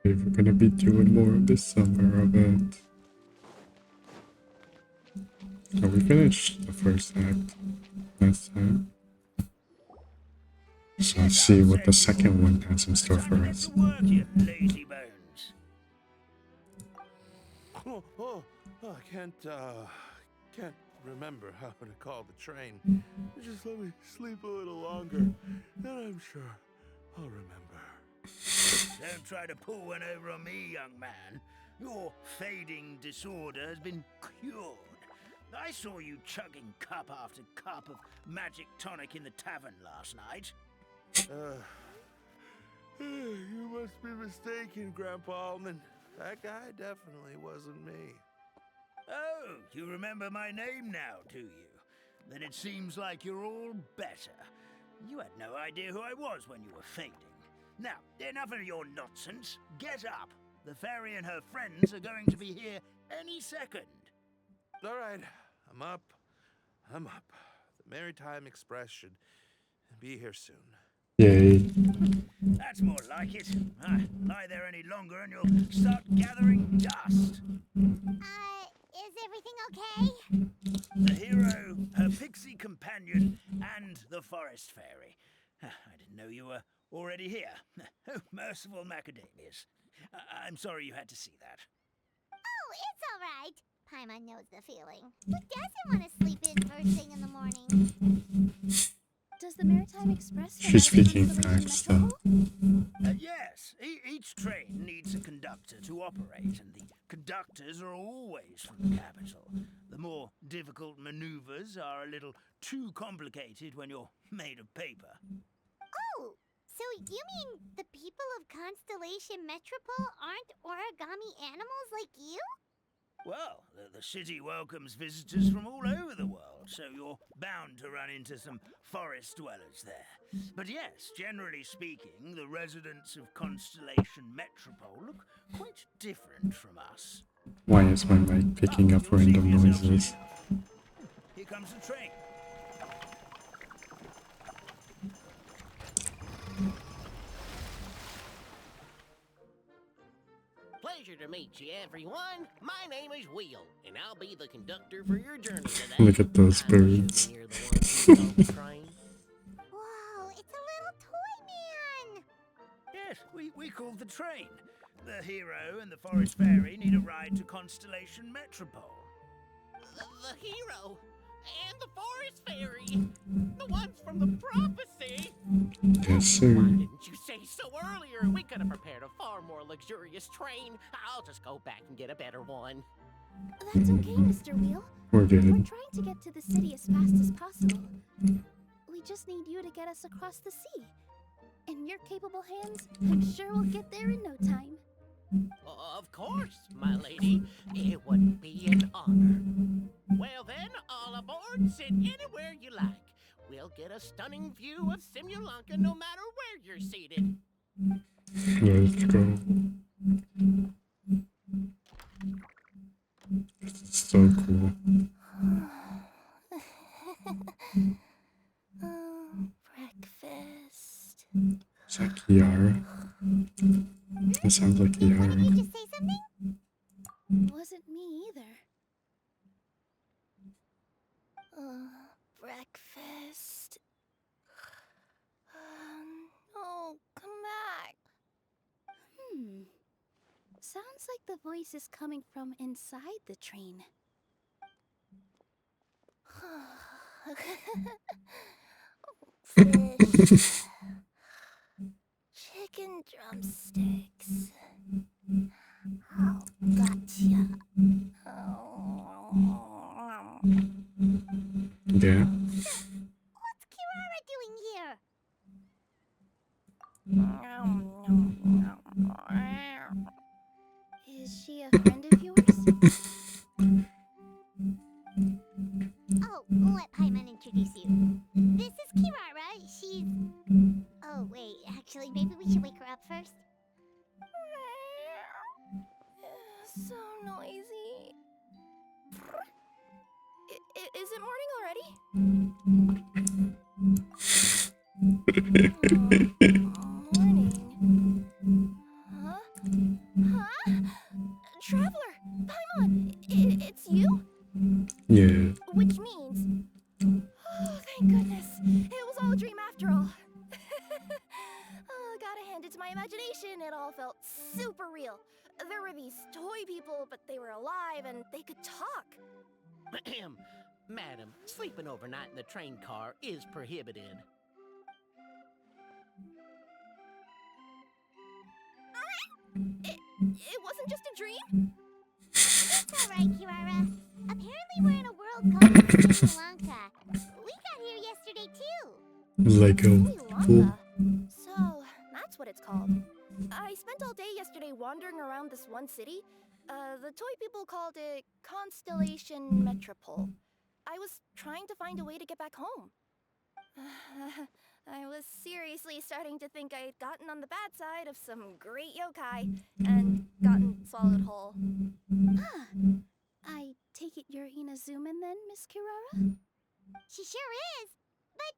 We're gonna be doing more of this summer of it. So we finished the first act last time. So let's see what the second one has in store for us. Lazy bones. I can't remember how to call the train. Just let me sleep a little longer, and I'm sure I'll remember. Don't try to pull one over on me, young man. Your fading disorder has been cured. I saw you chugging cup after cup of magic tonic in the tavern last night. You must be mistaken, Grandpa Alman. That guy definitely wasn't me. Oh, you remember my name now, do you? Then it seems like you're all better. You had no idea who I was when you were fading. Now, enough of your nonsense. Get up. The fairy and her friends are going to be here any second. All right, I'm up. The Maritime Express should be here soon. Yay. That's more like it. Lie there any longer and you'll start gathering dust. Is everything okay? The hero, her pixie companion, and the forest fairy. I didn't know you were already here. Oh, merciful macadamias. I'm sorry you had to see that. Oh, it's all right. Paimon knows the feeling. Who doesn't want to sleep in first thing in the morning? Does the Maritime Express... She's speaking facts though. Yes, each train needs a conductor to operate, and the conductors are always from the capital. The more difficult maneuvers are a little too complicated when you're made of paper. Oh, so you mean the people of Constellation Metropole aren't origami animals like you? Well, the city welcomes visitors from all over the world, so you're bound to run into some forest dwellers there. But yes, generally speaking, the residents of Constellation Metropole look quite different from us. Why is my mic picking up random noises? Here comes the train. Pleasure to meet you, everyone. My name is Will, and I'll be the conductor for your journey today. Look at those birds. You're the ones who own the train. Whoa, it's a little toy man! Yes, we call the train. The hero and the forest fairy need a ride to Constellation Metropole. The hero and the forest fairy, the ones from the prophecy. Yes, sir. Why didn't you say so earlier? We could have prepared a far more luxurious train. I'll just go back and get a better one. That's okay, Mr. Wheel. We're good. We're trying to get to the city as fast as possible. We just need you to get us across the sea. In your capable hands, I'm sure we'll get there in no time. Of course, my lady. It would be an honor. Well then, all aboard. Sit anywhere you like. We'll get a stunning view of Simulanka no matter where you're seated. Let's go. This is so cool. Breakfast. Is that Kiara? It sounds like Did you Kiara. just say something? Wasn't me either. Breakfast. Oh, come back. Sounds like the voice is coming from inside the train. Fish. Chicken drumsticks. Oh, gotcha. Yeah. What's Kirara doing here? Is she a friend of yours? Oh, let Paimon introduce you. This is Kirara. She's... Oh, wait. Actually, maybe we should wake her up first. So noisy. Is it morning already? Morning. Huh? and it's my imagination. It all felt super real. There were these toy people, but they were alive and they could talk. Madam, sleeping overnight in the train car is prohibited. It wasn't just a dream? It's alright, Kirara. Apparently we're in a world called Sri Lanka. We got here yesterday too. Lego. Sri Cool. Lanka. So, that's what it's called. I spent all day yesterday wandering around this one city. The toy people called it Constellation Metropole. I was trying to find a way to get back home. I was seriously starting to think I had gotten on the bad side of some great yokai and gotten swallowed whole. Ah, I take it you're Inazuman then, Miss Kirara? She sure is. But,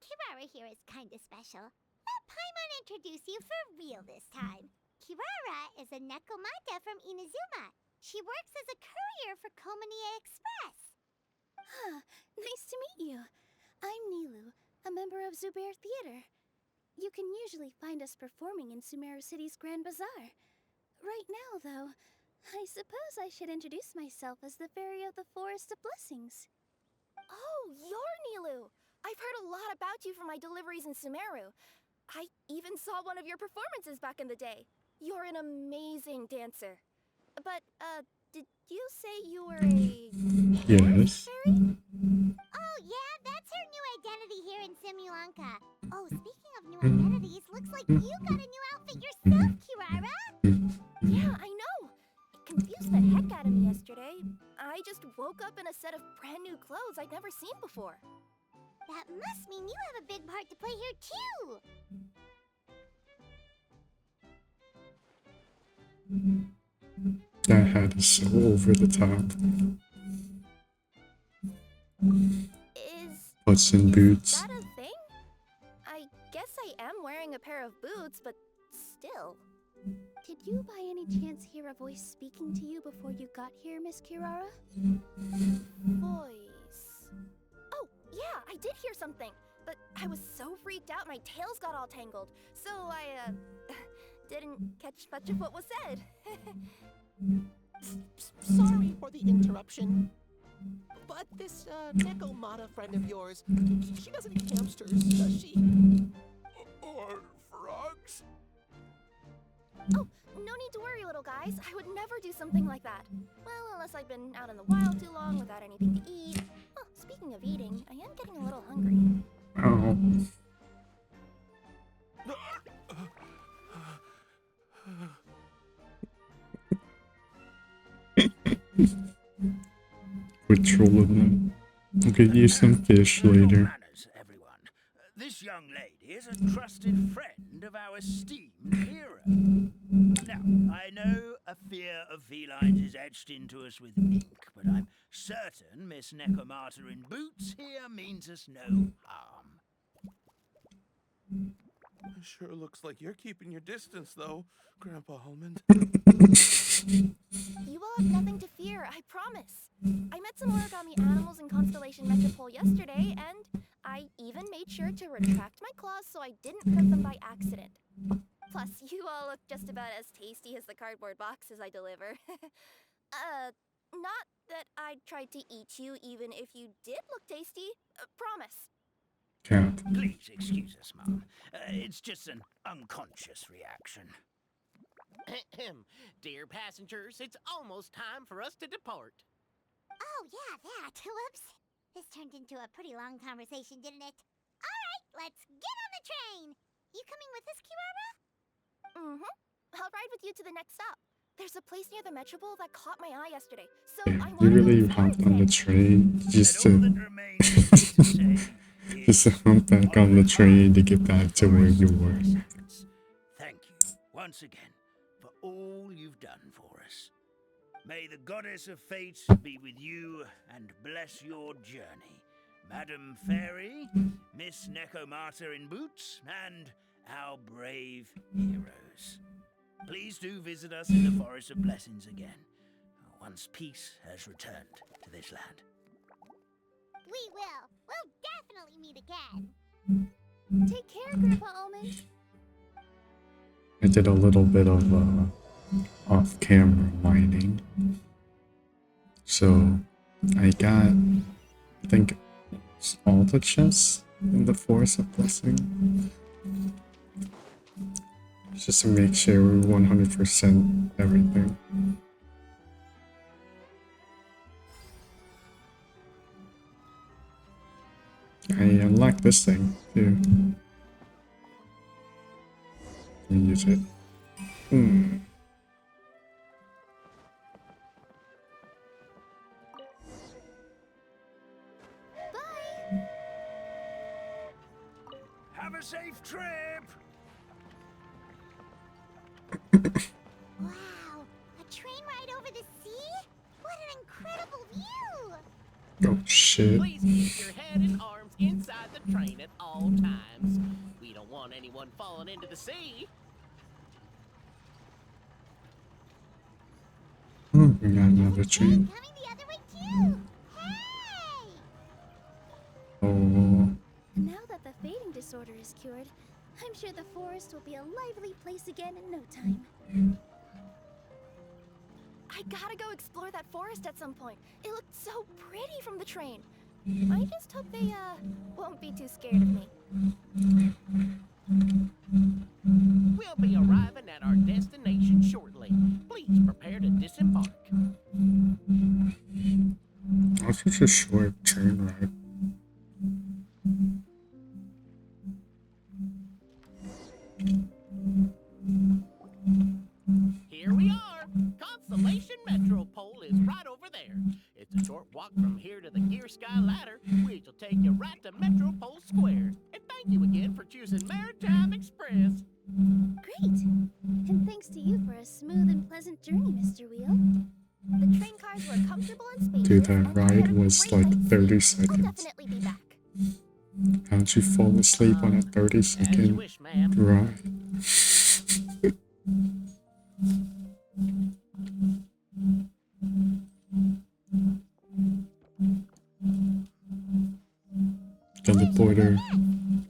Kirara here is kinda special. Let Paimon introduce you for real this time. Kirara is a Nekomata from Inazuma. She works as a courier for Komanie Express. Ah, nice to meet you. I'm Nilu, a member of Zubair Theater. You can usually find us performing in Sumeru City's Grand Bazaar. Right now, though, I suppose I should introduce myself as the Fairy of the Forest of Blessings. Oh, you're Nilu! I've heard a lot about you from my deliveries in Sumeru. I even saw one of your performances back in the day. You're an amazing dancer. But, did you say you were a... Yes. fairy? Oh, yeah, that's her new identity here in Simulanka. Oh, speaking of new identities, looks like you got a new outfit yourself, Kirara. Yeah, I know. It confused the heck out of me yesterday. I just woke up in a set of brand new clothes I'd never seen before. That must mean you have a big part to play here, too. That hat is so over the top. Puts in boots. That a thing? I guess I am wearing a pair of boots, but still. Did you by any chance hear a voice speaking to you before you got here, Miss Kirara? Voice. Oh, yeah, I did hear something. But I was so freaked out my tails got all tangled. So I, didn't catch much of what was said. Sorry for the interruption. But this, Nekomata friend of yours, she doesn't eat hamsters, does she? Or frogs? Oh, no need to worry, little guys. I would never do something like that. Well, unless I've been out in the wild too long without anything to eat. Oh, speaking of eating, I am getting a little hungry. Oh. We're trolling them. We'll get you some fish Your later. manners, everyone. This young lady is a trusted friend of our esteemed hero. Now, I know a fear of felines is etched into us with ink, but I'm certain Miss Nekomata in boots here means us no harm. Sure looks like you're keeping your distance, though, Grandpa Almond. You will have nothing to fear, I promise. I met some origami animals in Constellation Metropole yesterday, and I even made sure to retract my claws so I didn't hurt them by accident. Plus, you all look just about as tasty as the cardboard boxes I deliver. Not that I'd try to eat you even if you did look tasty. Promise. Cat. Please excuse us, Mom. It's just an unconscious reaction. Dear passengers, it's almost time for us to depart. Oh, yeah, that. Whoops. This turned into a pretty long conversation, didn't it? All right, let's get on the train. You coming with us, Kirara? Mm-hmm. I'll ride with you to the next stop. There's a place near the Metropole that caught my eye yesterday, so Yeah, I you want to really go explore hopped on the today. train just And all to that remains for me to say just to is hop back on the train to get back to where you were. thank you once again for all you've done for us. May the goddess of fate be with you and bless your journey, Madam Fairy, Miss Nekomata in boots, and our brave heroes. Please do visit us in the Forest of Blessings again, once peace has returned to this land. We will. We'll definitely meet again. Take care, Grandpa Almond. I did a little bit of off-camera mining. So I got, I think, all the chests in the Forest of Blessing. Just to make sure we 100% everything. I unlocked this thing too. Use it. Have a safe trip! Wow, a train ride over the sea? What an incredible view! Oh shit. Please keep your head and arms inside the train at all times. We don't want anyone falling into the sea. We got another train. Coming the other way too! Hey! Oh, Now that the fading disorder is cured, I'm sure the forest will be a lively place again in no time. I gotta go explore that forest at some point. It looked so pretty from the train. I just hope they, won't be too scared of me. We'll be arriving at our destination shortly. Please prepare to disembark. that's such a short train ride. Here we are. Constellation Metropole is right over there. It's a short walk from here to the Gear Sky Ladder, which will take you right to Metropole Square. And thank you again for choosing Maritime Express. Great! And thanks to you for a smooth and pleasant journey, Mr. Wheel. The train cars were comfortable and spacious. Dude, that and I ride had a was great like night's 30 sleep. I'll seconds. definitely be back. How'd you fall asleep on a 30 As you second wish, ma'am. ride? Teleporter.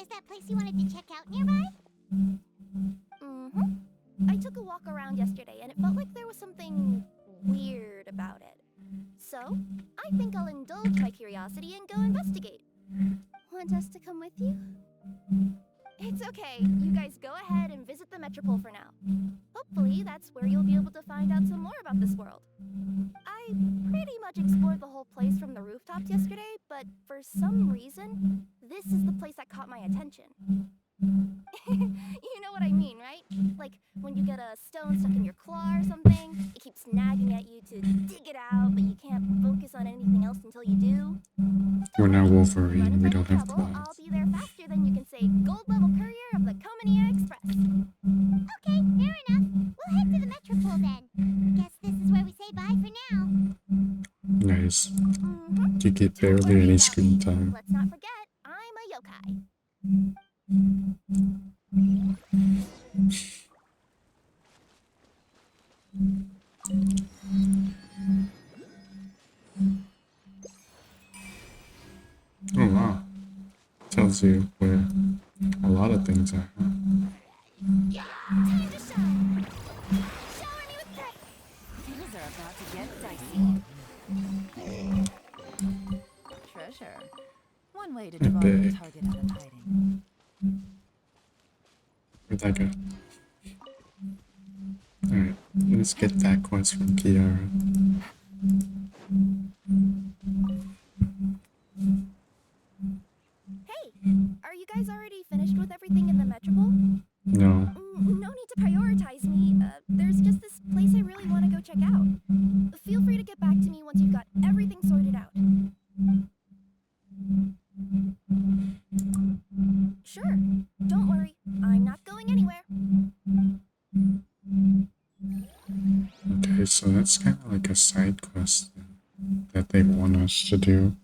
Is that place you wanted to check out nearby? I took a walk around yesterday and it felt like there was something weird about it. So, I think I'll indulge my curiosity and go investigate. Want us to come with you? It's okay. You guys go ahead and visit the Metropole for now. Hopefully, that's where you'll be able to find out some more about this world. I pretty much explored the whole place from the rooftops yesterday, but for some reason, this is the place that caught my attention. You know what I mean, right? Like when you get a stone stuck in your claw or something, it keeps nagging at you to dig it out, but you can't focus on anything else until you do. We're not Run Wolverine, into we any don't have trouble, I'll claws. be there faster than you can say gold level courier of the Comania Express. Okay, fair enough. We'll head to the Metropole then. Guess this is where we say bye for now. Nice. Mm-hmm. You get Don't barely worry any about screen me. time. Let's not forget, I'm a yokai. Oh wow. Tells you where a lot of things are. Time to shine. Shower me with praise. Things are about to get dicey. Treasure. One way to draw your big. target out of hiding. Where'd that go? Alright, let's get that quest from Kiara. Hey, are you guys already finished with everything in the Metropole? No. No need to prioritize me. There's just this place I really want to go check out. Feel free to get back to me once you've got everything sorted out. Sure. Don't worry. I'm not going anywhere. Okay, so that's kind of like a side quest that they want us to do.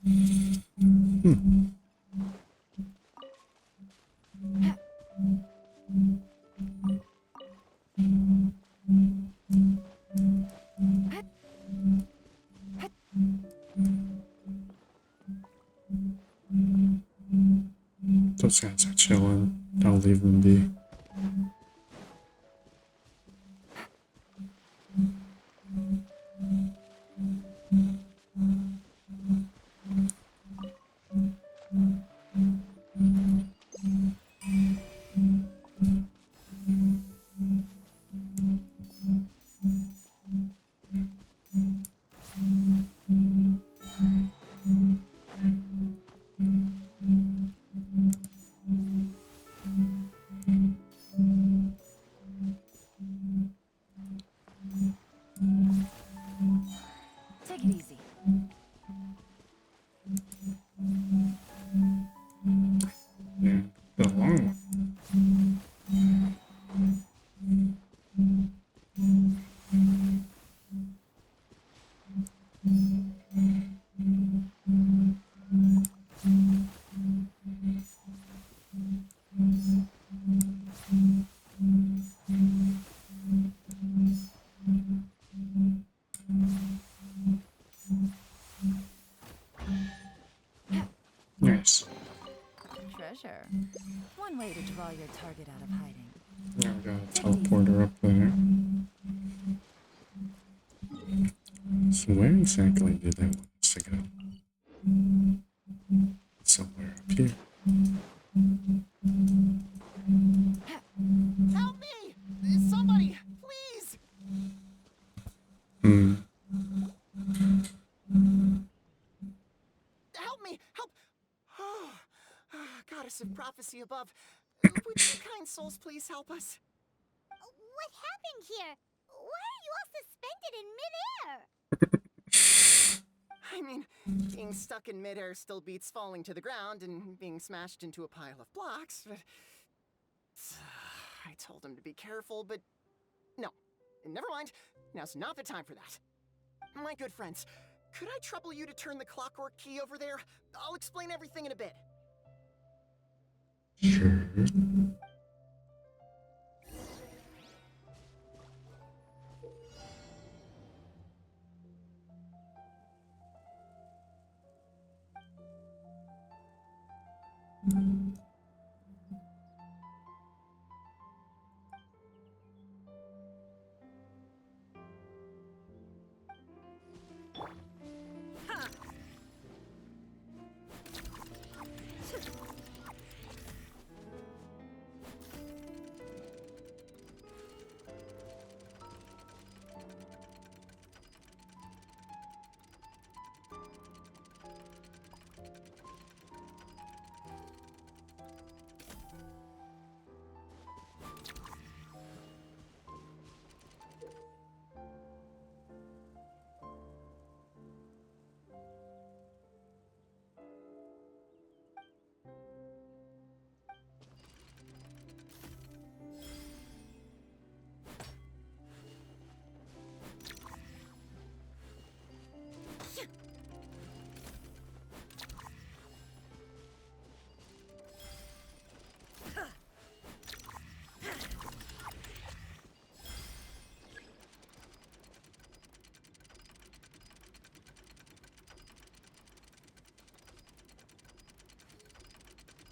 Those guys are chilling. Don't leave them be. draw your target out of hiding. I got a teleporter up there. So where exactly did they want us to go? Somewhere up here. Help me! Somebody, please! Help me! Help! Oh, goddess of prophecy above, would you kind souls please help us? What happened here? Why are you all suspended in midair? I mean, being stuck in midair still beats falling to the ground and being smashed into a pile of blocks, but... I told him to be careful, but... No. Never mind. Now's not the time for that. My good friends, could I trouble you to turn the clockwork key over there? I'll explain everything in a bit. Sure.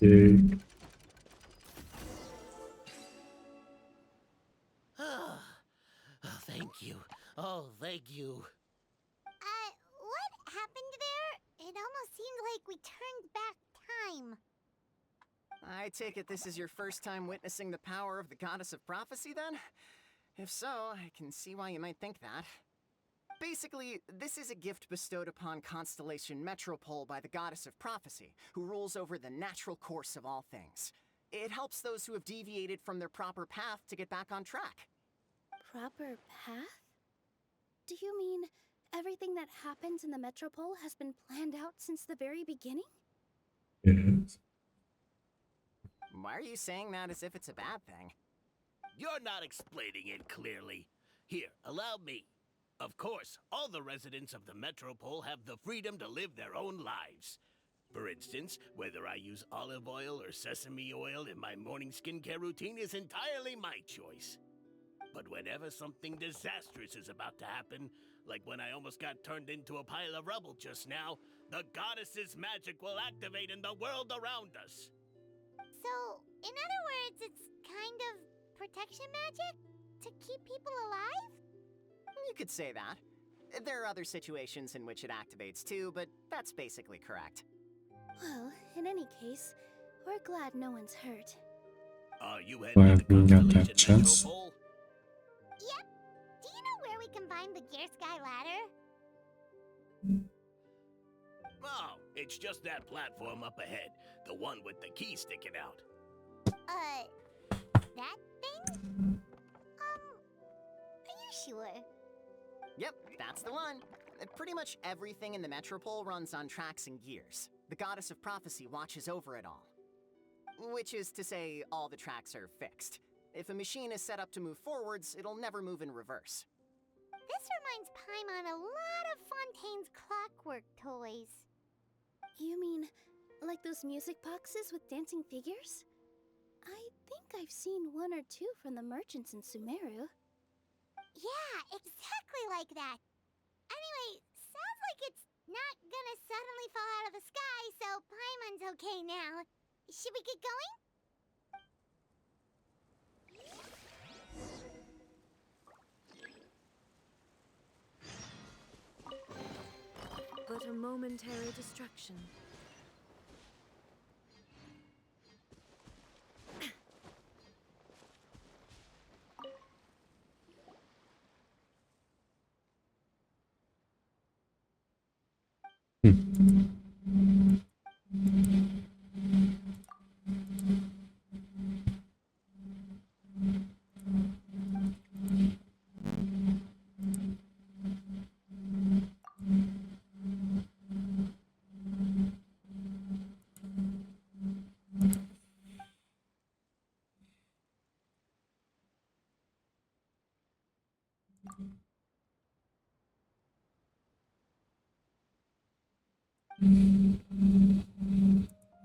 Dig. Oh, thank you. Oh, thank you. What happened there? It almost seemed like we turned back time. I take it this is your first time witnessing the power of the goddess of prophecy, then? If so, I can see why you might think that. Basically, this is a gift bestowed upon Constellation Metropole by the goddess of prophecy, who rules over the natural course of all things. It helps those who have deviated from their proper path to get back on track. Proper path? Do you mean everything that happens in the Metropole has been planned out since the very beginning? Yes. Why are you saying that as if it's a bad thing? You're not explaining it clearly. Here, allow me. Of course, all the residents of the Metropole have the freedom to live their own lives. For instance, whether I use olive oil or sesame oil in my morning skincare routine is entirely my choice. But whenever something disastrous is about to happen, like when I almost got turned into a pile of rubble just now, the goddess's magic will activate in the world around us. So, in other words, it's kind of protection magic? To keep people alive? You could say that. There are other situations in which it activates too, but that's basically correct. Well, in any case, we're glad no one's hurt. Are you heading Glad to we got that Constellation chance. Metropole? Yep. Do you know where we can find the Gear Sky ladder? Oh, it's just that platform up ahead. The one with the key sticking out. That thing? Are you sure? Yep, that's the one. Pretty much everything in the Metropole runs on tracks and gears. The goddess of prophecy watches over it all. Which is to say, all the tracks are fixed. If a machine is set up to move forwards, it'll never move in reverse. This reminds Paimon a lot of Fontaine's clockwork toys. You mean, like those music boxes with dancing figures? I think I've seen one or two from the merchants in Sumeru. Yeah, exactly like that. Anyway, sounds like it's not gonna suddenly fall out of the sky, so Paimon's okay now. Should we get going? but a momentary distraction.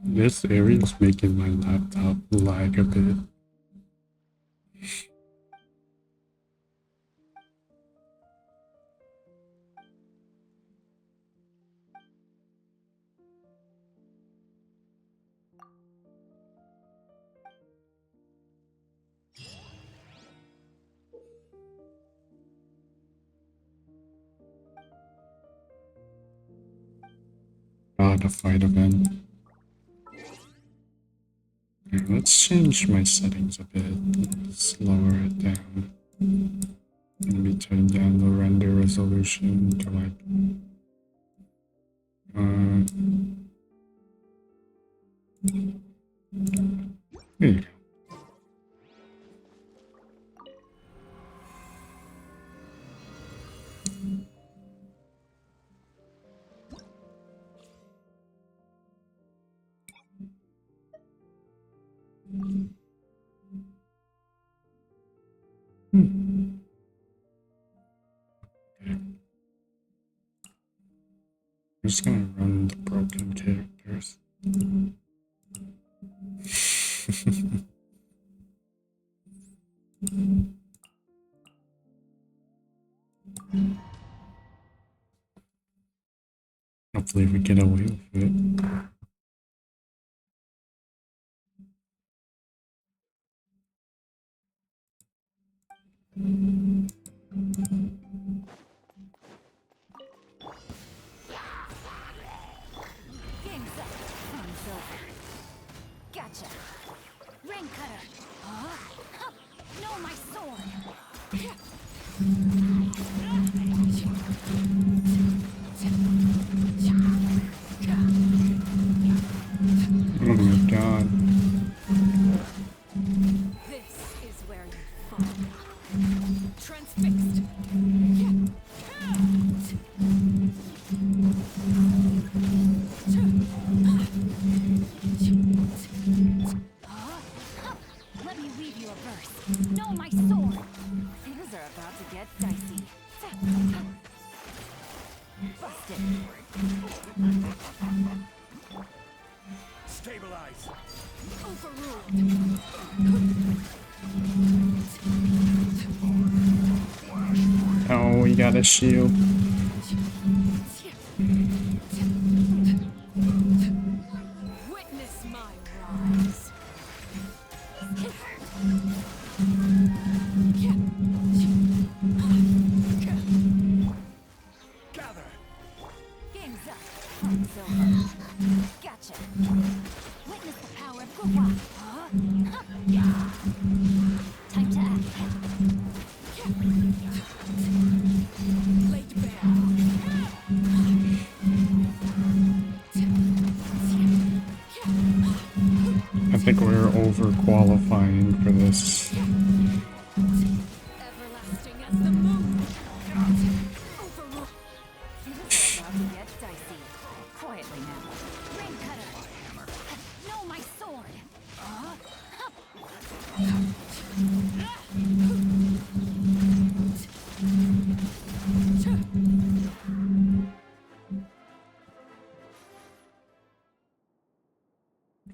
This area is making my laptop lag a bit. Ah, the fight event. Okay, let's change my settings a bit. Let's lower it down. Maybe turn down the render resolution to like there you go. I'm just gonna run the broken characters. Hopefully we get away with it. Gotcha. Rain cutter. Huh? No, my sword. Oh my god. This is where you fall. Transfixed. Let me weave you a verse. No, my sword. Things are about to get dicey. Busted. Stabilize. Overruled. Oh, we got a shield. Witness my rise. Gather. Game's up. Fight's over. Gotcha. Witness the power of Gua. Time to act. Laid bare. I think we're overqualifying for this. Everlasting as the moon. Overruled. Things are about to get dicey. Quietly now. Rain cutter. No, my sword.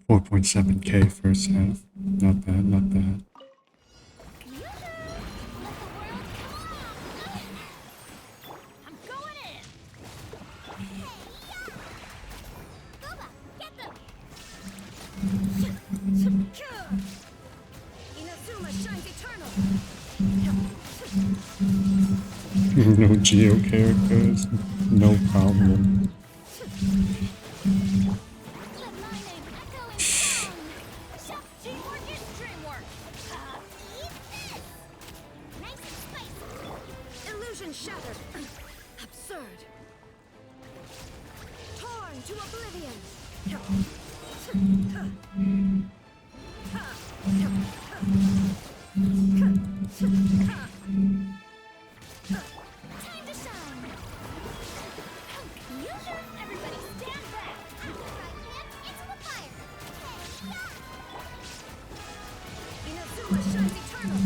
4.7k first half. Not bad, not bad. I'm going in. Gooba, get them. Inazuma shines eternal. No geo characters, no problem. shattered. Absurd. Torn to oblivion. Time to shine. Confusion? Everybody stand back. Into the fire. Inazuma shines eternal.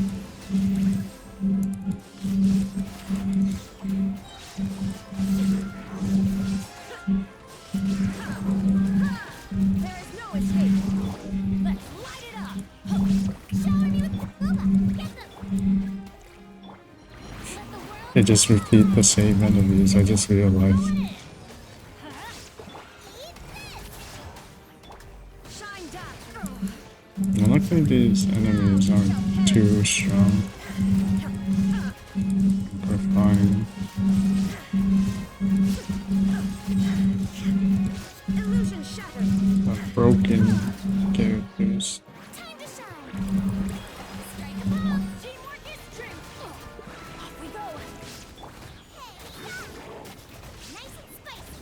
There is no escape. Let's light it up. Shower me with lava. Get them. Let the world They just repeat the same enemies, I just realized. Shine down. Well, luckily these enemies aren't too strong. We're fine. Illusion shattered. Broken characters. time to shine. Strike a blow. Teamwork is strength. Off we go. Nice and spicy.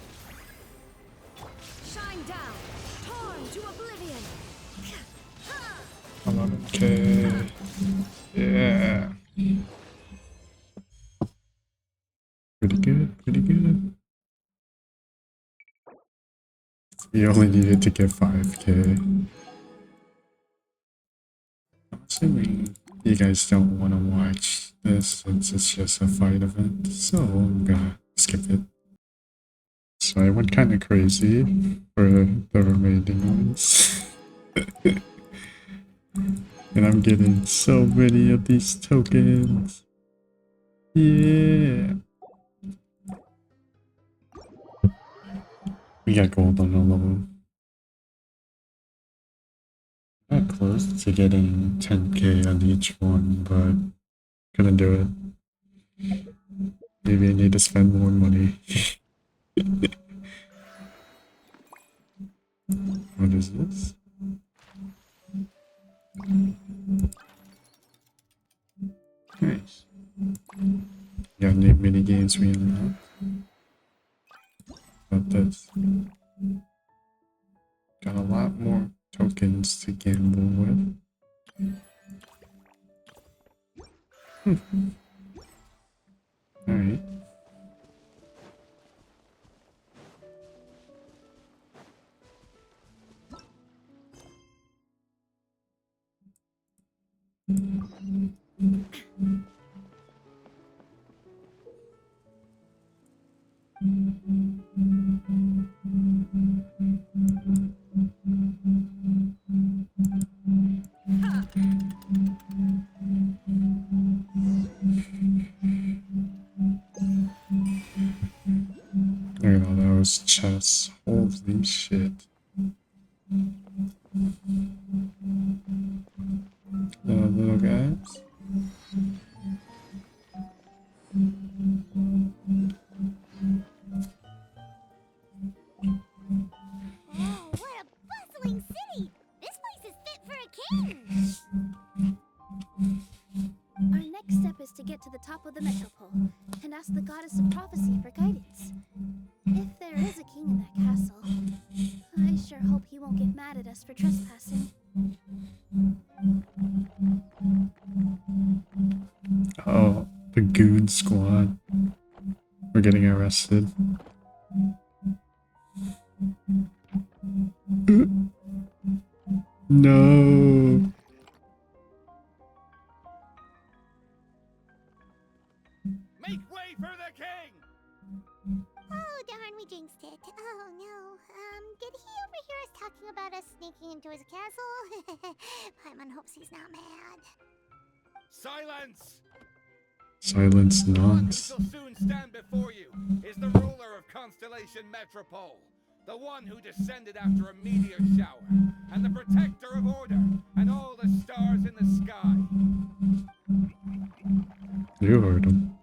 Shine down. Torn to oblivion. 11k. Yeah. Pretty good, pretty good. We only needed to get 5k. I'm assuming you guys don't want to watch this since it's just a fight event, so I'm gonna skip it. So I went kind of crazy for the remaining ones. And I'm getting so many of these tokens. Yeah. We got gold on all of them. Not close to getting 10k on each one, but couldn't do it. Maybe I need to spend more money. What is this? Nice. Got new mini games we unlocked. About this. Got a lot more tokens to gamble with. Alright. Look at all those chests. Holy shit. Little guys. Oh, what a bustling city! This place is fit for a king! Our next step is to get to the top of the metropole and ask the goddess of prophecy for guidance. If there is a king in that castle, I sure hope he won't get mad at us for trespassing. Oh, the Goon Squad. We're getting arrested. No. Make way for the king! Oh, darn, we jinxed it. Oh, no. Did he overhear us talking about us sneaking into his castle? Paimon hopes he's not mad. Silence! Silence The one who nonce. shall soon stand before you is the ruler of Constellation Metropole, the one who descended after a meteor shower, and the protector of order and all the stars in the sky. You heard him.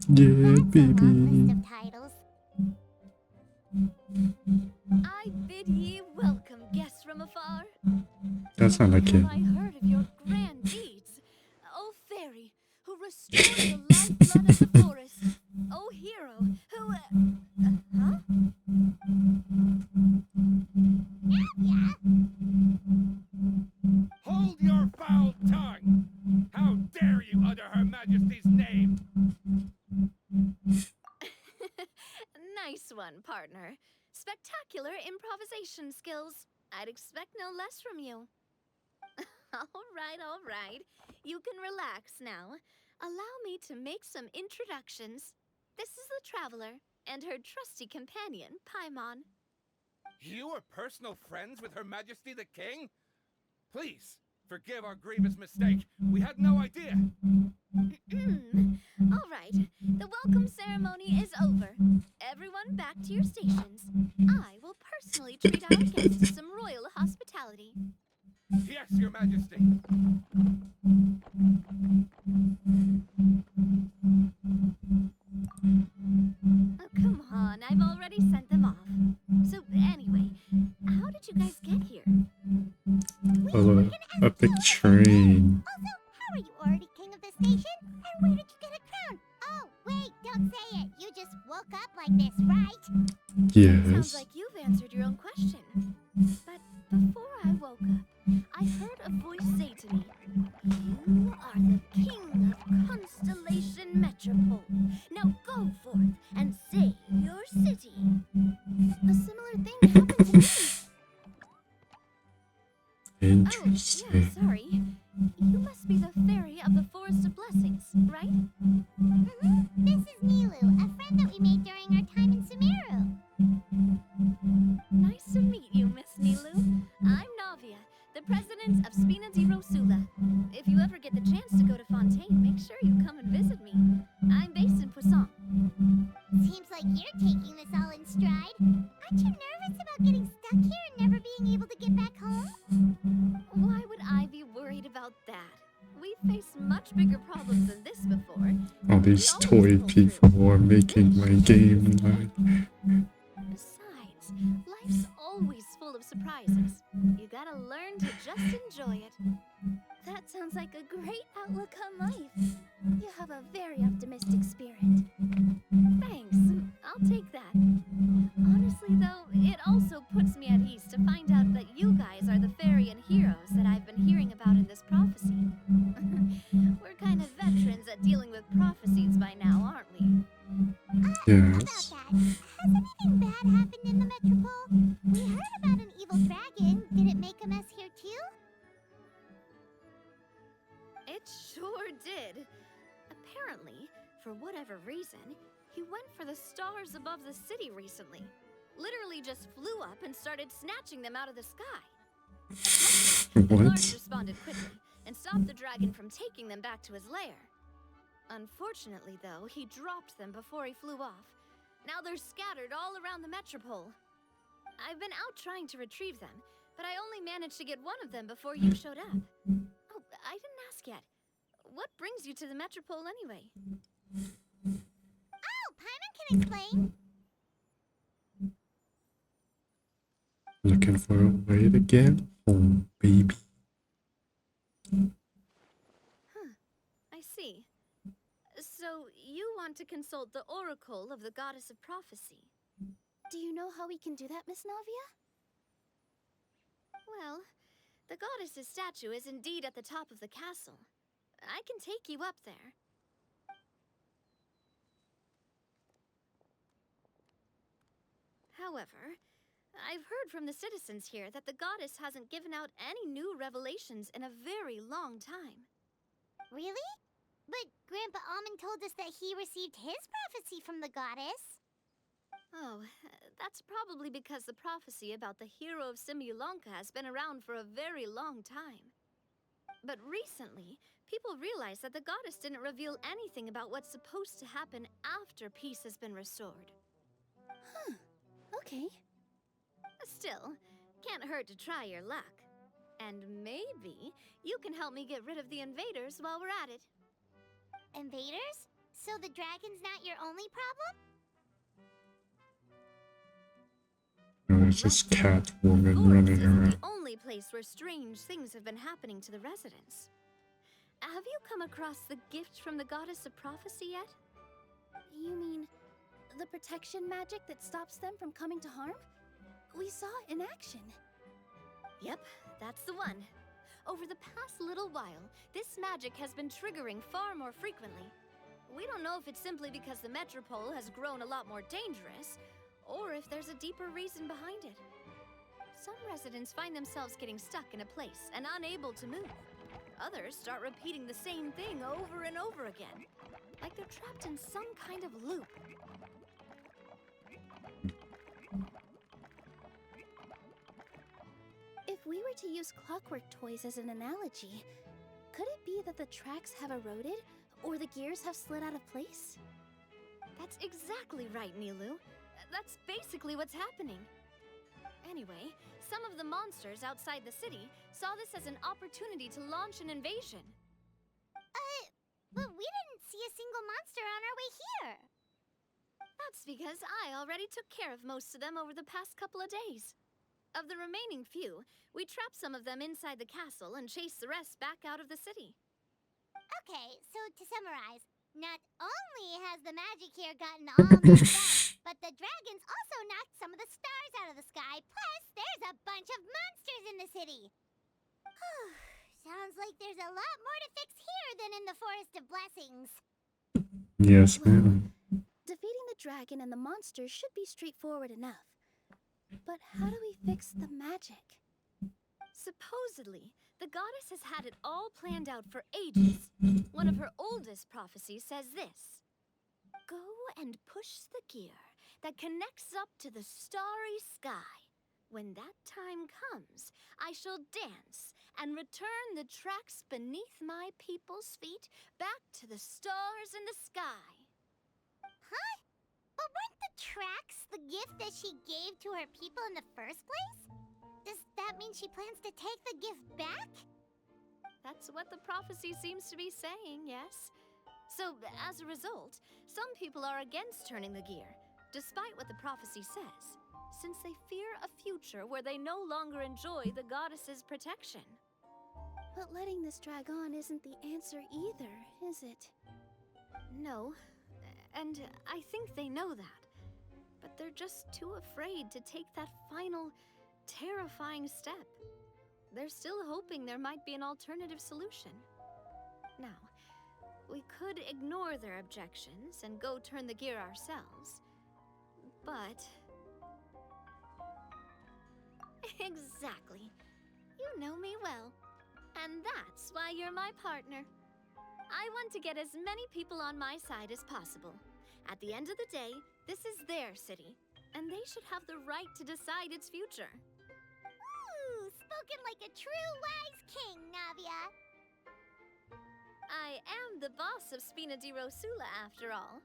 Yeah, That's a long baby. list of titles. I bid ye welcome, guests from afar. That's not like Have it. I heard of your grand deeds? O fairy, who restored the lifeblood partner. Spectacular improvisation skills. I'd expect no less from you. All right. You can relax now. Allow me to make some introductions. This is the Traveler and her trusty companion, Paimon. You are personal friends with Her Majesty the King? Please, forgive our grievous mistake. We had no idea. All right, the welcome ceremony is over. Everyone back to your stations. I will personally treat our guests to some royal hospitality. Yes, Your Majesty. Oh, come on, I've already sent them off. So anyway, how did you guys get here? A big train. Also, how are you already king of the station? And where did you get a crown? Oh, wait, don't say it. You just woke up like this, right? Sounds Yes. like you've answered your own question. But before I woke up, I heard a voice say to me, "You are the king of Constellation Metropole. Now go forth and save your city." A similar thing happened to me. Interesting. Oh, yeah, sorry. You must be the fairy of the Forest of Blessings, right? This is Nilu, a friend that we made during our time in Sumeru. Nice to meet you, Miss Nilu. I'm Navia, the president of Spina di Rosula. If you ever get the chance to go to Fontaine, make sure you come and visit me. I'm based in Poisson. Seems like you're taking this all in stride. Aren't you nervous about getting stuck here and never being able to get back home? Why would I be worried about that? We've faced much bigger problems than this before. All these toy people are making my game like. Besides, life's always full of surprises. You gotta learn to just enjoy it. That sounds like a great outlook on life. You have a very optimistic spirit. Thanks, I'll take that. Honestly though, it also puts me at ease to find out that you guys are the fairy and heroes that I've been hearing about in this prophecy. We're kind of veterans at dealing with prophecies by now, aren't we? Yes. About that, has anything bad happened in the Metropole? We heard about an evil dragon. Did it make a mess here too? It sure did. Apparently, for whatever reason, he went for the stars above the city recently. Literally just flew up and started snatching them out of the sky. What? Lars responded quickly and stopped the dragon from taking them back to his lair. Unfortunately, though, he dropped them before he flew off. Now they're scattered all around the Metropole. I've been out trying to retrieve them, but I only managed to get one of them before you showed up. Oh, I didn't ask yet. What brings you to the Metropole anyway? Oh, Paimon can explain. Looking for a way to get home, baby. I see. So, you want to consult the Oracle of the Goddess of Prophecy. Do you know how we can do that, Miss Navia? Well, the goddess's statue is indeed at the top of the castle. I can take you up there. However, I've heard from the citizens here that the goddess hasn't given out any new revelations in a very long time. Really? But Grandpa Almond told us that he received his prophecy from the goddess. Oh, that's probably because the prophecy about the hero of Simulanka has been around for a very long time. But recently, people realized that the goddess didn't reveal anything about what's supposed to happen after peace has been restored. Huh. Okay. Still, can't hurt to try your luck. And maybe you can help me get rid of the invaders while we're at it. Invaders? So the dragon's not your only problem? There's this cat woman Forest running isn't around. the only place where strange things have been happening to the residents. Have you come across the gift from the Goddess of Prophecy yet? You mean the protection magic that stops them from coming to harm? We saw it in action. Yep, that's the one. Over the past little while, this magic has been triggering far more frequently. We don't know if it's simply because the Metropole has grown a lot more dangerous, or if there's a deeper reason behind it. Some residents find themselves getting stuck in a place and unable to move. Others start repeating the same thing over and over again, like they're trapped in some kind of loop. If we were to use clockwork toys as an analogy, could it be that the tracks have eroded or the gears have slid out of place? That's exactly right, Nilu. That's basically what's happening. Anyway, some of the monsters outside the city saw this as an opportunity to launch an invasion. But we didn't see a single monster on our way here. That's because I already took care of most of them over the past couple of days. Of the remaining few, we trapped some of them inside the castle and chased the rest back out of the city. Okay, so to summarize, not only has the magic here gotten all messed up, but the dragons also knocked some of the stars out of the sky, plus there's a bunch of monsters in the city. Sounds like there's a lot more to fix here than in the Forest of Blessings. Yes, ma'am. Defeating the dragon and the monsters should be straightforward enough. But how do we fix the magic? Supposedly, the goddess has had it all planned out for ages. One of her oldest prophecies says this: "Go and push the gear that connects up to the starry sky. When that time comes, I shall dance and return the tracks beneath my people's feet back to the stars in the sky." Huh? But weren't the tracks the gift that she gave to her people in the first place? Does that mean she plans to take the gift back? That's what the prophecy seems to be saying, yes. So, as a result, some people are against turning the gear, despite what the prophecy says, since they fear a future where they no longer enjoy the goddess's protection. But letting this drag on isn't the answer either, is it? No, and I think they know that. But they're just too afraid to take that final, terrifying step. They're still hoping there might be an alternative solution. Now, we could ignore their objections and go turn the gear ourselves, but... Exactly. You know me well. And that's why you're my partner. I want to get as many people on my side as possible. At the end of the day, this is their city, and they should have the right to decide its future. Ooh, spoken like a true wise king, Navia. I am the boss of Spina di Rosula, after all.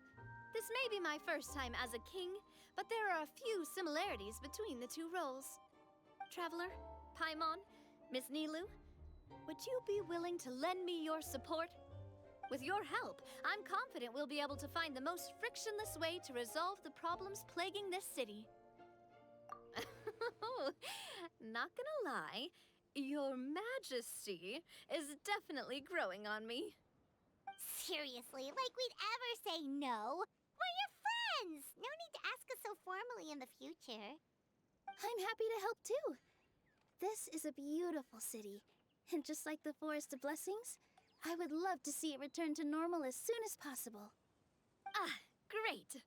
This may be my first time as a king, but there are a few similarities between the two roles. Traveler, Paimon, Miss Nilu, would you be willing to lend me your support? With your help, I'm confident we'll be able to find the most frictionless way to resolve the problems plaguing this city. Not gonna lie, your majesty is definitely growing on me. Seriously, like we'd ever say no? We're your friends! No need to ask us so formally in the future. I'm happy to help too. This is a beautiful city, and just like the Forest of Blessings, I would love to see it return to normal as soon as possible. Ah, great!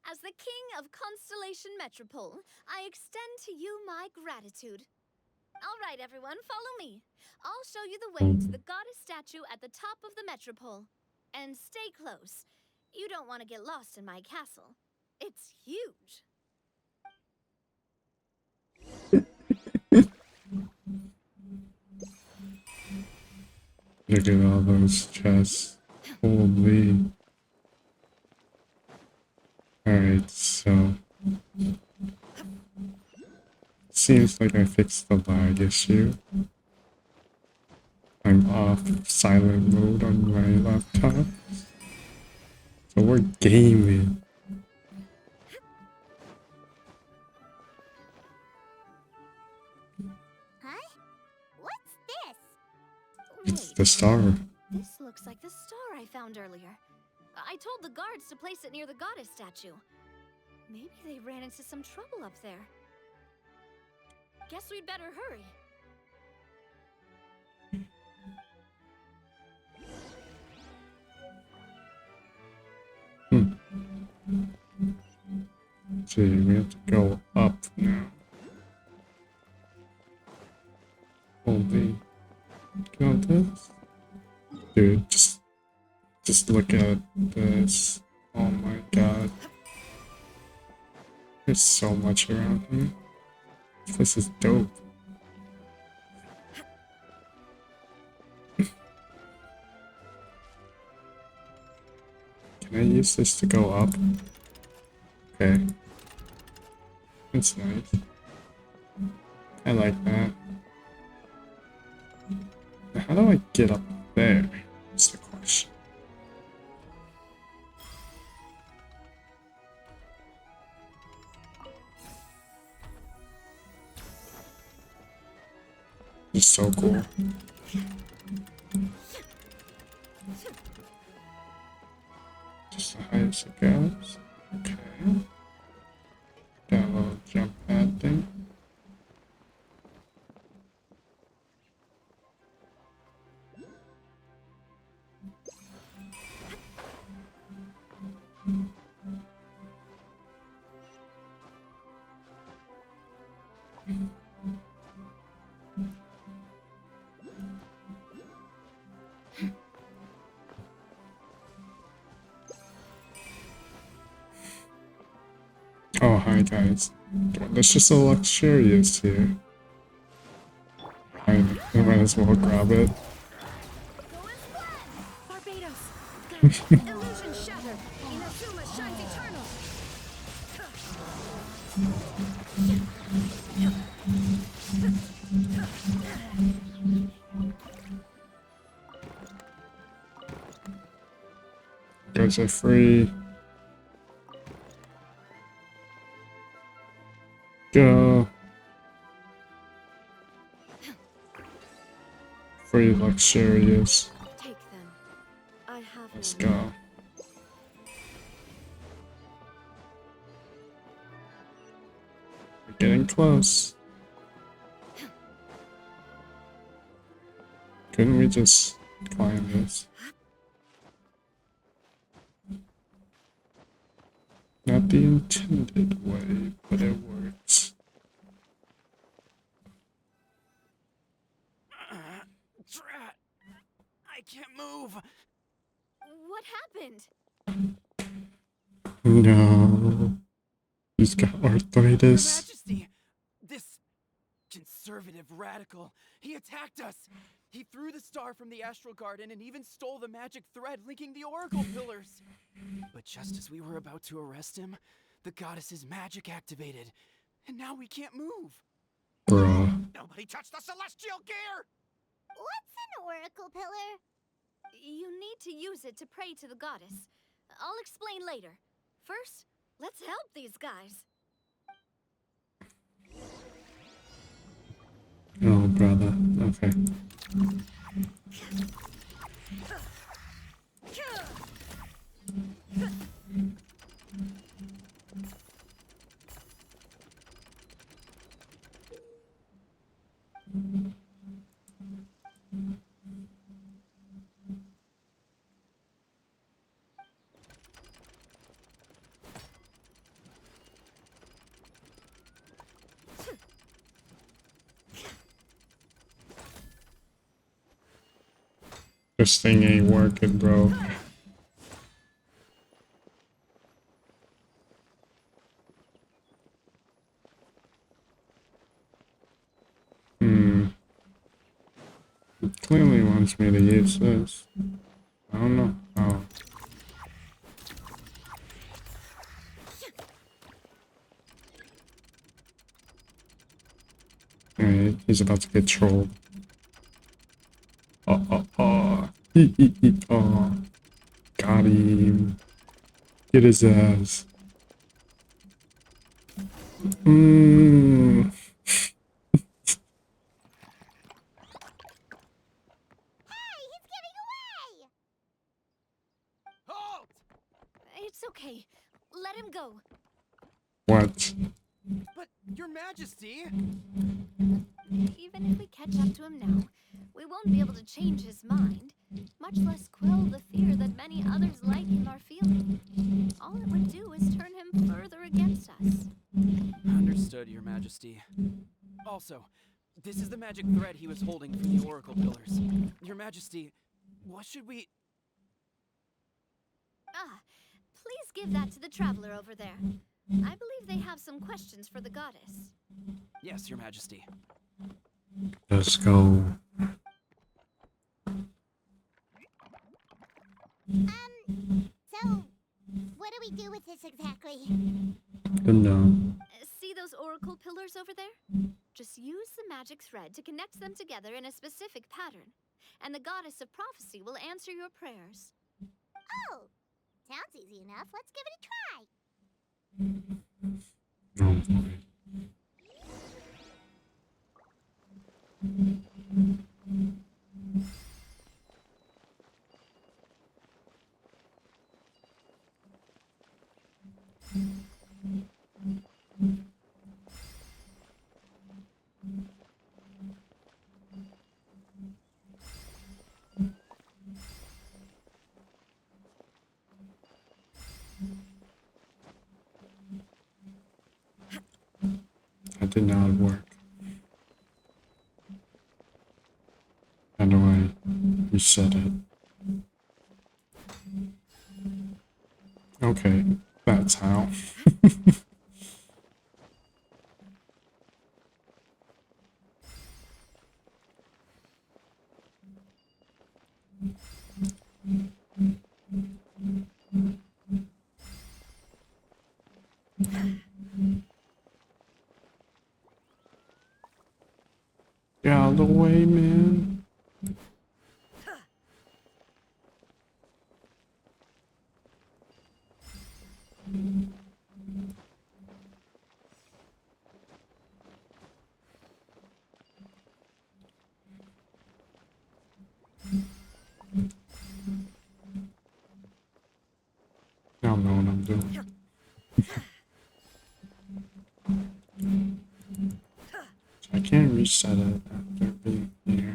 As the king of Constellation Metropole, I extend to you my gratitude. All right, everyone, follow me. I'll show you the way to the goddess statue at the top of the Metropole. And stay close. You don't want to get lost in my castle. It's huge. Look at all those chests. Holy. Alright, so... Seems like I fixed the lag issue. I'm off silent mode on my laptop. So we're gaming. Huh? What's this? It's the star. This looks like the star I found earlier. I told the guards to place it near the goddess statue. Maybe they ran into some trouble up there. Guess we'd better hurry. see, we have to go up now. Holy, got this? Dude, just look at this. Oh my god. There's so much around here. This is dope. Can I use this to go up? Okay. That's nice. I like that. Now, how do I get up there? That's the question. It's so cool. Just the highest it goes. Okay. Got a little jump pad thing. Oh, hi guys. Let's just so luxurious here. I might as well grab it. Barbados! Gotcha. Illusion shattered! Inazuma shines eternal! Guys are free. Go. Free luxurious. Take them. I have Let's none. go. We're getting close. Couldn't we just climb this? Not the intended way, but it works. Drat! I can't move. What happened? No. He's got Your arthritis. Majesty! This conservative radical, he attacked us! He threw the star from the Astral Garden and even stole the magic thread linking the Oracle Pillars! But just as we were about to arrest him, the goddess's magic activated, and now we can't move! Bruh. Nobody touched the celestial gear! What's an oracle pillar? You need to use it to pray to the goddess. I'll explain later. First, let's help these guys. Oh, brother. Okay. This thing ain't working, bro. It clearly wants me to use this. I don't know. Oh. Alright, he's about to get trolled. Oh. Oh. Got him. Get his ass. Hey, he's getting away! Halt! It's okay. Let him go. What? But, Your Majesty! Even if we catch up to him now, we won't be able to change his mind, much less quell the fear that many others like him are feeling. All it would do is turn him further against us. Also, this is the magic thread he was holding from the oracle pillars. Your Majesty, what should we... Ah, please give that to the traveler over there. I believe they have some questions for the goddess. Yes, Your Majesty. Let's go. So, what do we do with this exactly? Don't know. See those oracle pillars over there? Just use the magic thread to connect them together in a specific pattern, and the goddess of prophecy will answer your prayers. Oh, sounds easy enough. Let's give it a try. Oh boy. That did not work. How do I reset it? Okay, that's how. Get out of the way, man. I don't know what I'm doing. I can't reset it after being here.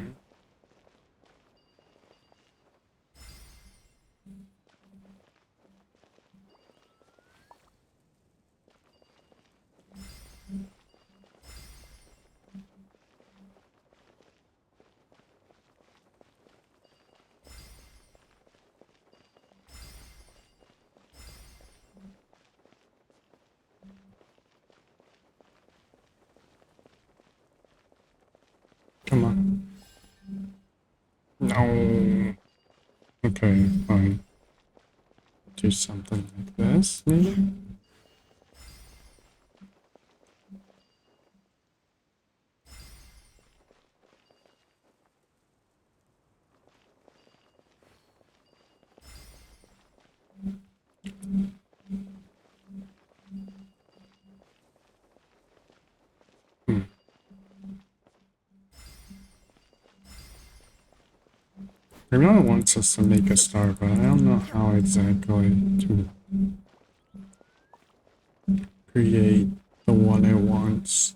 Come on. No. Okay, fine. Do something like this, maybe? Hmm. I know it wants us to make a star, but I don't know how exactly to create the one it wants.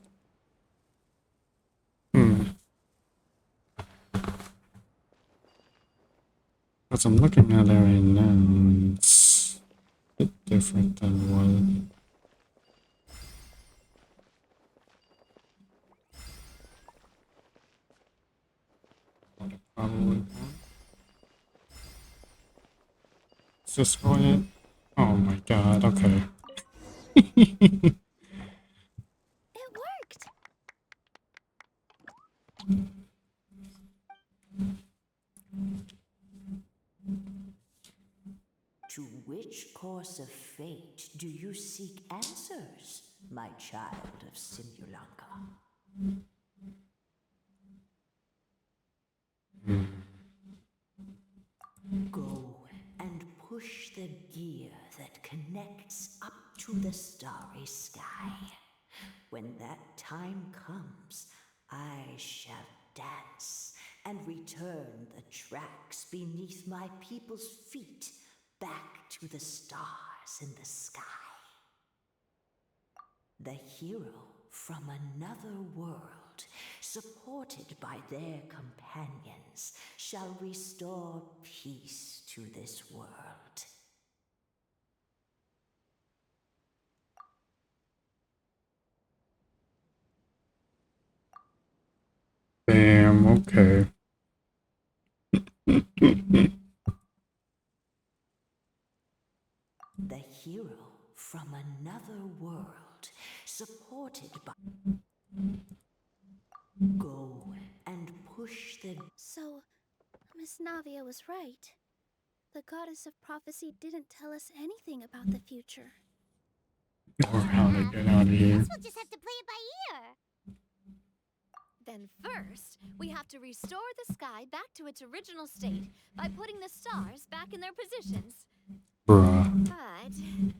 Because I'm looking at it right now, and it's a bit different than what I probably want. Is this going? Oh my god, okay. It worked! To which course of fate do you seek answers, my child of Simulanka? Go and push the gear that connects up to the starry sky. When that time comes, I shall dance and return the tracks beneath my people's feet back to the stars in the sky. The hero from another world, supported by their companions, shall restore peace to this world. Okay. The hero from another world, supported by... Go and push the... So, Miss Navia was right. The goddess of prophecy didn't tell us anything about the future. Or how to get out of here. Guess we'll just have to play it by ear. Then first, we have to restore the sky back to its original state by putting the stars back in their positions. Bruh. But it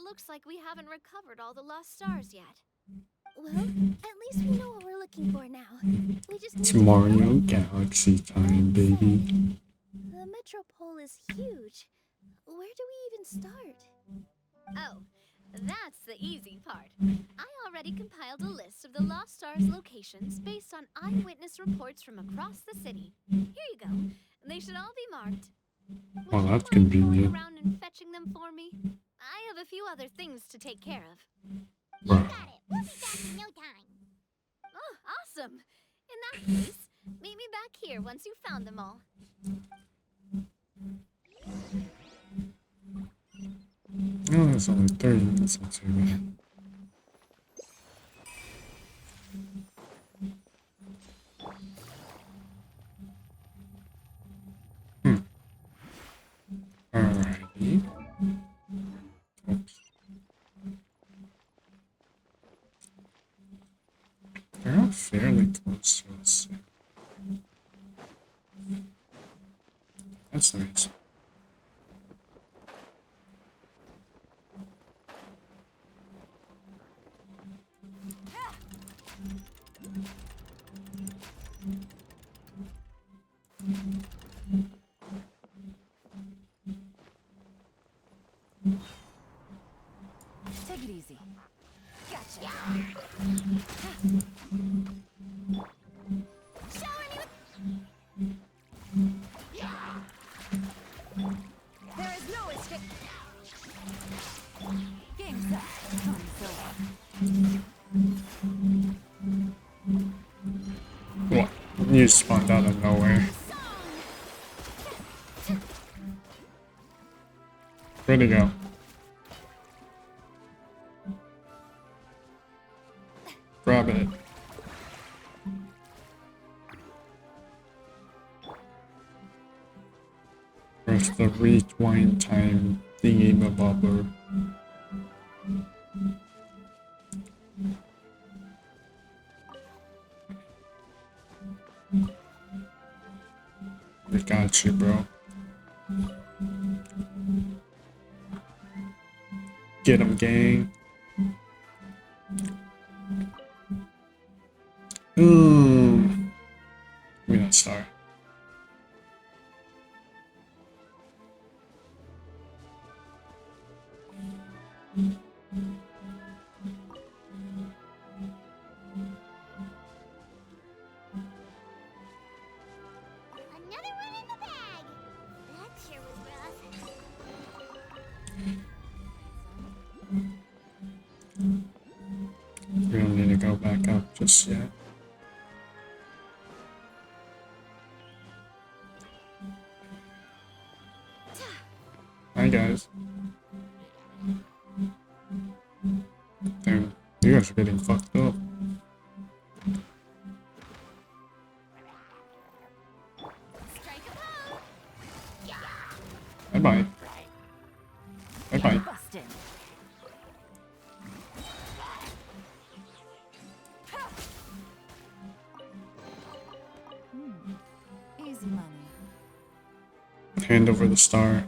looks like we haven't recovered all the lost stars yet. Well, at least we know what we're looking for now. We just need It's to get Mario going. Galaxy time, baby. The metropole is huge. Where do we even start? Oh, that's the easy part. I already compiled a list of the lost stars' locations based on eyewitness reports from across the city. Here you go. They should all be marked. Would Well, you that's mind convenient. going around and fetching them for me? I have a few other things to take care of. You got it. We'll be back in no time. Oh, awesome. In that case, meet me back here once you've found them all. Oh, it's only 30 minutes. That's not too bad. Alrighty. Oops. They're all fairly close to us. That's nice. Take it easy. Gotcha. There is no escape. Game's up. Time's over. What? You spawned out of nowhere. Where'd he go? Grab it. Press the rewind time thingy-mabobber. We got you, bro. Get him, gang. We got a star. Another one in the bag. That sure was rough. We don't need to go back up just yet. Hi guys. Damn, you guys are getting fucked up. Bye bye. Bye bye. Busted. Easy money. Hand over the star.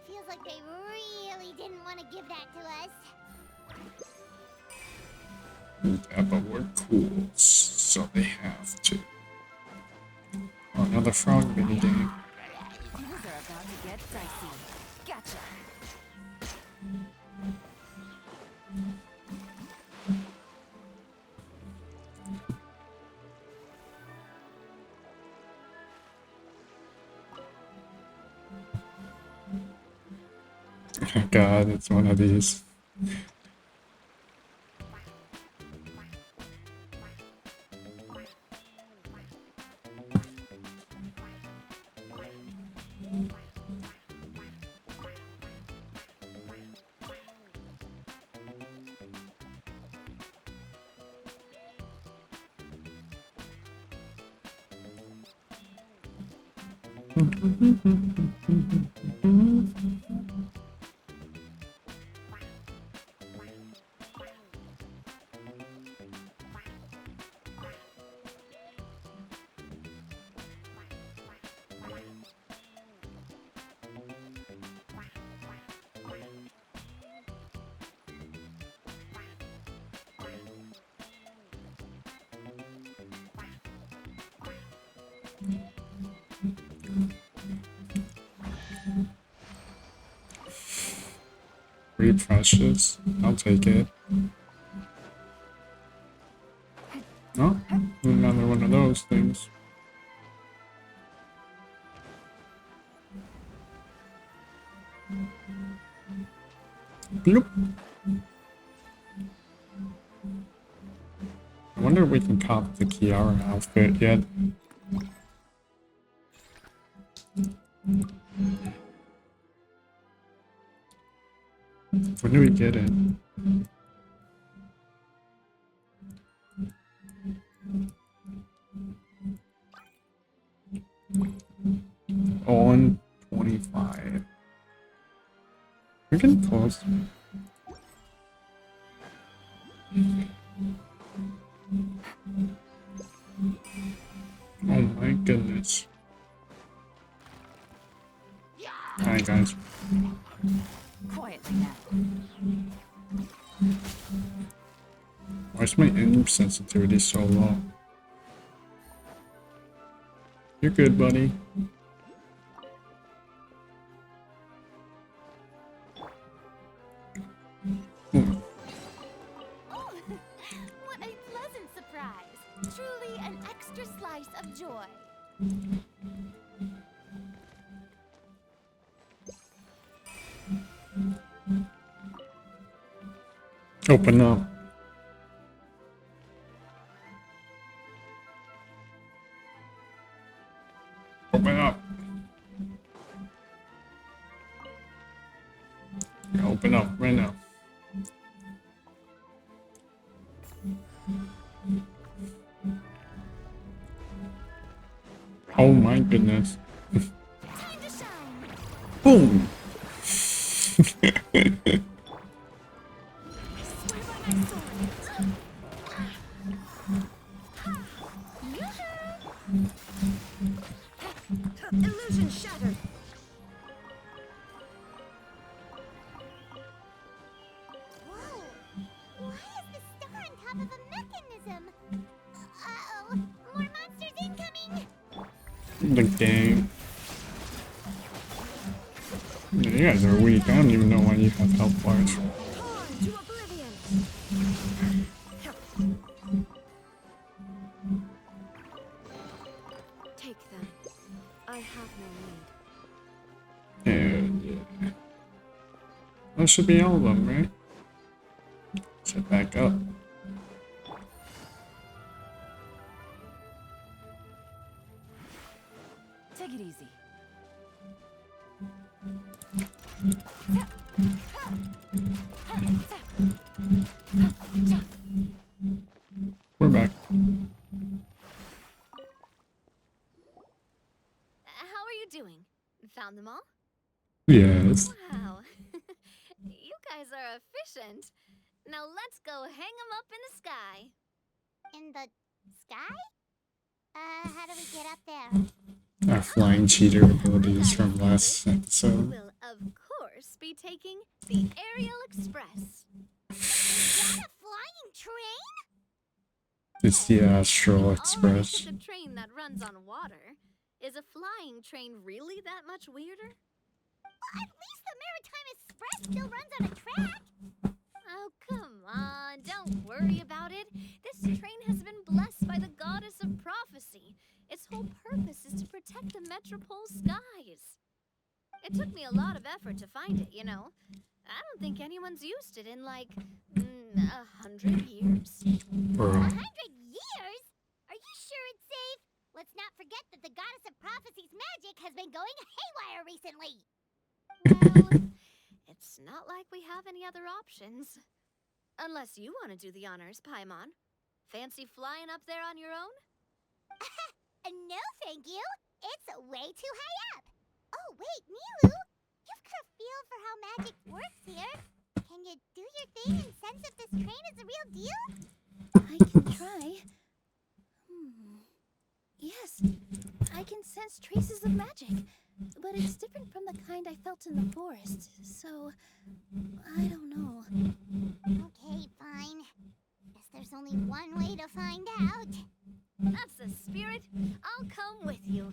Feels like they really didn't want to give that to us. Yeah, but we're cool, so they have to. Oh, another frog mini game. Things are about to get dicey. Gotcha. God, it's one of these. Three precious. I'll take it. Oh, another one of those things. Bloop. I wonder if we can cop the Kiara outfit yet. When do we get it? On 25. We're getting close. Oh my goodness. Alright guys. Quietly now. Why is my aim sensitivity so low? You're good, buddy. Oh, what a pleasant surprise. Truly an extra slice of joy. Open up. Open up. Open up right now. Oh my goodness. Boom! Illusion shattered. Whoa! Why is the star on top of a mechanism? Uh-oh! More monsters incoming! The game. Yeah, you guys are weak. I don't even know why you have health bars. Torn to oblivion! Take them. I have no need. And yeah. That should be all of them, right? Set back up. Take it easy. We're back. How are you doing? Found them all? Yes. Wow. You guys are efficient. Now let's go hang them up in the sky. In the sky? How do we get up there? Our flying cheater abilities from last episode. We'll, of course, be taking the Aerial Express. Is that a flying train? It's the Astral All right, Express. it's a train that runs on water. Is a flying train really that much weirder? At least the Maritime Express still runs on a track. Oh, come on. Don't worry about it. This train has been blessed by the goddess of prophecy. Its whole purpose is to protect the Metropole skies. It took me a lot of effort to find it, you know. think anyone's used it in like 100 years. Bruh. 100 years? Are you sure it's safe? Let's not forget that the Goddess of Prophecy's magic has been going haywire recently. Well, it's not like we have any other options. Unless you want to do the honors, Paimon. Fancy flying up there on your own? No, thank you. It's way too high up. Oh, wait, Nilu. You've got a feel for how magic works here. Can you do your thing and sense if this train is the real deal? I can try. Yes, I can sense traces of magic, but it's different from the kind I felt in the forest, so I don't know. Okay, fine. Guess there's only one way to find out. That's the spirit. I'll come with you.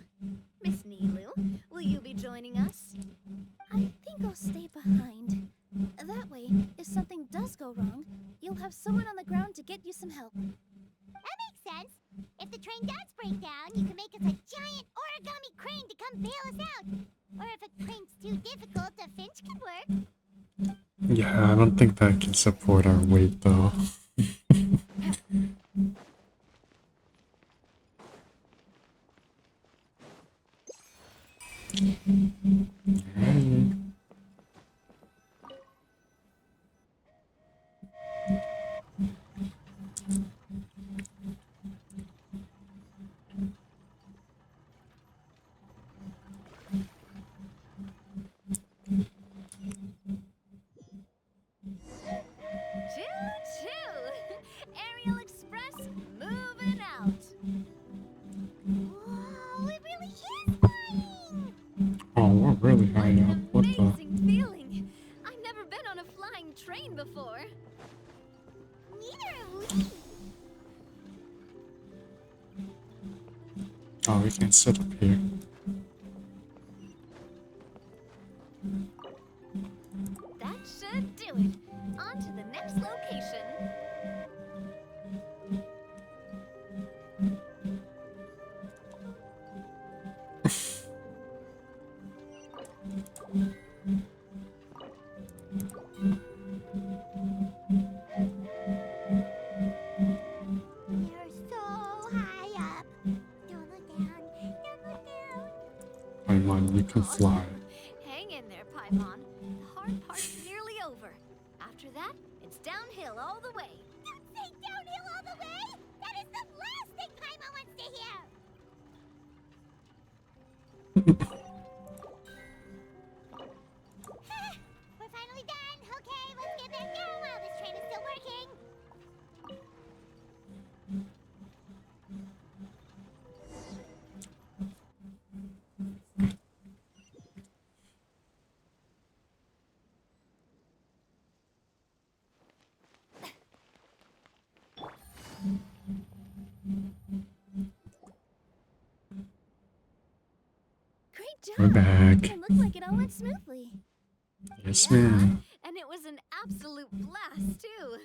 Miss Nilu, will you be joining us? I think I'll stay behind. That way, if something does go wrong, you'll have someone on the ground to get you some help. That makes sense. If the train does break down, you can make us a giant origami crane to come bail us out. Or if a crane's too difficult, a finch can work. Yeah, I don't think that can support our weight though. Alright. Choo-choo! Aerial Express moving out. Whoa, it really is flying! Oh, we're really high up. What the? Amazing feeling. I've never been on a flying train before. Neither have we. Oh, we can sit up here. That should do it. On to the next location. You're so high up. Don't look down. Don't look down. Paimon, you can fly. Hang in there, Paimon. The hard part's nearly over. After that, it's downhill all the way. Don't say downhill all the way! That is the last thing Paimon wants to hear! We're finally done! Okay, let's get back down while this train is still working! Great job! We're back. It looked like it all went smoothly. Yes, Yeah, ma'am. and it was an absolute blast, too.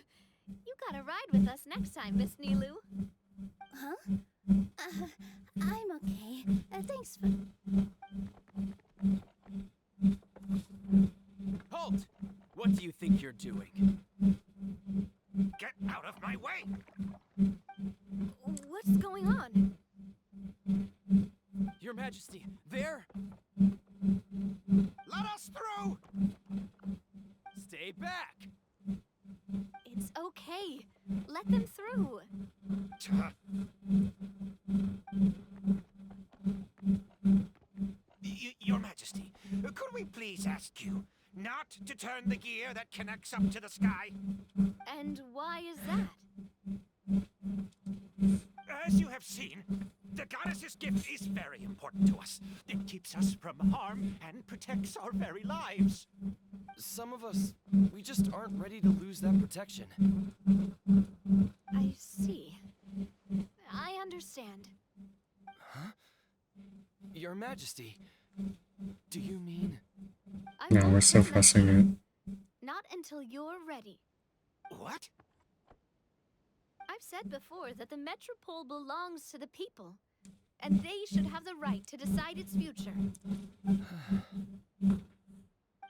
You gotta ride with us next time, Miss Nilu. Huh? I'm okay. Thanks for... Halt! What do you think you're doing? Get out of my way! What's going on? Your Majesty, there! Let us through! Stay back! It's okay. Let them through. Your Majesty, could we please ask you not to turn the gear that connects up to the sky? And why is that? As you have seen, the goddess's gift is very important to us. It keeps us from harm and protects our very lives. Some of us, we just aren't ready to lose that protection. I see. I understand. Huh? Your Majesty, do you mean... I No, won't we're still turn that fussing gear. it. Not until you're ready. What? I've said before that the Metropole belongs to the people, and they should have the right to decide its future.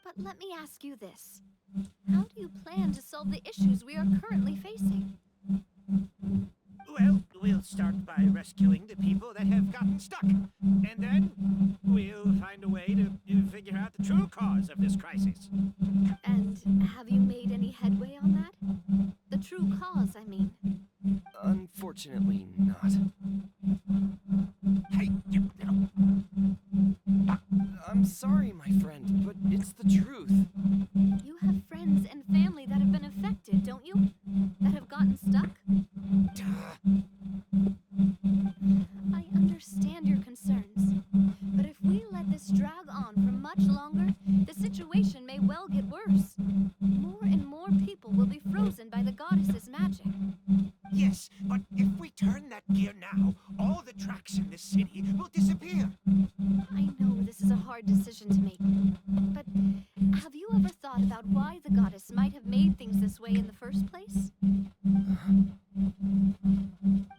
But let me ask you this. How do you plan to solve the issues we are currently facing? Well, we'll start by rescuing the people that have gotten stuck. And then we'll find a way to figure out the true cause of this crisis. And have you made any headway on that? The true cause, I mean. Unfortunately, not. Hey, you know. I'm sorry, my friend, but it's the truth. You have friends and family that have been affected, don't you? That have gotten stuck? I understand your concerns, but if we let this drag on for much longer, the situation may well get worse. More and more people will be frozen by the goddess's magic. Yes, but if we turn that gear now, all the tracks in this city will disappear. I know this is a hard decision to make, but have you ever thought about why the goddess might have made things this way in the first place?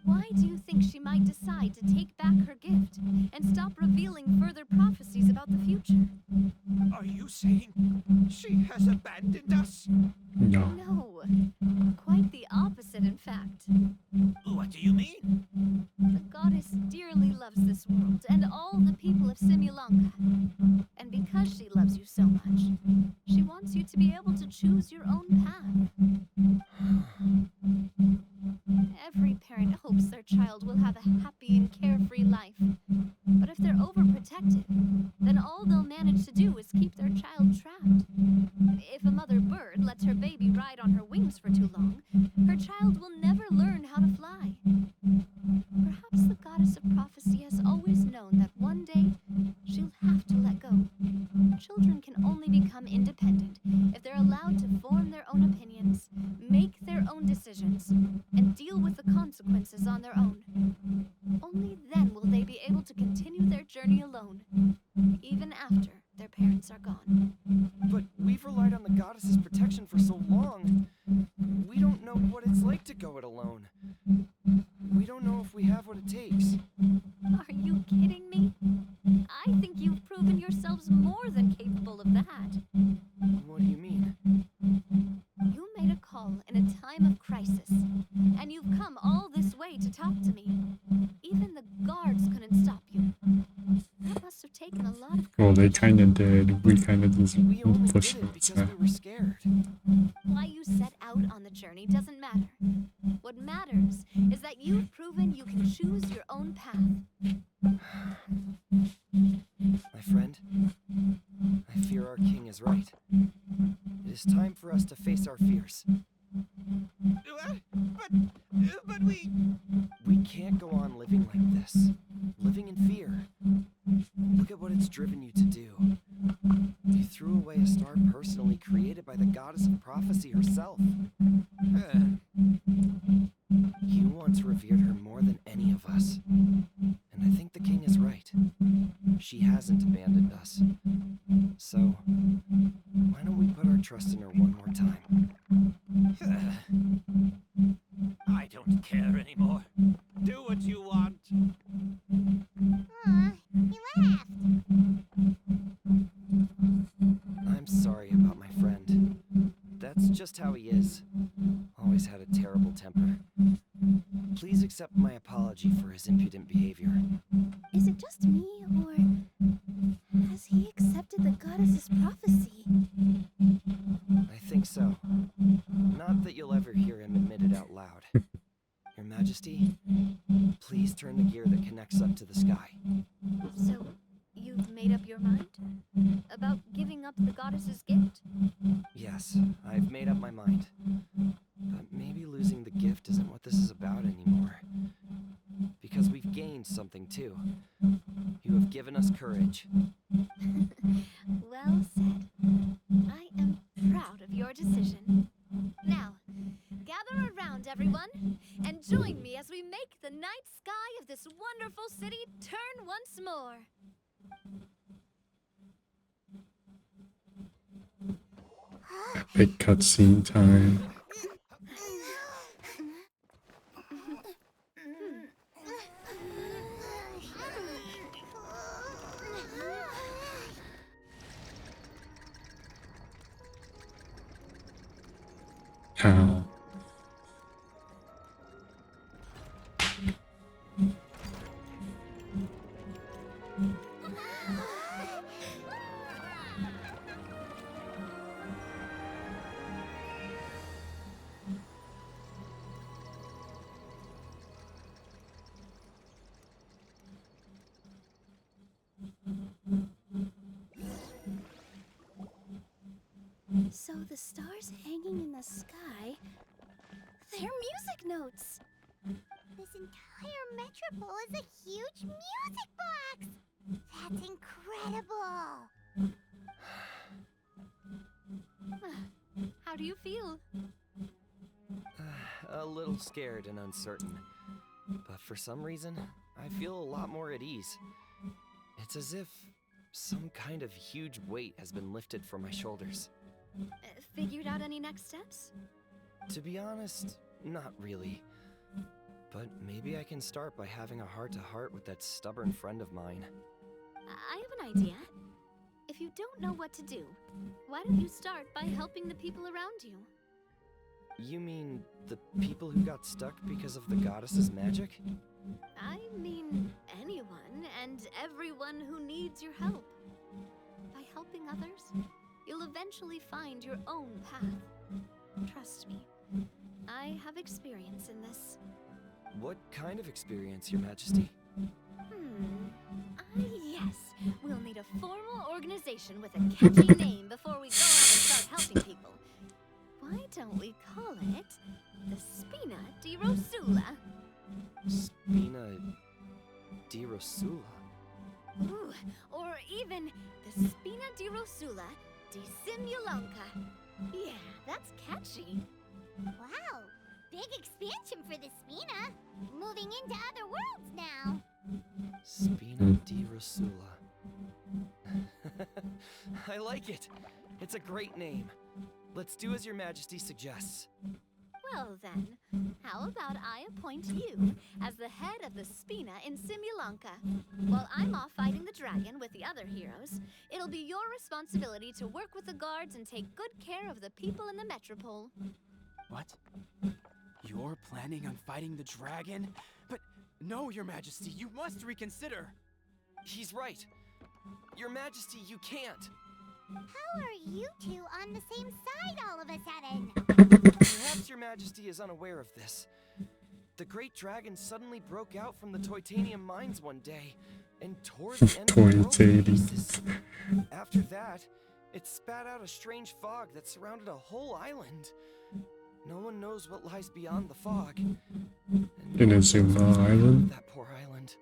Why do you think she might decide to take back her gift and stop revealing further prophecies about the future? Are you saying she has abandoned us? No. No, quite the opposite, in fact. What do you mean? The goddess dearly loves this world and all the people of Simulanka. And because she loves you so much, she wants you to be able to choose your own path. Every parent hopes their child will have a happy and carefree life. But if they're overprotected, then all they'll manage to do is keep their child trapped. If a mother bird lets her baby ride on her wings for too long, her child will never learn how to fly. Perhaps the goddess of prophecy has always known that one day she'll have to let go. Children can only become independent if they're allowed to form their own opinions, make their own decisions, and deal with the consequences on their own. Only then will they be able to continue their journey alone, even after their parents are gone. But we've relied on the goddess's protection for so long. We don't know what it's like to go it alone. We don't know if we have what it takes. Are you kidding me? I think you've proven yourselves more than capable of that. What do you mean? You made a call in a time of crisis, and you've come all this way to talk to me. Even the guards couldn't stop you. That must have taken a lot of courage. Well, they kind of did. We kind of just We only pushed did it it. because So. we were scared. Why you set out on the journey doesn't matter. What matters is that you've proven you can choose your own path. My friend, I fear our king is right. It is time for us to face our fears. But we... We can't go on living like this, living in fear. Look at what it's driven you to do. You threw away a star personally created by the goddess of prophecy herself. You once revered her more than any of us. And I think the king is right. She hasn't abandoned us. So, why don't we put our trust in her one more time? I don't care anymore. Do what you want. Aw, he laughed. I'm sorry about my friend. That's just how he is. Always had a terrible temper. Please accept my apology for his impudent behavior. Is it just me, or has he accepted the goddess's prophecy? I think so. Not that you'll ever hear him admit it out loud. Your Majesty, please turn the gear that connects up to the sky. So, you've made up your mind? About giving up the goddess's gift? Yes, I've made up my mind. But maybe losing the gift isn't what this is about anymore. Because we've gained something too. You have given us courage. Well said. I am proud of your decision. Now, gather around, everyone, and join me as we make the night sky of this wonderful city turn once more. Big cutscene time. How? So the stars hanging in the sky, they're music notes. This entire metropole is a huge music box! That's incredible! How do you feel? A little scared and uncertain. But for some reason, I feel a lot more at ease. It's as if some kind of huge weight has been lifted from my shoulders. Figured out any next steps? To be honest, not really. But maybe I can start by having a heart-to-heart with that stubborn friend of mine. I have an idea. If you don't know what to do, why don't you start by helping the people around you? You mean the people who got stuck because of the goddess's magic? I mean anyone and everyone who needs your help. By helping others, you'll eventually find your own path. Trust me, I have experience in this. What kind of experience, Your Majesty? Yes. We'll need a formal organization with a catchy name before we go out and start helping people. Why don't we call it the Spina di Rosula? Spina di Rosula? Ooh, or even the Spina di Rosula di Simulanka. Yeah, that's catchy. Wow! Big expansion for the Spina! Moving into other worlds now! Spina di Rosula. I like it. It's a great name. Let's do as Your Majesty suggests. Well then, how about I appoint you as the head of the Spina in Simulanka? While I'm off fighting the dragon with the other heroes, it'll be your responsibility to work with the guards and take good care of the people in the metropole. What? You're planning on fighting the dragon? But no, Your Majesty, you must reconsider. He's right. Your Majesty, you can't. How are you two on the same side all of a sudden? Perhaps Your Majesty is unaware of this. The great dragon suddenly broke out from the Titanium mines one day and tore the end of the world to pieces. After that, it spat out a strange fog that surrounded a whole island. No one knows what lies beyond the fog. Inazuma Island? That poor island.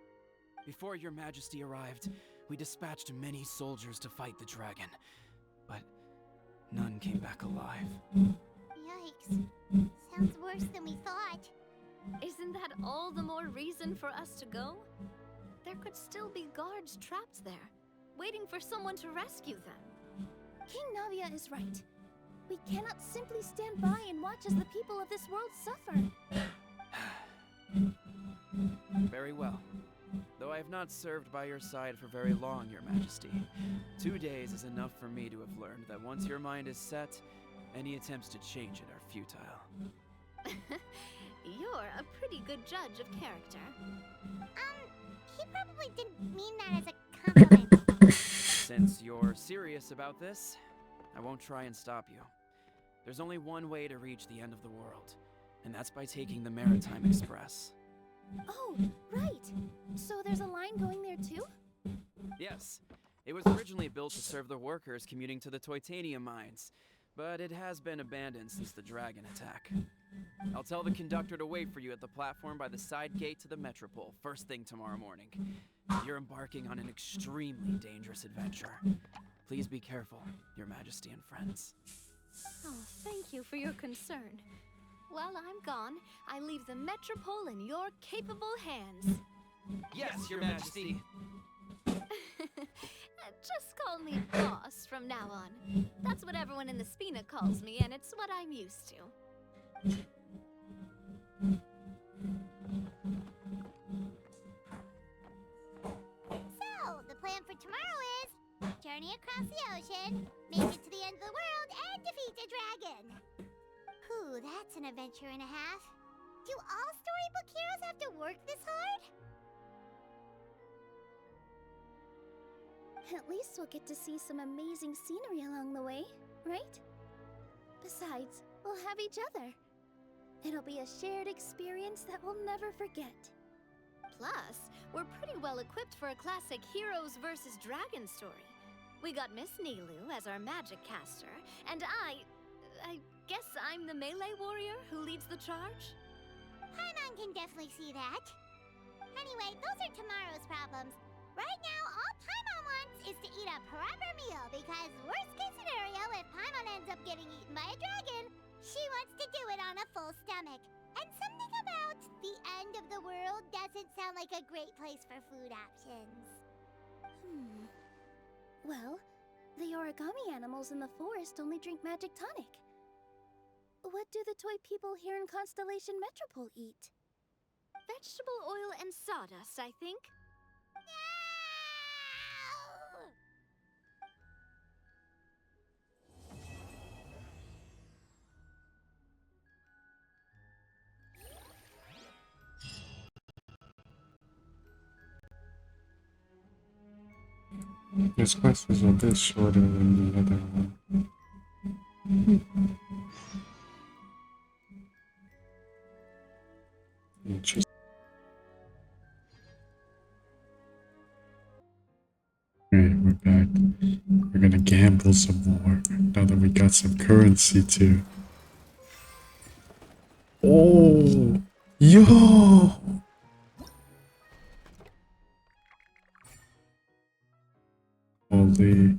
Before Your Majesty arrived, we dispatched many soldiers to fight the dragon, but none came back alive. Yikes. Sounds worse than we thought. Isn't that all the more reason for us to go? There could still be guards trapped there, waiting for someone to rescue them. King Navia is right. We cannot simply stand by and watch as the people of this world suffer. Very well. Though I have not served by your side for very long, Your Majesty, 2 days is enough for me to have learned that once your mind is set, any attempts to change it are futile. You're a pretty good judge of character. He probably didn't mean that as a compliment. Since you're serious about this, I won't try and stop you. There's only one way to reach the end of the world, and that's by taking the Maritime Express. Oh, right. So there's a line going there too? Yes. It was originally built to serve the workers commuting to the Titanium mines, but it has been abandoned since the dragon attack. I'll tell the conductor to wait for you at the platform by the side gate to the Metropole first thing tomorrow morning. You're embarking on an extremely dangerous adventure. Please be careful, Your Majesty and friends. Oh, thank you for your concern. While I'm gone, I leave the Metropole in your capable hands. Yes, Your Majesty. Just call me boss from now on. That's what everyone in the Spina calls me, and it's what I'm used to. So, the plan for tomorrow is journey across the ocean, make it to the end of the world, and defeat the dragon. Who Ooh, that's an adventure and a half. Do all storybook heroes have to work this hard? At least we'll get to see some amazing scenery along the way, right? Besides, we'll have each other. It'll be a shared experience that we'll never forget. Plus, we're pretty well equipped for a classic heroes versus dragons story. We got Miss Nilu as our magic caster, and I guess I'm the melee warrior who leads the charge? Paimon can definitely see that. Anyway, those are tomorrow's problems. Right now, all Paimon wants is to eat a proper meal, because worst case scenario, if Paimon ends up getting eaten by a dragon, she wants to do it on a full stomach. And something about the end of the world doesn't sound like a great place for food options. Well, the origami animals in the forest only drink magic tonic. What do the toy people here in Constellation Metropole eat? Vegetable oil and sawdust, I think. This quest is a bit shorter than the other one. Interesting. Alright, we're back. We're gonna gamble some more now that we got some currency too. Oh! Yo! Holy.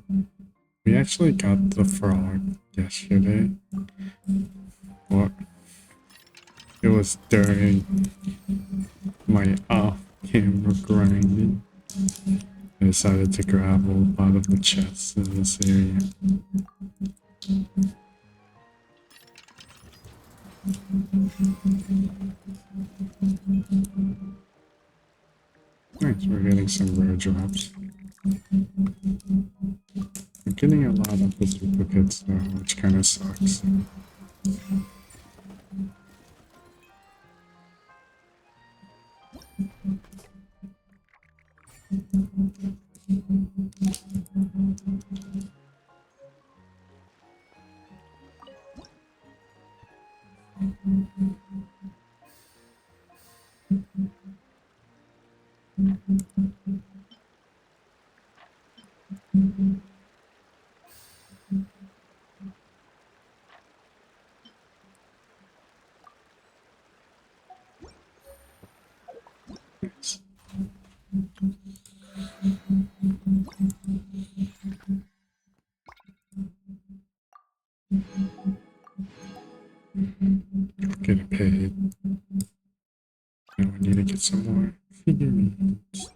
We actually got the frog yesterday. What? It was during my off-camera grinding. I decided to grab a lot of the chests in this area. Nice, we're getting some rare drops. I'm getting a lot of the duplicates though, which kind of sucks. Nice. Getting paid. Now we need to get some more figurines.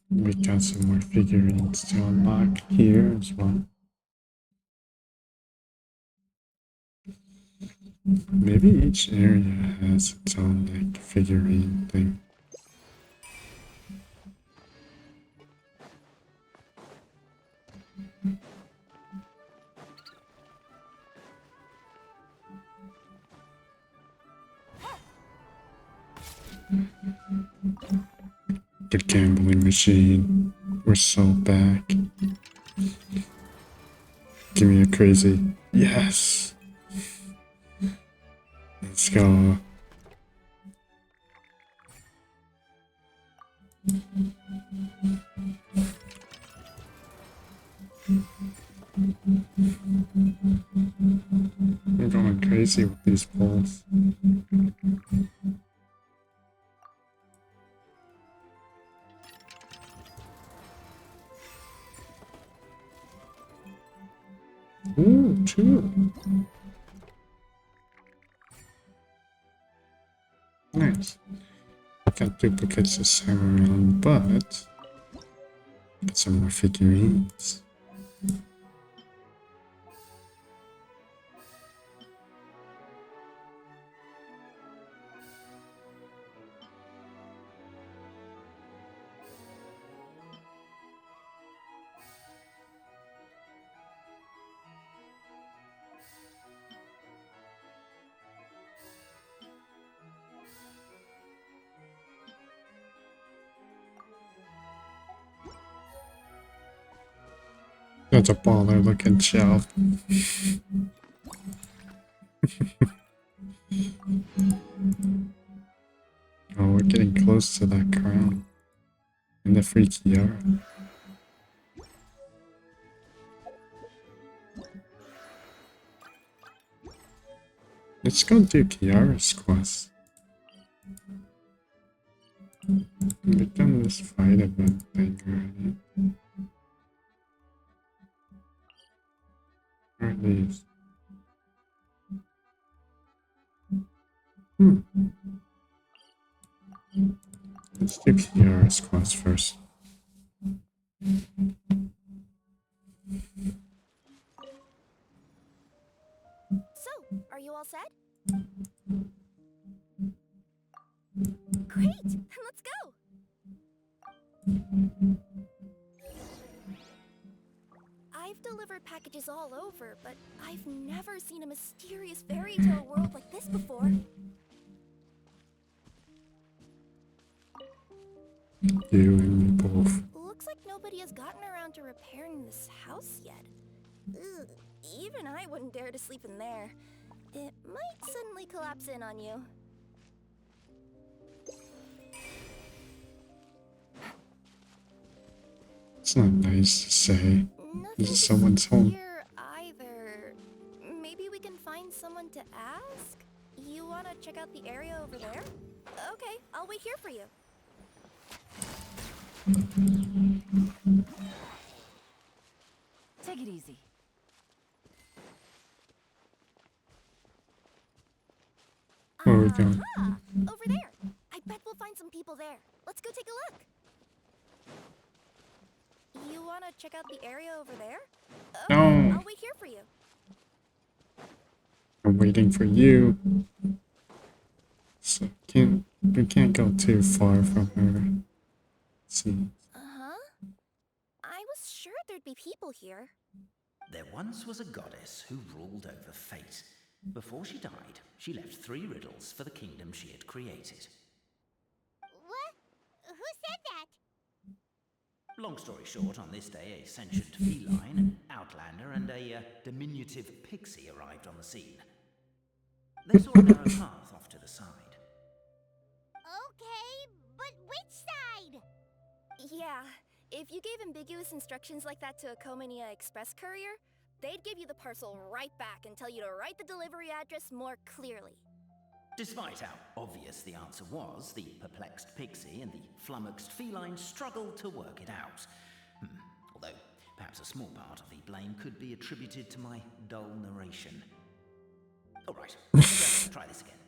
We got some more figurines to unlock here as well. Maybe each area has its own like figurine thing. The gambling machine. We're so back. Give me a crazy. Yes! Let's go. We're going crazy with these pulls. Ooh, two. Nice. I got duplicates this time around, but get some more figurines. That's a baller looking shelf. Oh, we're getting close to that crown. And the free Kiara. Let's go do Kiara's quest. We've done this fight event thing already. Where are these? Let's do Kiara's quest first. So, are you all set? Great! Then let's go! I've delivered packages all over, but I've never seen a mysterious fairy tale world like this before. You and me both. Looks like nobody has gotten around to repairing this house yet. Ugh, even I wouldn't dare to sleep in there. It might suddenly collapse in on you. It's not nice to say. This is someone's home. Here either. Maybe we can find someone to ask? You wanna check out the area over there? Okay, I'll wait here for you. Take it easy. Where are we going? Over there. I bet we'll find some people there. Let's go take a look. You wanna check out the area over there? Okay, No. I'll wait here for you. I'm waiting for you. So we can't go too far from her. See. Uh-huh. I was sure there'd be people here. There once was a goddess who ruled over fate. Before she died, she left 3 riddles for the kingdom she had created. What? Who said that? Long story short, on this day, a sentient feline, an outlander, and a diminutive pixie arrived on the scene. They saw a narrow path off to the side. Okay, but which side? Yeah, if you gave ambiguous instructions like that to a Comania Express courier, they'd give you the parcel right back and tell you to write the delivery address more clearly. Despite how obvious the answer was, the perplexed pixie and the flummoxed feline struggled to work it out. Although, perhaps a small part of the blame could be attributed to my dull narration. Alright, let's try this again.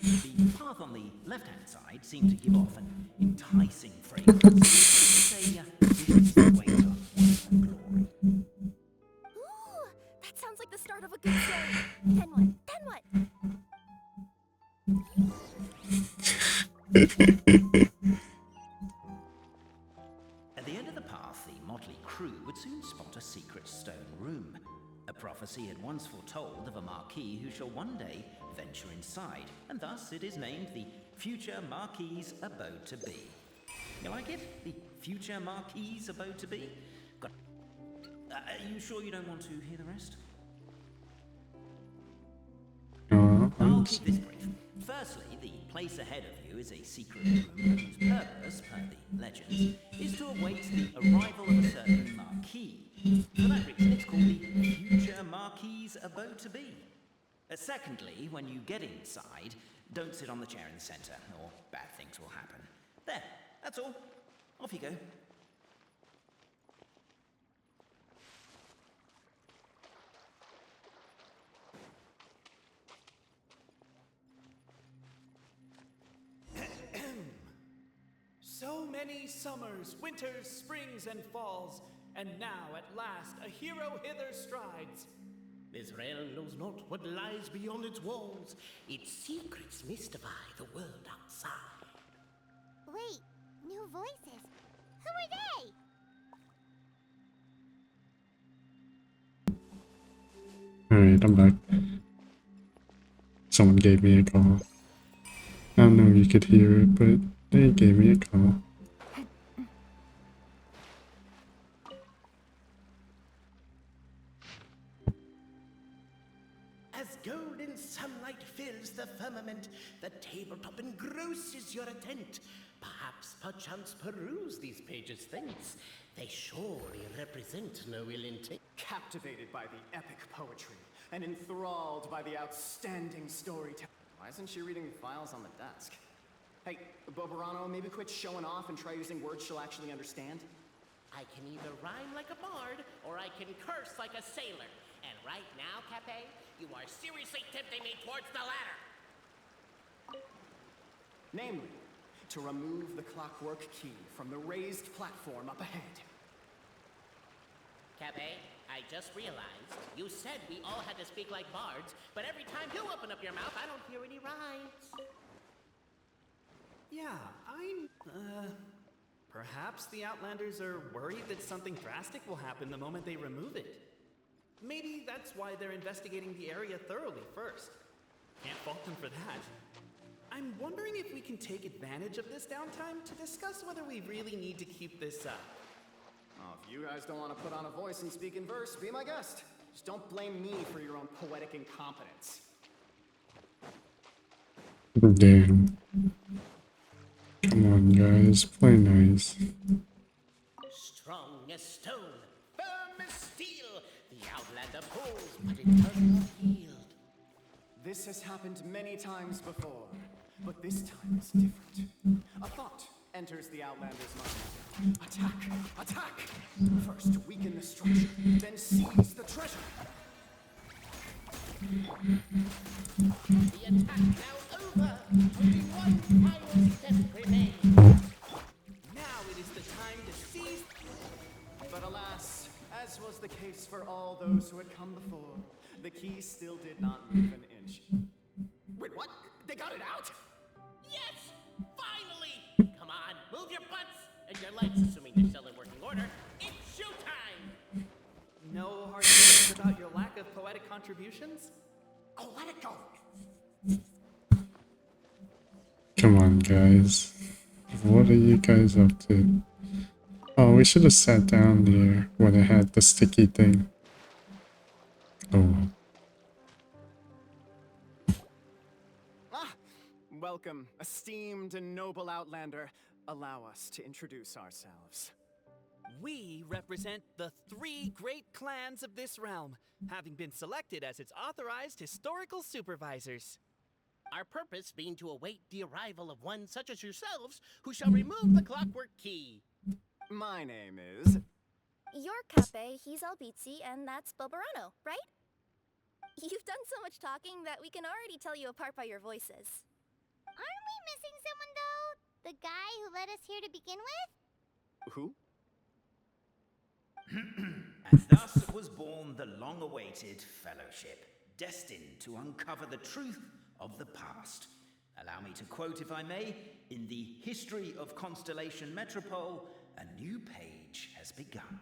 The path on the left-hand side seemed to give off an enticing fragrance. Say, this is the way to glory. Ooh, that sounds like the start of a good story. Then what? Then what? At the end of the path, the motley crew would soon spot a secret stone room. A prophecy had once foretold of a marquis who shall one day venture inside, and thus it is named the future Marquis's abode to be. You like it? The future Marquis's abode to be? Got. Are you sure you don't want to hear the rest? I'll keep this brief. Firstly, the place ahead of you is a secret room whose purpose, per the legends, is to await the arrival of a certain marquis. For that reason, it's called the future Marquis's abode to be. Secondly, when you get inside, don't sit on the chair in the center, or bad things will happen. There, that's all. Off you go. So many summers, winters, springs, and falls, and now at last a hero hither strides. This realm knows not what lies beyond its walls. Its secrets mystify the world outside. Wait, new voices. Who are they? Alright, I'm back. Someone gave me a call. I don't know if you could hear it, but they gave me a call. golden sunlight fills the firmament, the tabletop engrosses your attent. Perhaps perchance peruse these pages thence. They surely represent no ill intent. Captivated by the epic poetry and enthralled by the outstanding storytelling. Why isn't she reading the files on the desk? Hey, Bobarano, maybe quit showing off and try using words she'll actually understand? I can either rhyme like a bard, or I can curse like a sailor. And right now, Cape, you are seriously tempting me towards the latter. Namely, to remove the clockwork key from the raised platform up ahead. Cape, I just realized you said we all had to speak like bards, but every time you open up your mouth, I don't hear any rhymes. Yeah, perhaps the Outlanders are worried that something drastic will happen the moment they remove it. Maybe that's why they're investigating the area thoroughly first. Can't fault them for that. I'm wondering if we can take advantage of this downtime to discuss whether we really need to keep this up. Oh, if you guys don't want to put on a voice and speak in verse, be my guest. Just don't blame me for your own poetic incompetence. Damn. Come on, guys, play nice. Strong as stone, firm as steel, the Outlander pulls, but it does not yield. This has happened many times before, but this time is different. A thought enters the Outlander's mind. Attack! Attack! First weaken the structure, then seize the treasure. The attack now over. Only one final step remains. Now it is the time to seize. But alas, as was the case for all those who had come before, the key still did not move an inch. Wait, what? They got it out? Yes! Finally! Come on, move your butts and your legs, assuming they're still in working order. It's showtime! No hard feelings about your lack of poetic contributions? Oh, let it go! Come on, guys. What are you guys up to? Oh, we should have sat down there when I had the sticky thing. Oh. Ah! Welcome, esteemed and noble Outlander. Allow us to introduce ourselves. We represent the 3 great clans of this realm, having been selected as its authorized historical supervisors. Our purpose being to await the arrival of one such as yourselves who shall remove the clockwork key. My name is... You're Cape, he's Albizzi, and that's Bobarano, right? You've done so much talking that we can already tell you apart by your voices. Aren't we missing someone, though? The guy who led us here to begin with? Who? And thus was born the long-awaited fellowship, destined to uncover the truth of the past. Allow me to quote, if I may, in the history of Constellation Metropole, a new page has begun.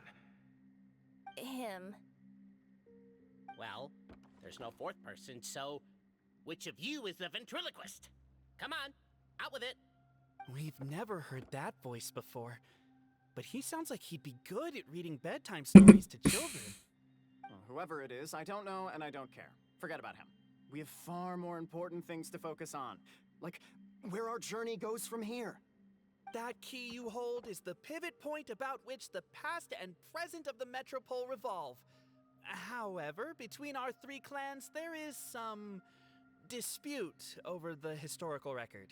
Him. Well, there's no fourth person, so which of you is the ventriloquist? Come on, out with it. We've never heard that voice before, but he sounds like he'd be good at reading bedtime stories to children. Well, whoever it is, I don't know and I don't care. Forget about him. We have far more important things to focus on, like where our journey goes from here. That key you hold is the pivot point about which the past and present of the Metropole revolve. However, between our 3 clans, there is some dispute over the historical record.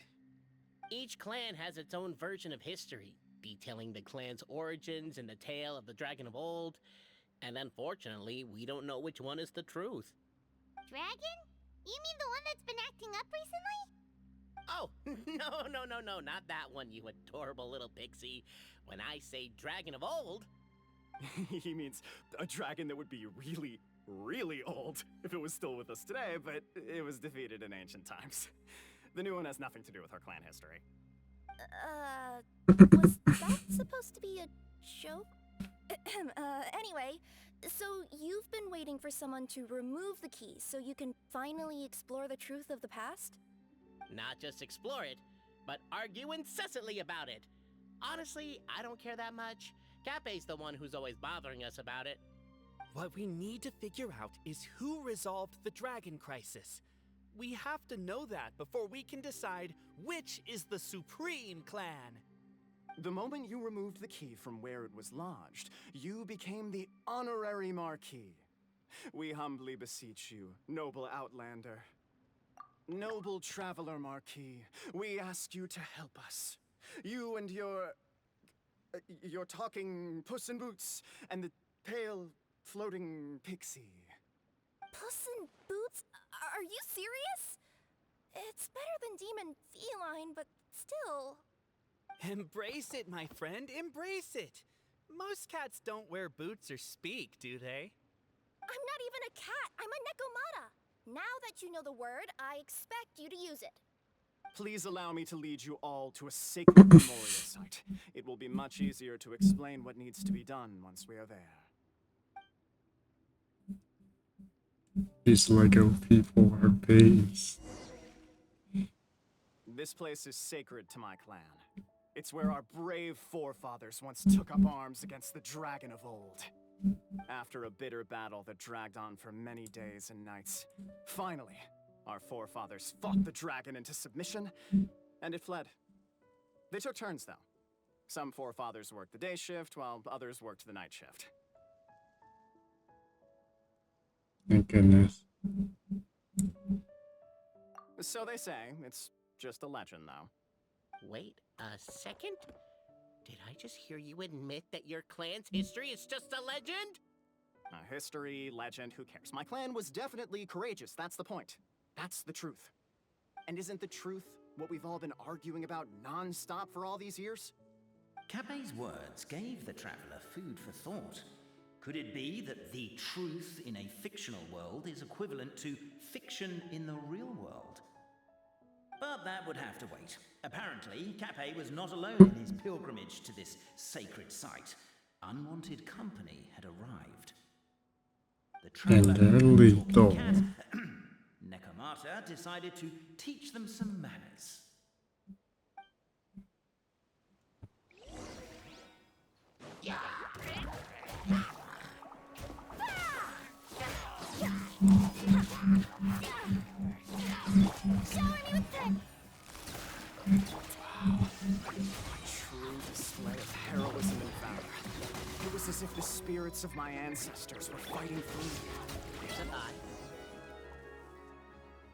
Each clan has its own version of history, detailing the clan's origins and the tale of the dragon of old, and unfortunately, we don't know which one is the truth. Dragon? You mean the one that's been acting up recently? Oh, no, not that one, you adorable little pixie. When I say dragon of old... He means a dragon that would be really, really old if it was still with us today, but it was defeated in ancient times. The new one has nothing to do with our clan history. Was that supposed to be a joke? Anyway, so you've been waiting for someone to remove the key so you can finally explore the truth of the past? Not just explore it, but argue incessantly about it. Honestly, I don't care that much. Cape's the one who's always bothering us about it. What we need to figure out is who resolved the dragon crisis. We have to know that before we can decide which is the supreme clan. The moment you removed the key from where it was lodged, you became the honorary Marquis. We humbly beseech you, noble Outlander. Noble Traveler Marquis, we ask you to help us. You and your talking Puss in Boots and the pale floating pixie. Puss in Boots? Are you serious? It's better than demon feline, but still. Embrace it, my friend, embrace it. Most cats don't wear boots or speak, do they? I'm not even a cat, I'm a Nekomata. Now that you know the word, I expect you to use it. Please allow me to lead you all to a sacred memorial site. It will be much easier to explain what needs to be done once we are there. These Lego people are babes. This place is sacred to my clan. It's where our brave forefathers once took up arms against the dragon of old. After a bitter battle that dragged on for many days and nights, finally, our forefathers fought the dragon into submission, and it fled. They took turns, though. Some forefathers worked the day shift, while others worked the night shift. Thank goodness. So they say. It's just a legend, though. Wait a second. Did I just hear you admit that your clan's history is just a legend? History, legend, who cares? My clan was definitely courageous, that's the point. That's the truth. And isn't the truth what we've all been arguing about non-stop for all these years? Capet's words gave the traveler food for thought. Could it be that the truth in a fictional world is equivalent to fiction in the real world? But that would have to wait. Apparently, Capet was not alone in his pilgrimage to this sacred site. Unwanted company had arrived. The traveler lethal. Nekomata decided to teach them some manners. True display of heroism and valor. It was as if the spirits of my ancestors were fighting through me. There's a eye.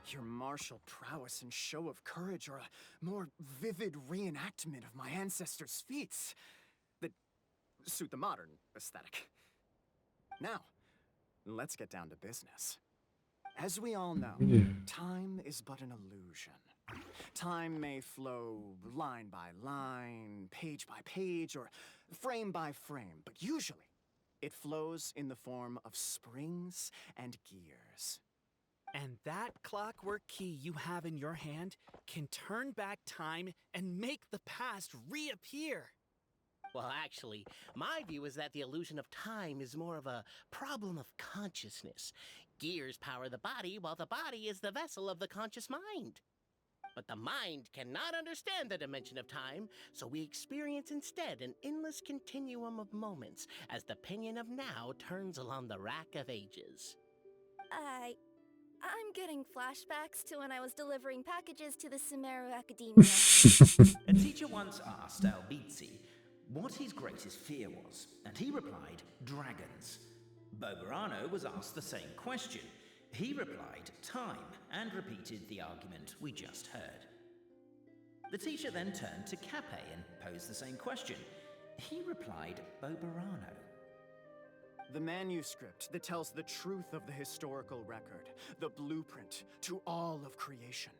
Your martial prowess and show of courage are a more vivid reenactment of my ancestors' feats that suit the modern aesthetic. Now, let's get down to business. As we all know, time is but an illusion. Time may flow line by line, page by page, or frame by frame, but usually it flows in the form of springs and gears. And that clockwork key you have in your hand can turn back time and make the past reappear. Well, actually, my view is that the illusion of time is more of a problem of consciousness. Gears power the body, while the body is the vessel of the conscious mind. But the mind cannot understand the dimension of time, so we experience instead an endless continuum of moments as the pinion of now turns along the rack of ages. I'm getting flashbacks to when I was delivering packages to the Sumeru Academia. A teacher once asked Albizzi what his greatest fear was, and he replied, dragons. Boberano was asked the same question. He replied, time, and repeated the argument we just heard. The teacher then turned to Capet and posed the same question. He replied, Boberano. The manuscript that tells the truth of the historical record, the blueprint to all of creation,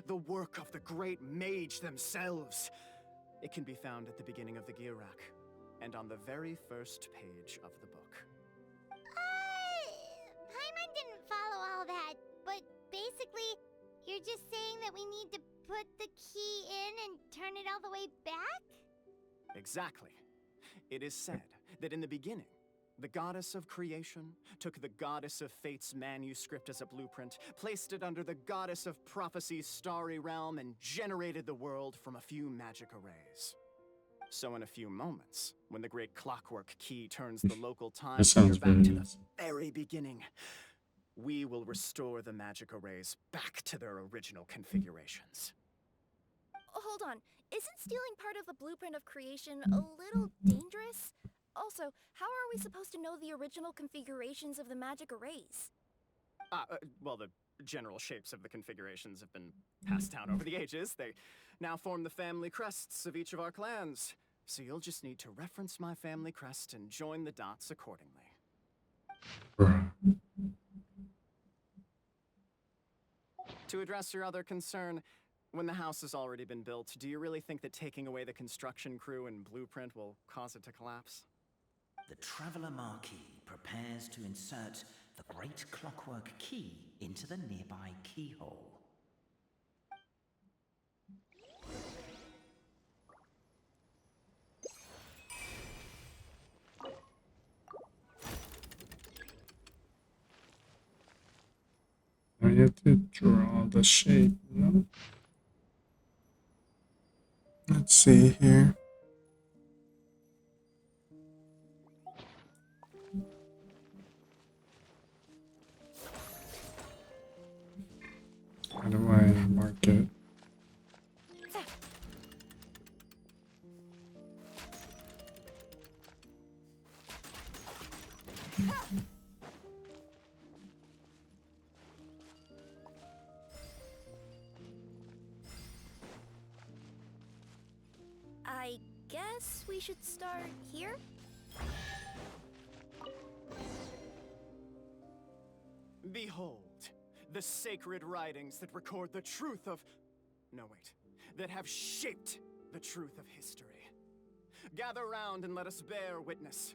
the work of the great mage themselves. It can be found at the beginning of the gear rack, and on the very first page of the book. Paimon didn't follow all that, but basically, you're just saying that we need to put the key in and turn it all the way back? Exactly. It is said that in the beginning, the goddess of creation took the goddess of fate's manuscript as a blueprint, placed it under the goddess of prophecy's starry realm, and generated the world from a few magic arrays. So in a few moments, when the great clockwork key turns the local time sounds back to very the easy. very beginning, we will restore the magic arrays back to their original configurations. Hold on. Isn't stealing part of the blueprint of creation a little dangerous? Also, how are we supposed to know the original configurations of the magic arrays? Well, the general shapes of the configurations have been passed down over the ages. They now form the family crests of each of our clans. So you'll just need to reference my family crest and join the dots accordingly. Bruh. To address your other concern, when the house has already been built, do you really think that taking away the construction crew and blueprint will cause it to collapse? The Traveler Marquis prepares to insert the great clockwork key into the nearby keyhole. I have to draw the shape, no? Let's see here. How do I mark it? I guess we should start here? Behold, the sacred writings that record the truth of... No, wait. That have shaped the truth of history. Gather round and let us bear witness.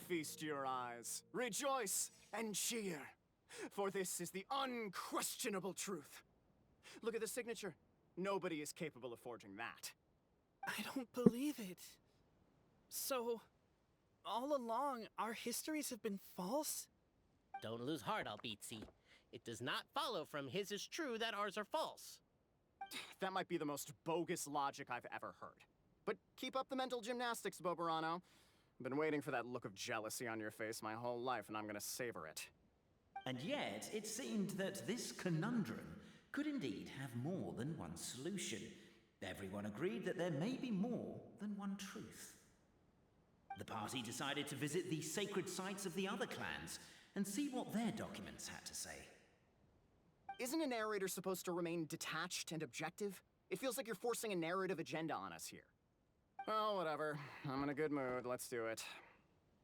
Feast your eyes, rejoice, and cheer, for this is the unquestionable truth. Look at the signature. Nobody is capable of forging that. I don't believe it. So, all along, our histories have been false? Don't lose heart, Albizzi. It does not follow from his is true that ours are false. That might be the most bogus logic I've ever heard. But keep up the mental gymnastics, Boberano. I've been waiting for that look of jealousy on your face my whole life, and I'm gonna savor it. And yet, it seemed that this conundrum could indeed have more than one solution. Everyone agreed that there may be more than one truth. The party decided to visit the sacred sites of the other clans and see what their documents had to say. Isn't a narrator supposed to remain detached and objective? It feels like you're forcing a narrative agenda on us here. Well, whatever. I'm in a good mood. Let's do it.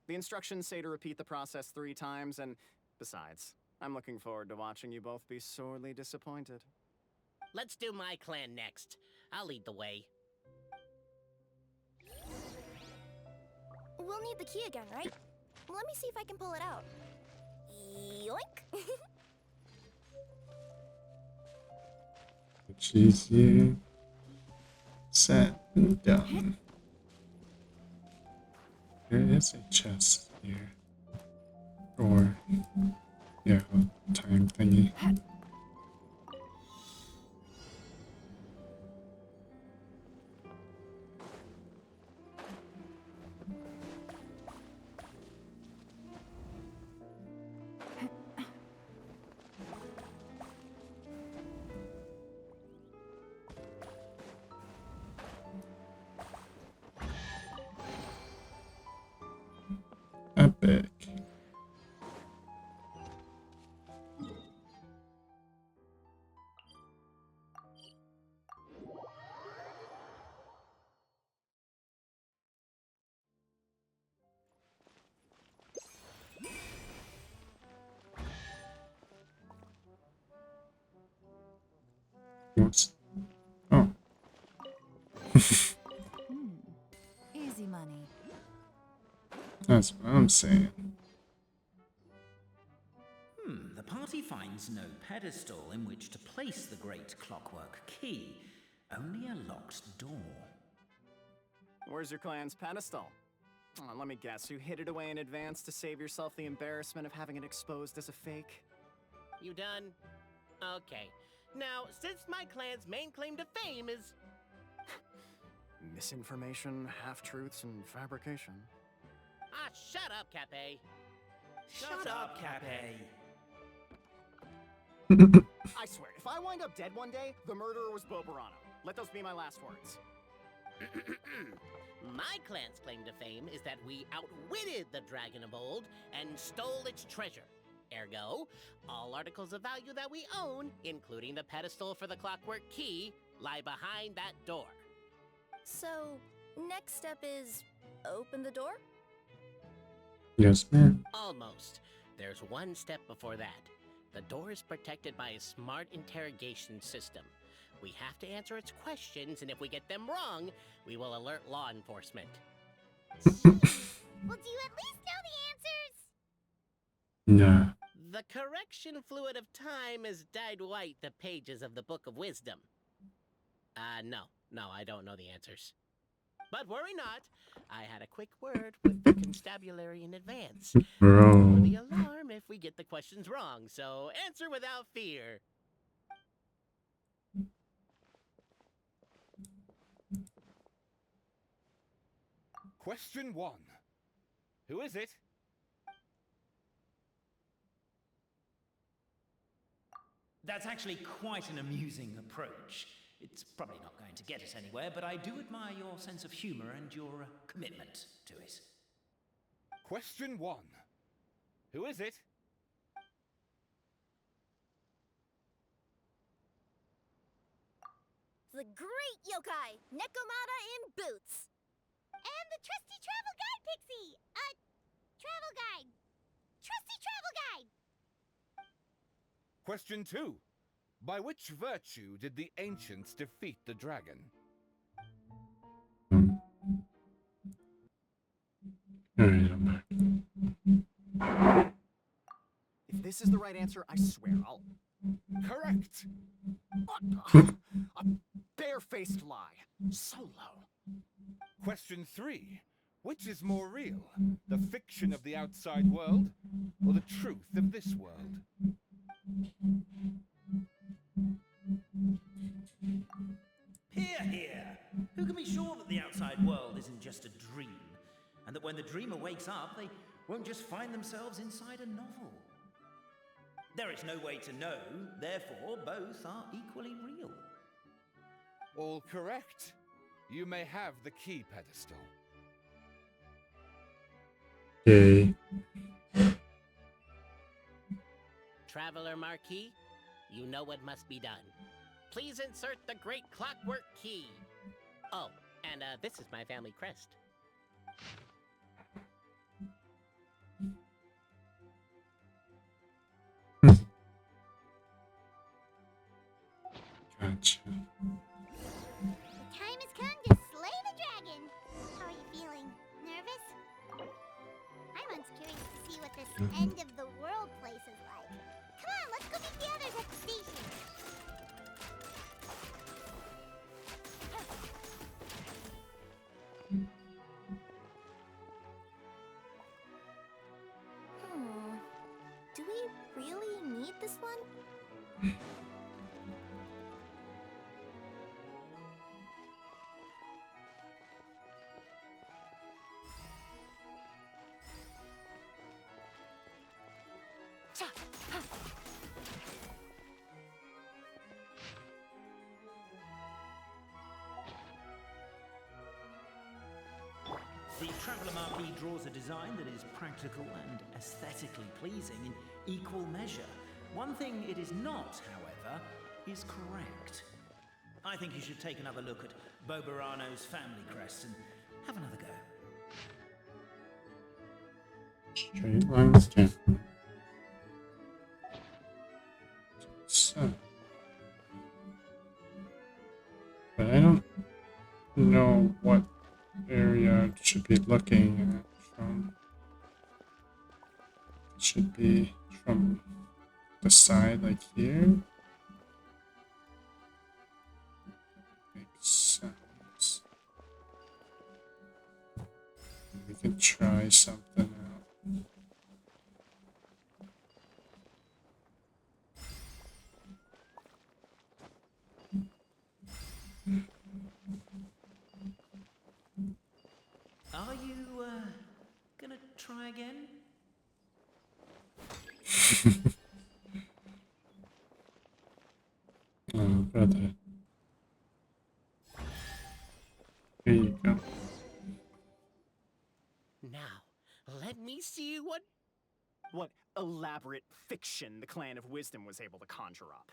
The instructions say to repeat the process 3 times, and besides, I'm looking forward to watching you both be sorely disappointed. Let's do my clan next. I'll lead the way. We'll need the key again, right? Let me see if I can pull it out. Yoink! Which is you. Set and done. There is a chest here. Or, yeah, a time thingy. Epic. Oops. Oh. Easy money. That's what I'm saying. The party finds no pedestal in which to place the great clockwork key, only a locked door. Where's your clan's pedestal? Oh, let me guess, you hid it away in advance to save yourself the embarrassment of having it exposed as a fake? You done? Okay. Now, since my clan's main claim to fame is... Misinformation, half-truths, and fabrication. Ah, shut up, Cape. Shut up, Cape. I swear, if I wind up dead one day, the murderer was Boberano. Let those be my last words. My clan's claim to fame is that we outwitted the Dragon of Old and stole its treasure. Ergo, all articles of value that we own, including the pedestal for the clockwork key, lie behind that door. So, next step is open the door? Yes, ma'am. Almost. There's one step before that. The door is protected by a smart interrogation system. We have to answer its questions, and if we get them wrong, we will alert law enforcement. Well, do you at least know the answers? Nah. The correction fluid of time has dyed white the pages of the Book of Wisdom. No, I don't know the answers. But worry not, I had a quick word with the constabulary in advance. Bro. For the alarm if we get the questions wrong, so answer without fear. Question 1. Who is it? That's actually quite an amusing approach. It's probably not going to get us anywhere, but I do admire your sense of humor and your commitment to it. Question 1. Who is it? The great yokai, Nekomata in boots. And the trusty travel guide, Pixie! Travel guide! Trusty travel guide! Question 2. By which virtue did the ancients defeat the dragon? Alright, I'm back. If this is the right answer, I swear I'll... Correct! A barefaced lie. So low. Question 3. Which is more real? The fiction of the outside world, or the truth of this world? Hear, hear! Who can be sure that the outside world isn't just a dream? And that when the dreamer wakes up, they won't just find themselves inside a novel? There is no way to know, therefore both are equally real. All correct. You may have the key pedestal. Okay. Traveler Marquis, you know what must be done. Please insert the great clockwork key. Oh, and this is my family crest. Gotcha. The time has come to slay the dragon. How are you feeling? Nervous? I'm most curious to see what this end of the world place is like. Come on, let's go meet the others at the station. Do we really need this one? The Traveller Marquis draws a design that is practical and aesthetically pleasing in equal measure. One thing it is not, however, is correct. I think you should take another look at Boberano's family crest and have another go. Straight lines down. So. But I don't know what area I should be looking at from. It should be from the side, like here. Makes sense. We can try something out. Are you, gonna try again? Oh, brother. Here you go. Now, let me see what... What elaborate fiction the Clan of Wisdom was able to conjure up.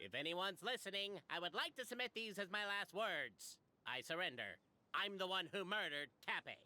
If anyone's listening, I would like to submit these as my last words. I surrender. I'm the one who murdered Tappy.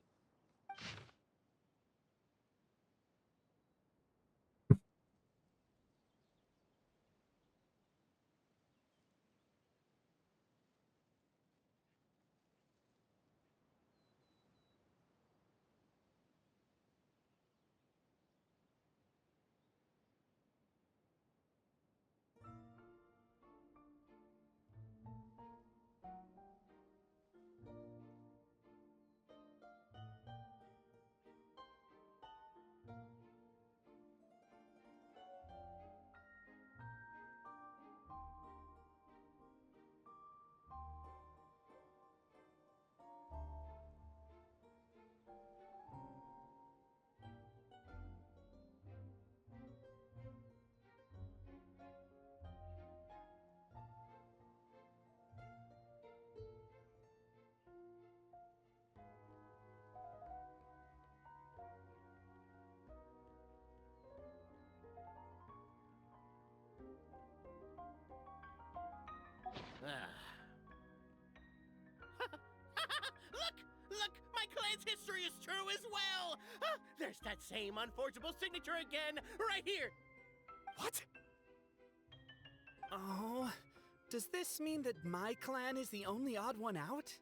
Look! My clan's history is true as well! There's that same unforgeable signature again, right here! What? Oh, does this mean that my clan is the only odd one out?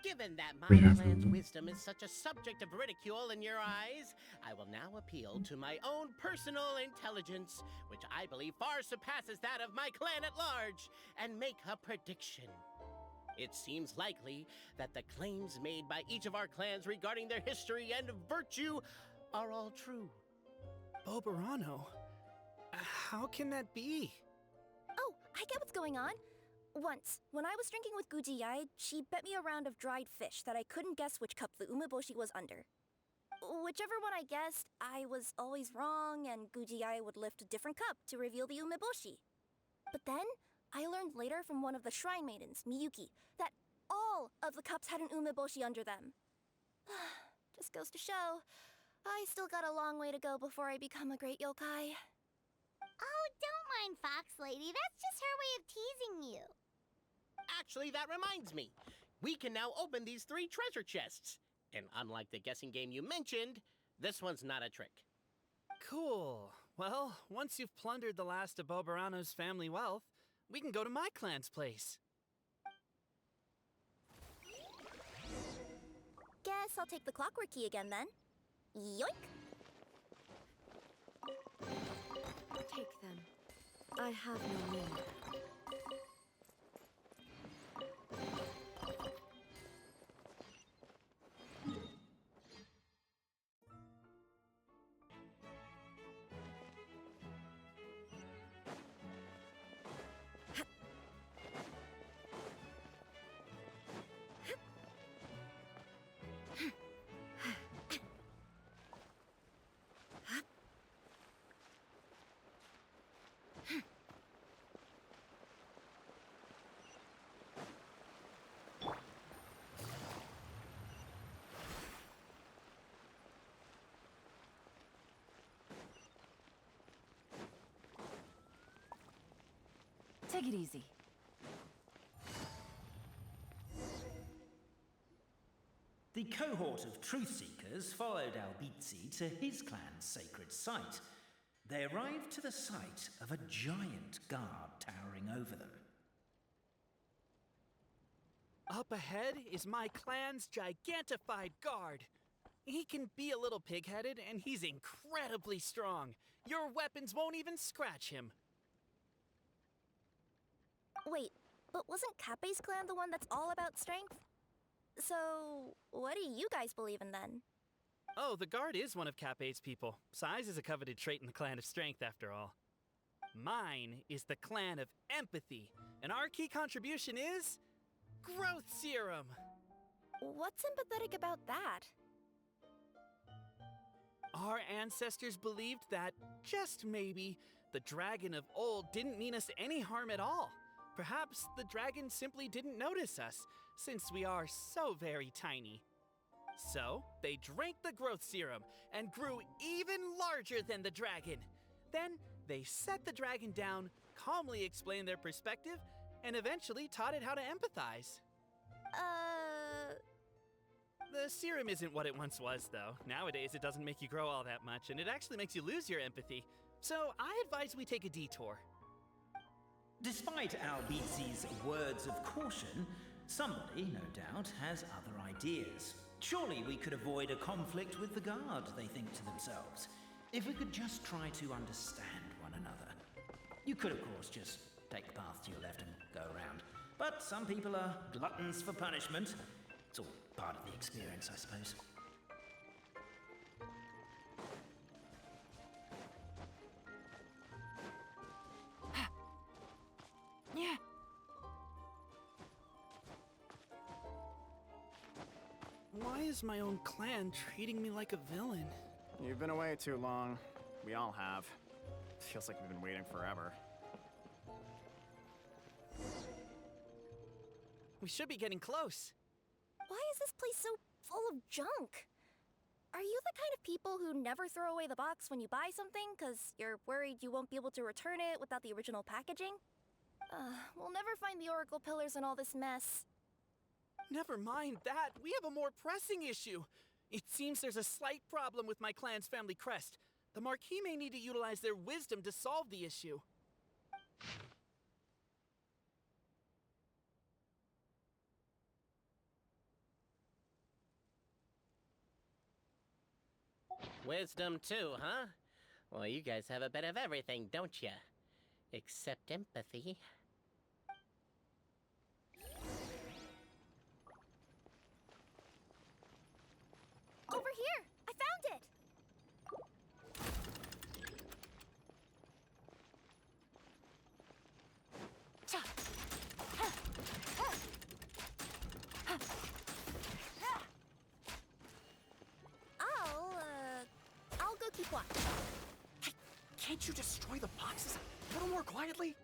Given that my We have clan's a- wisdom is such a subject of ridicule in your eyes, I will now appeal to my own personal intelligence, which I believe far surpasses that of my clan at large, and make a prediction. It seems likely that the claims made by each of our clans regarding their history and virtue are all true. Bobarano? How can that be? Oh, I get what's going on. Once, when I was drinking with Gujiyai, she bet me a round of dried fish that I couldn't guess which cup the umeboshi was under. Whichever one I guessed, I was always wrong, and Gujiyai would lift a different cup to reveal the umeboshi. But then, I learned later from one of the shrine maidens, Miyuki, that all of the cups had an umeboshi under them. Just goes to show, I still got a long way to go before I become a great yokai. Oh, don't mind Fox Lady. That's just her way of teasing you. Actually, that reminds me. We can now open these 3 treasure chests. And unlike the guessing game you mentioned, this one's not a trick. Cool. Well, once you've plundered the last of Bobarano's family wealth, we can go to my clan's place. Guess I'll take the clockwork key again then. Yoink! Take them. I have no need. Take it easy. The cohort of truth seekers followed Albizzi to his clan's sacred site. They arrived to the site of a giant guard towering over them. Up ahead is my clan's gigantified guard. He can be a little pig-headed, and he's incredibly strong. Your weapons won't even scratch him. Wait, but wasn't Kappe's clan the one that's all about strength? So, what do you guys believe in then? Oh, the guard is one of Kappe's people. Size is a coveted trait in the clan of strength, after all. Mine is the clan of empathy, and our key contribution is growth serum. What's empathetic about that? Our ancestors believed that, just maybe, the dragon of old didn't mean us any harm at all. Perhaps the dragon simply didn't notice us, since we are so very tiny. So, they drank the growth serum and grew even larger than the dragon. Then, they set the dragon down, calmly explained their perspective, and eventually taught it how to empathize. The serum isn't what it once was, though. Nowadays, it doesn't make you grow all that much, and it actually makes you lose your empathy. So, I advise we take a detour. Despite Albizzi's words of caution, somebody, no doubt, has other ideas. Surely we could avoid a conflict with the guard, they think to themselves, if we could just try to understand one another. You could, of course, just take the path to your left and go around. But some people are gluttons for punishment. It's all part of the experience, I suppose. Yeah. Why is my own clan treating me like a villain? You've been away too long. We all have. Feels like we've been waiting forever. We should be getting close. Why is this place so full of junk? Are you the kind of people who never throw away the box when you buy something because you're worried you won't be able to return it without the original packaging? We'll never find the Oracle Pillars in all this mess. Never mind that. We have a more pressing issue. It seems there's a slight problem with my clan's family crest. The Marquis may need to utilize their wisdom to solve the issue. Wisdom too, huh? Well, you guys have a bit of everything, don't ya? Except empathy. Over here! I found it! I'll go keep watch. Can't you destroy the boxes a little more quietly?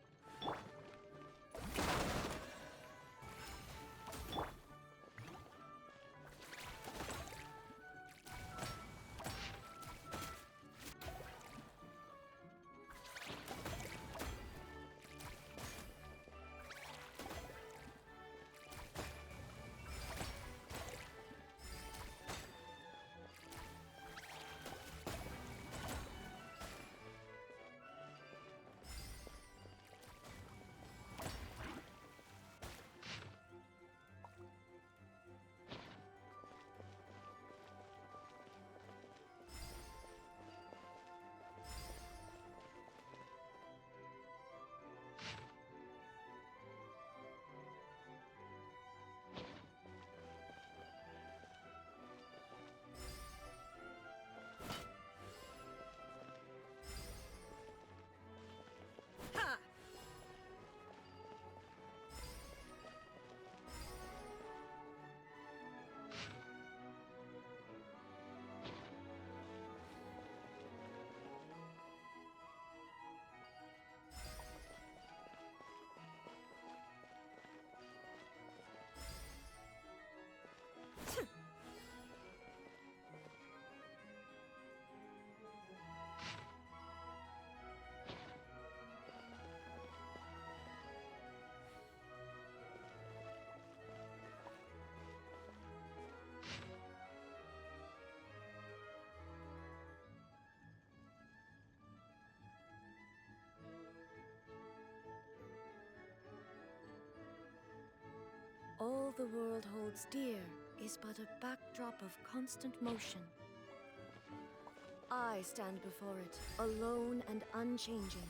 the world holds dear is but a backdrop of constant motion. I stand before it, alone and unchanging.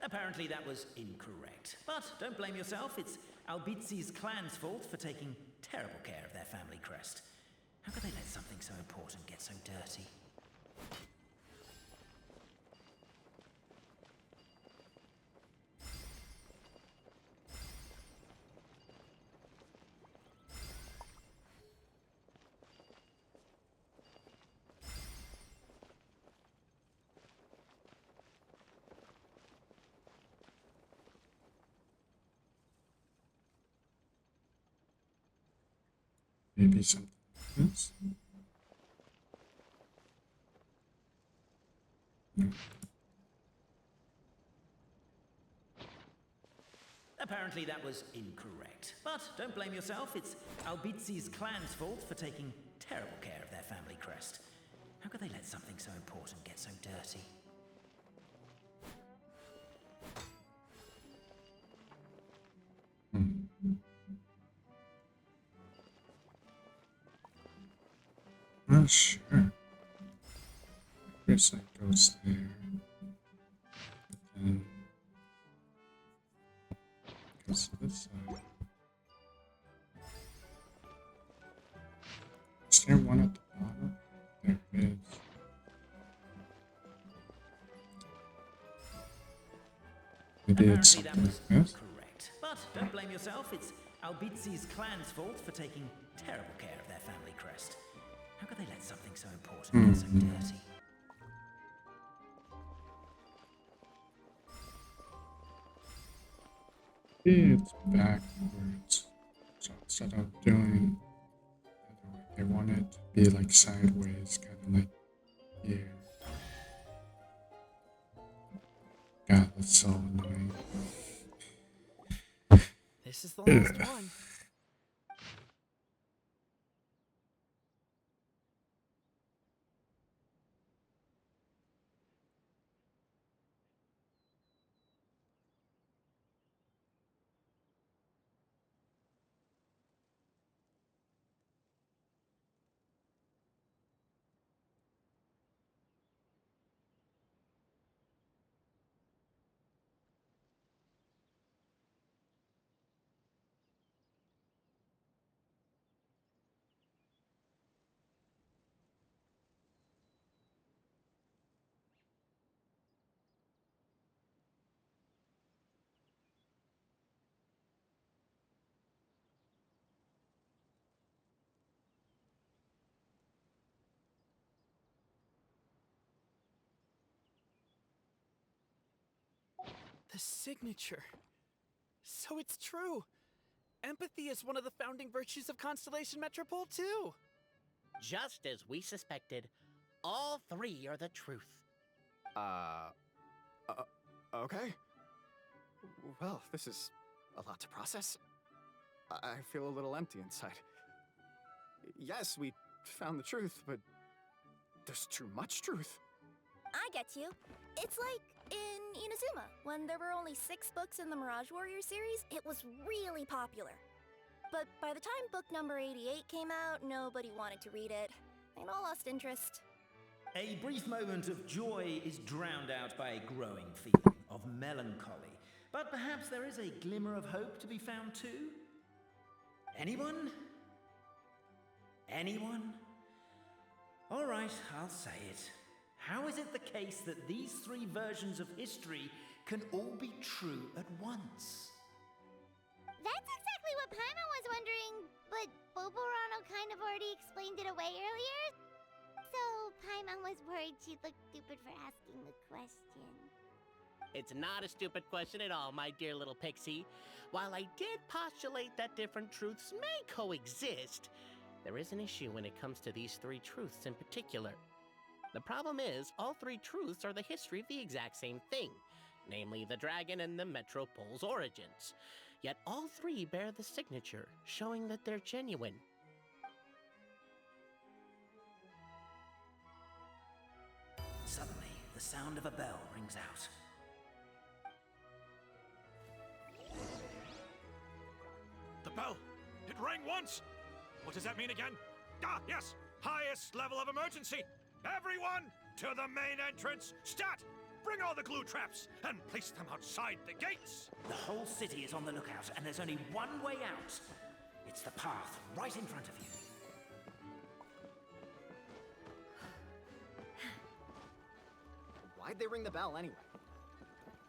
Apparently that was incorrect. But don't blame yourself, it's Albizi's clan's fault for taking terrible care of their family crest. How could they let something so important get so dirty? Maybe something like this. No. Apparently that was incorrect. But don't blame yourself, it's Albizi's clan's fault for taking terrible care of their family crest. How could they let something so important get so dirty? Oh, sure. Guess that goes there. And goes to this side. Is there one at the bottom? There it is. Maybe it's something like this. Correct. But don't blame yourself, it's Albizi's clan's fault for taking terrible care of their family crest. How could they let something so important get so dirty? It's backwards. So instead of doing the other way, they want it to be like sideways, kind of like here. God, that's so annoying. This is the last one. The signature. So it's true. Empathy is one of the founding virtues of Constellation Metropole, too. Just as we suspected, all three are the truth. Okay. Well, this is a lot to process. I feel a little empty inside. Yes, we found the truth, but there's too much truth. I get you. It's like in Inazuma, when there were only 6 books in the Mirage Warrior series, it was really popular. But by the time book number 88 came out, nobody wanted to read it. They'd all lost interest. A brief moment of joy is drowned out by a growing feeling of melancholy. But perhaps there is a glimmer of hope to be found too? Anyone? Anyone? All right, I'll say it. How is it the case that these 3 versions of history can all be true at once? That's exactly what Paimon was wondering, but Boborano kind of already explained it away earlier. So Paimon was worried she'd look stupid for asking the question. It's not a stupid question at all, my dear little pixie. While I did postulate that different truths may coexist, there is an issue when it comes to these three truths in particular. The problem is, all three truths are the history of the exact same thing, namely the dragon and the Metropole's origins. Yet all three bear the signature, showing that they're genuine. Suddenly, the sound of a bell rings out. The bell! It rang once! What does that mean again? Ah, yes! Highest level of emergency! Everyone, to the main entrance! Stat! Bring all the glue traps and place them outside the gates! The whole city is on the lookout, and there's only one way out. It's the path right in front of you. Why'd they ring the bell anyway?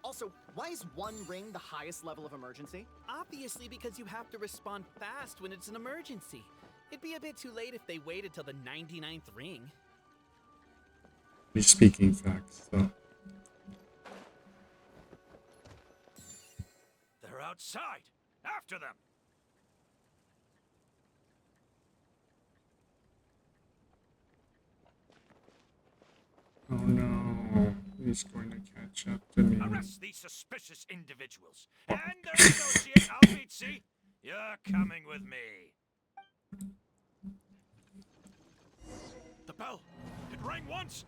Also, why is one ring the highest level of emergency? Obviously because you have to respond fast when it's an emergency. It'd be a bit too late if they waited till the 99th ring. He's speaking facts, though. They're outside! After them! Oh no, he's going to catch up to me. Arrest these suspicious individuals. And their associate, Albeetsi, you're coming with me. The bell! It rang once!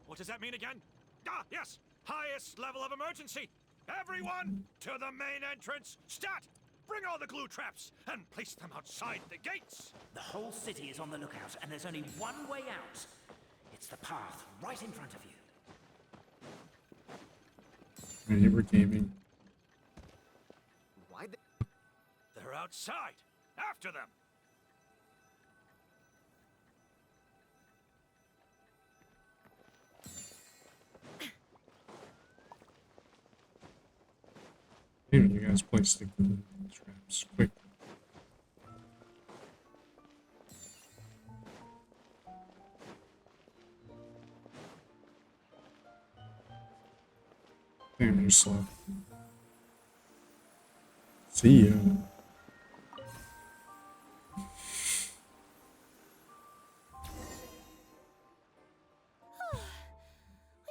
What does that mean again? Ah, yes! Highest level of emergency! Everyone, to the main entrance! Stat! Bring all the glue traps and place them outside the gates! The whole city is on the lookout, and there's only one way out. It's the path right in front of you. You were gaming. Why They're outside! After them! Here, you guys place the glue traps quick. Damn, you're slow. See ya. We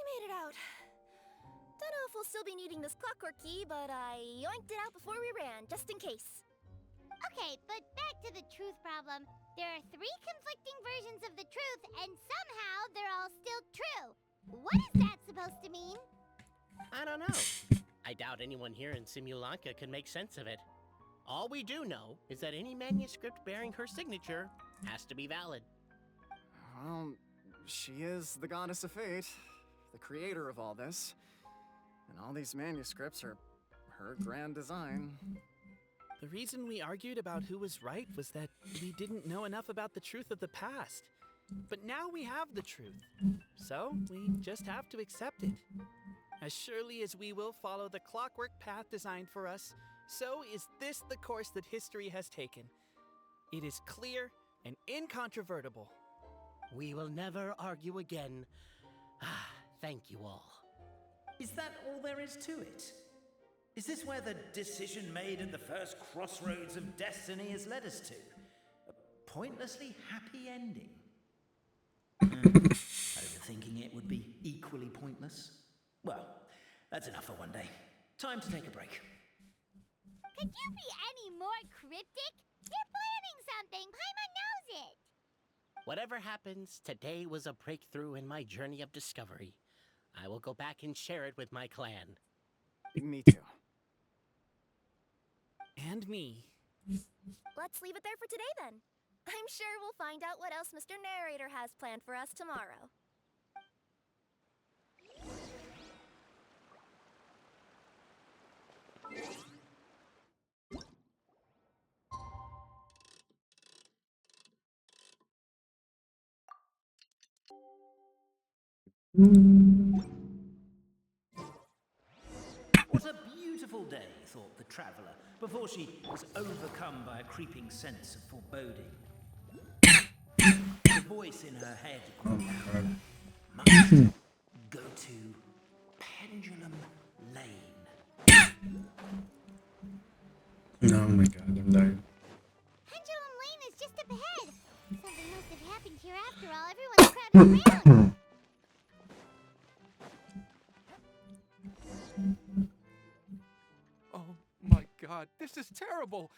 made it out. Don't know if we'll still be needing this clockwork key, but I yoinked it out before we ran, just in case. Okay, but back to the truth problem. There are three conflicting versions of the truth, and somehow they're all still true. What is that supposed to mean? I don't know. I doubt anyone here in Simulanka could make sense of it. All we do know is that any manuscript bearing her signature has to be valid. Well, she is the goddess of fate, the creator of all this. And all these manuscripts are her grand design. The reason we argued about who was right was that we didn't know enough about the truth of the past. But now we have the truth, so we just have to accept it. As surely as we will follow the clockwork path designed for us, so is this the course that history has taken. It is clear and incontrovertible. We will never argue again. Ah, thank you all. Is that all there is to it? Is this where the decision made at the first crossroads of destiny has led us to? A pointlessly happy ending? Overthinking it would be equally pointless? Well, that's enough for one day. Time to take a break. Could you be any more cryptic? You're planning something. Paimon knows it. Whatever happens, today was a breakthrough in my journey of discovery. I will go back and share it with my clan. Me too. And me. Let's leave it there for today then. I'm sure we'll find out what else Mr. Narrator has planned for us tomorrow. What a beautiful day, thought the traveller, before she was overcome by a creeping sense of foreboding. The voice in her head called out, "Must go to Pendulum Lane." Oh my god, I'm dying. Pendulum Lane is just up ahead. Something must have happened here after all. Everyone's crowded around. Oh my god, this is terrible!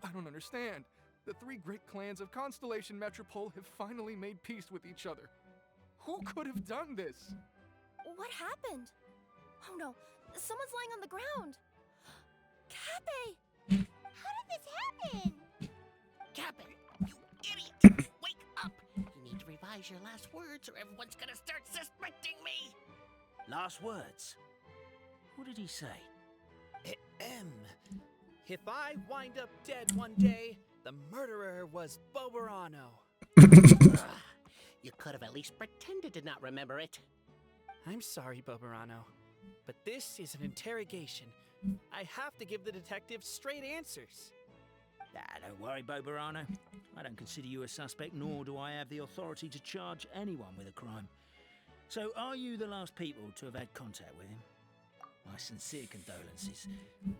I don't understand. The three great clans of Constellation Metropole have finally made peace with each other. Who could have done this? What happened? Oh no, someone's lying on the ground. Cappe! How did this happen? Cappe, you idiot! Wake up! You need to revise your last words or everyone's gonna start suspecting me! Last words? What did he say? If I wind up dead one day, the murderer was Boberano. You could have at least pretended to not remember it. I'm sorry, Boberano, but this is an interrogation. I have to give the detective straight answers. Don't worry, Boberano. I don't consider you a suspect, nor do I have the authority to charge anyone with a crime. So, are you the last people to have had contact with him? My sincere condolences.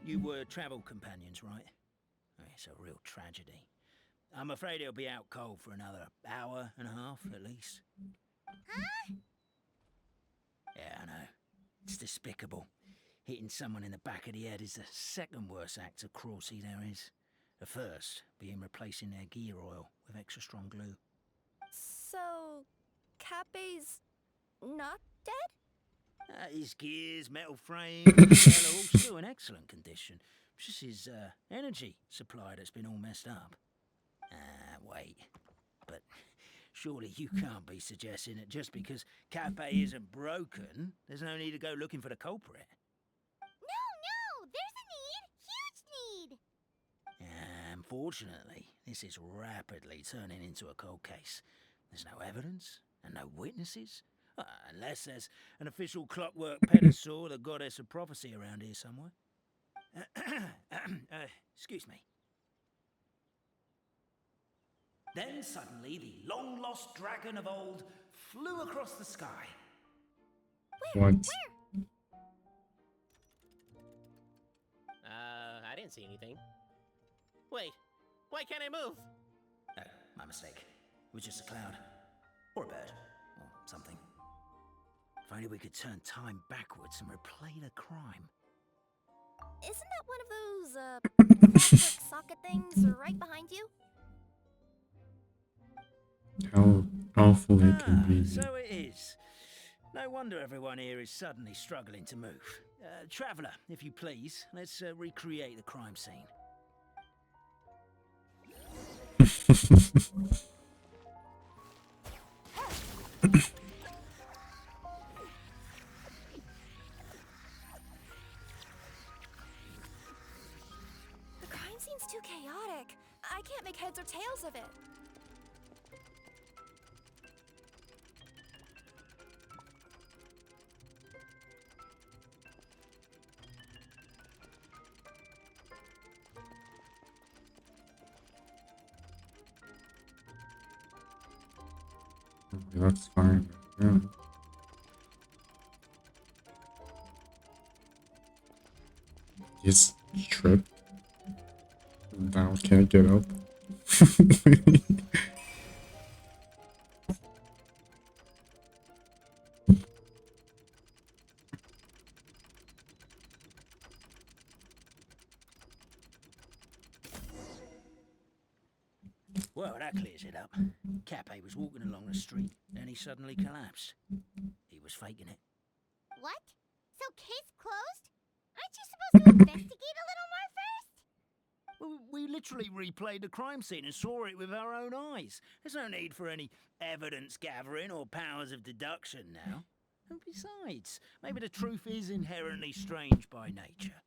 You were travel companions, right? It's a real tragedy. I'm afraid he'll be out cold for another hour and a half, at least. Huh? Yeah, I know. It's despicable. Hitting someone in the back of the head is the second worst act of cruelty there is. The first being replacing their gear oil with extra strong glue. So, Cappe's not dead? His gears, metal frame, are all still in excellent condition. It's just his energy supply that's been all messed up. Wait. But surely you can't be suggesting that just because Cappe isn't broken, there's no need to go looking for the culprit. No, there's a need. Huge need. Unfortunately, this is rapidly turning into a cold case. There's no evidence and no witnesses. Unless there's an official clockwork pedestal, the goddess of prophecy around here somewhere. Excuse me. Then suddenly the long-lost dragon of old flew across the sky. What? I didn't see anything. Wait, why can't I move? My mistake. It was just a cloud. Or a bird. Or something. If only we could turn time backwards and replay the crime. Isn't that one of those, clockwork socket things right behind you? How awful it can be. So it is. No wonder everyone here is suddenly struggling to move. Traveller, if you please, let's recreate the crime scene. The crime scene's too chaotic. I can't make heads or tails of it. That's fine. Yeah. Just trip. Now can't get up. Well, that clears it up. Cappe was walking along the street, then he suddenly collapsed. He was faking it. What? So case closed? Aren't you supposed to investigate a little more first? Well, we literally replayed the crime scene and saw it with our own eyes. There's no need for any evidence gathering or powers of deduction now. And besides, maybe the truth is inherently strange by nature.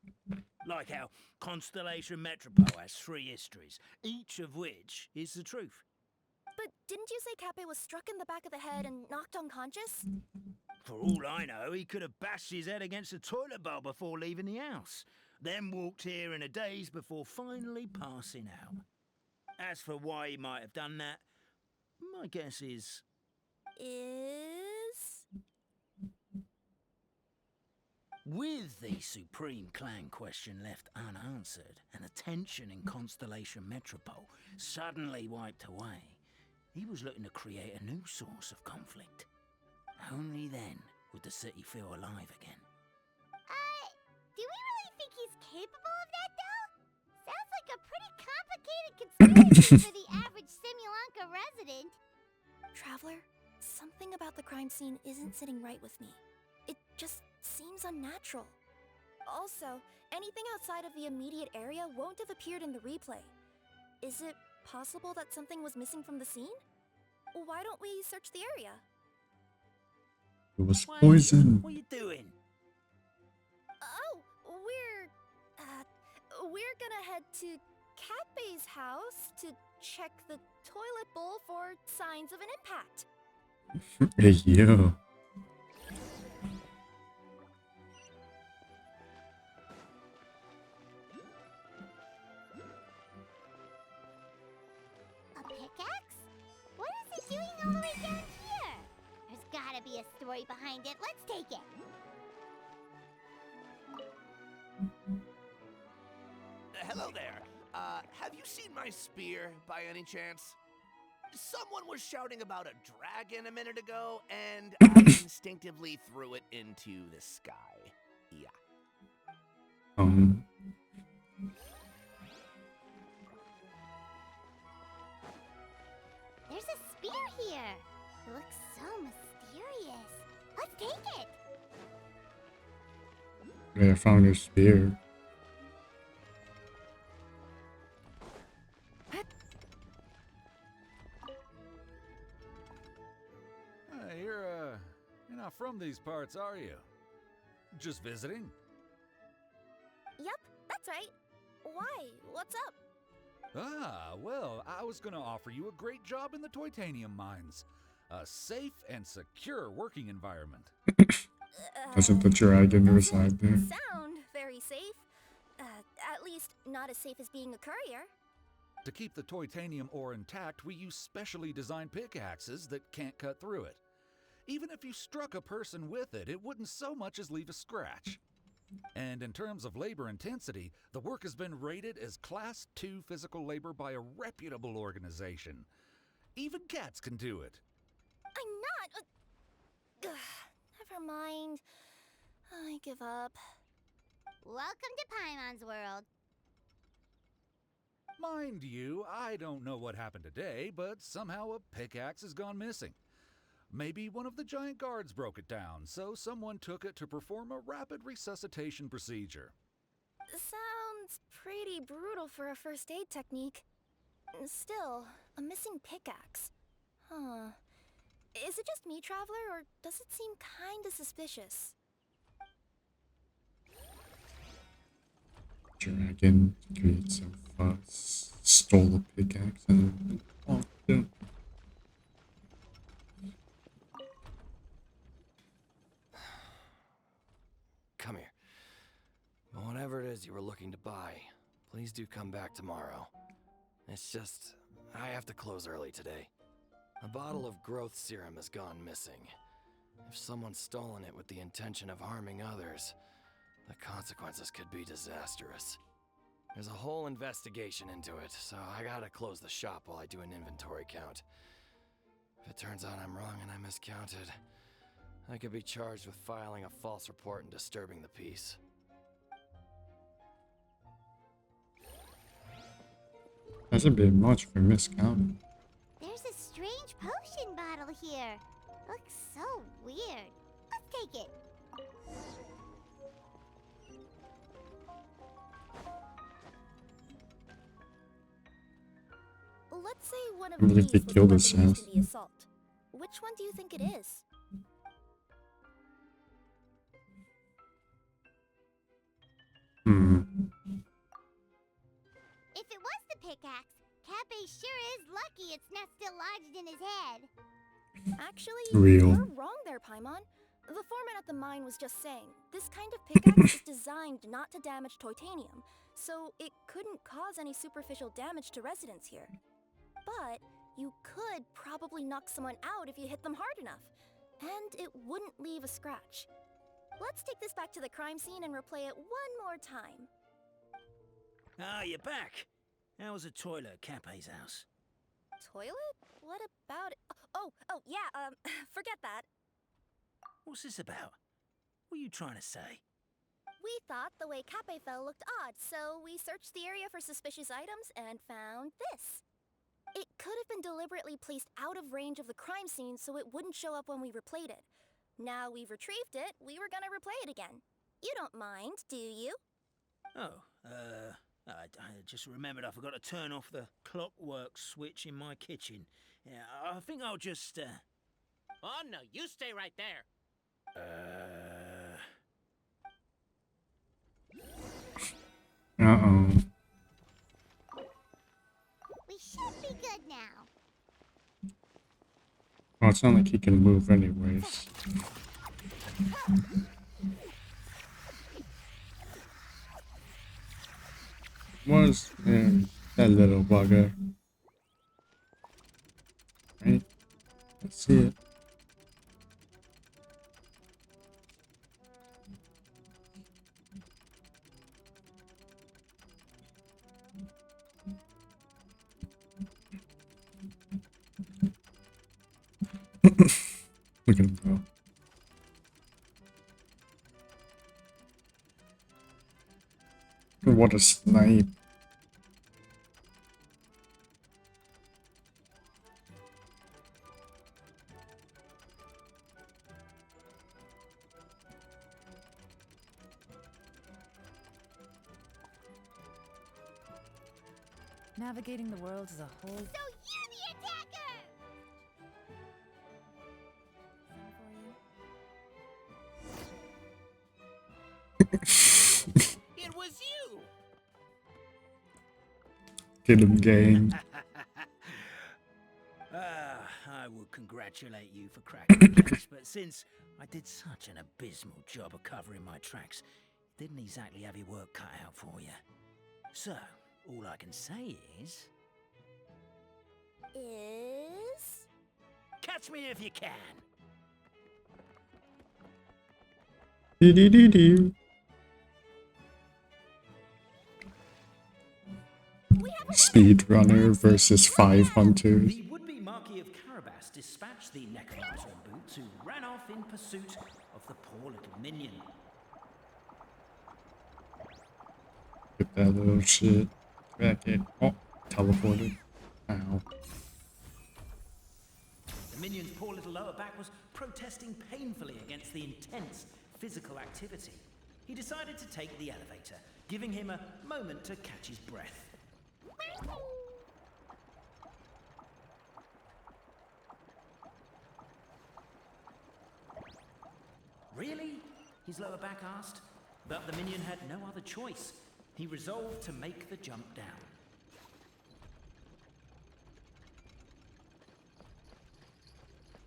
Like how Constellation Metropole has 3 histories, each of which is the truth. But didn't you say Cappe was struck in the back of the head and knocked unconscious? For all I know, he could have bashed his head against a toilet bowl before leaving the house, then walked here in a daze before finally passing out. As for why he might have done that, my guess is... With the Supreme Clan question left unanswered and the tension in Constellation Metropole suddenly wiped away, he was looking to create a new source of conflict. Only then would the city feel alive again. Do we really think he's capable of that, though? Sounds like a pretty complicated conspiracy for the average Simulanka resident. Traveler, something about the crime scene isn't sitting right with me. It just seems unnatural. Also, anything outside of the immediate area won't have appeared in the replay. Is it possible that something was missing from the scene? Why don't we search the area? It was poison. What are you doing? Oh, we're gonna head to Catbay's house to check the toilet bowl for signs of an impact. Hey, yo. A pickaxe? What is it doing all the way down here? There's gotta be a story behind it. Let's take it. Hello there. Have you seen my spear by any chance? Someone was shouting about a dragon a minute ago, and I instinctively threw it into the sky. Yeah. There's a spear here. It looks so mysterious. Let's take it. Yeah, I found her spear. You're not from these parts, are you? Just visiting? Yep, that's right. Why? What's up? Ah, well, I was gonna offer you a great job in the Titanium mines. A safe and secure working environment. Doesn't the dragon reside there? Sound very safe. At least not as safe as being a courier. To keep the titanium ore intact, we use specially designed pickaxes that can't cut through it. Even if you struck a person with it, it wouldn't so much as leave a scratch. And in terms of labor intensity, the work has been rated as Class 2 physical labor by a reputable organization. Even cats can do it. I'm not... Never mind. I give up. Welcome to Paimon's world. Mind you, I don't know what happened today, but somehow a pickaxe has gone missing. Maybe one of the giant guards broke it down, so someone took it to perform a rapid resuscitation procedure. Sounds pretty brutal for a first aid technique. Still, a missing pickaxe. Huh. Is it just me, Traveler, or does it seem kinda suspicious? Dragon created some fuss, stole a pickaxe, and walked out. Come here. Whatever it is you were looking to buy, please do come back tomorrow. It's just, I have to close early today. A bottle of growth serum has gone missing. If someone's stolen it with the intention of harming others, the consequences could be disastrous. There's a whole investigation into it, so I gotta close the shop while I do an inventory count. If it turns out I'm wrong and I miscounted, I could be charged with filing a false report and disturbing the peace. Hasn't been much for miscounting. There's a strange potion bottle here. Looks so weird. Let's take it. Let's say one of I believe these they was killed the us, weapon used yes. in the assault. Which one do you think it is? If it was the pickaxe, Cafe sure is lucky it's not still lodged in his head. Actually, Real. you're wrong there, Paimon. The foreman at the mine was just saying, this kind of pickaxe is designed not to damage titanium, so it couldn't cause any superficial damage to residents here. But you could probably knock someone out if you hit them hard enough, and it wouldn't leave a scratch. Let's take this back to the crime scene and replay it one more time. Ah, you're back. How was the toilet at Cape's house? Toilet? What about it? Oh, yeah, forget that. What's this about? What are you trying to say? We thought the way Cape fell looked odd, so we searched the area for suspicious items and found this. It could have been deliberately placed out of range of the crime scene so it wouldn't show up when we replayed it. Now we've retrieved it, we were gonna replay it again. You don't mind, do you? Oh, I just remembered I forgot to turn off the clockwork switch in my kitchen. Yeah, I think I'll just, Oh, no, you stay right there. Uh-oh. We should be good now. Well, it's not like he can move anyways. Was that little bugger. Right? Let's see it. Look at him go. What a snipe. Navigating the world as a whole. So you're the attacker! It was you! Get him, gang. I would congratulate you for cracking the case, but since I did such an abysmal job of covering my tracks, didn't exactly have your work cut out for you. So, all I can say is... Catch me if you can! Dee-dee-dee-dee. Speedrunner versus 5 hunters. The would-be Marquis of Carabas dispatched the Necromancer and Boots, who ran off in pursuit of the poor little minion. Get that little shit. Back in. Oh, teleported. Ow. The minion's poor little lower back was protesting painfully against the intense physical activity. He decided to take the elevator, giving him a moment to catch his breath. Really? His lower back asked. But the minion had no other choice. He resolved to make the jump down.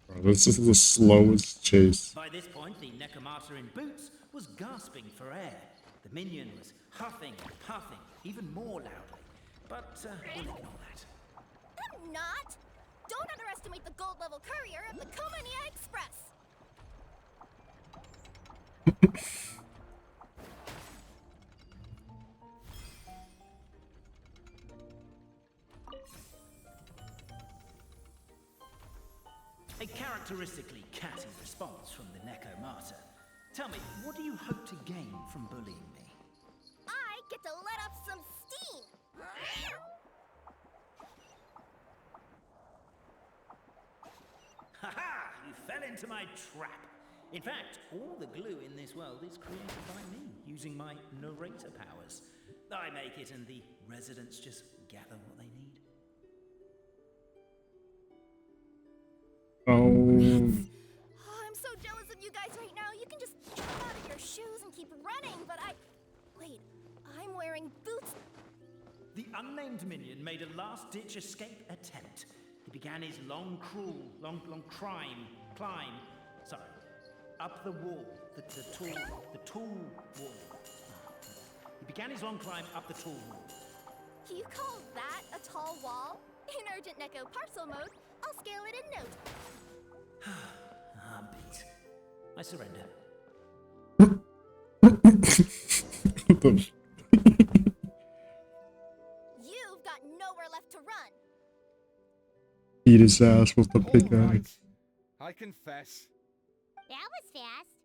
Bro, this is the slowest chase. By this point, the Necromancer in boots was gasping for air. The minion was huffing and puffing, even more loudly. But we'll ignore that. I'm not! Don't underestimate the gold level courier of the Komania Express! A characteristically catty response from the Necromancer. Tell me, what do you hope to gain from bullying me? I get to let off some steam! Ha-ha! You fell into my trap. In fact, all the glue in this world is created by me, using my narrator powers. I make it and the residents just gather what they need. Oh, I'm so jealous of you guys right now. You can just jump out of your shoes and keep running, but Wait, I'm wearing boots. The unnamed minion made a last-ditch escape attempt. He began his long climb, up the wall, the tall wall. He began his long climb up the tall wall. You call that a tall wall? In urgent Neko parcel mode, I'll scale it in note. I'm beat. I surrender. What the You've got nowhere left to run. eat his ass with the pickaxe. I confess, That was fast.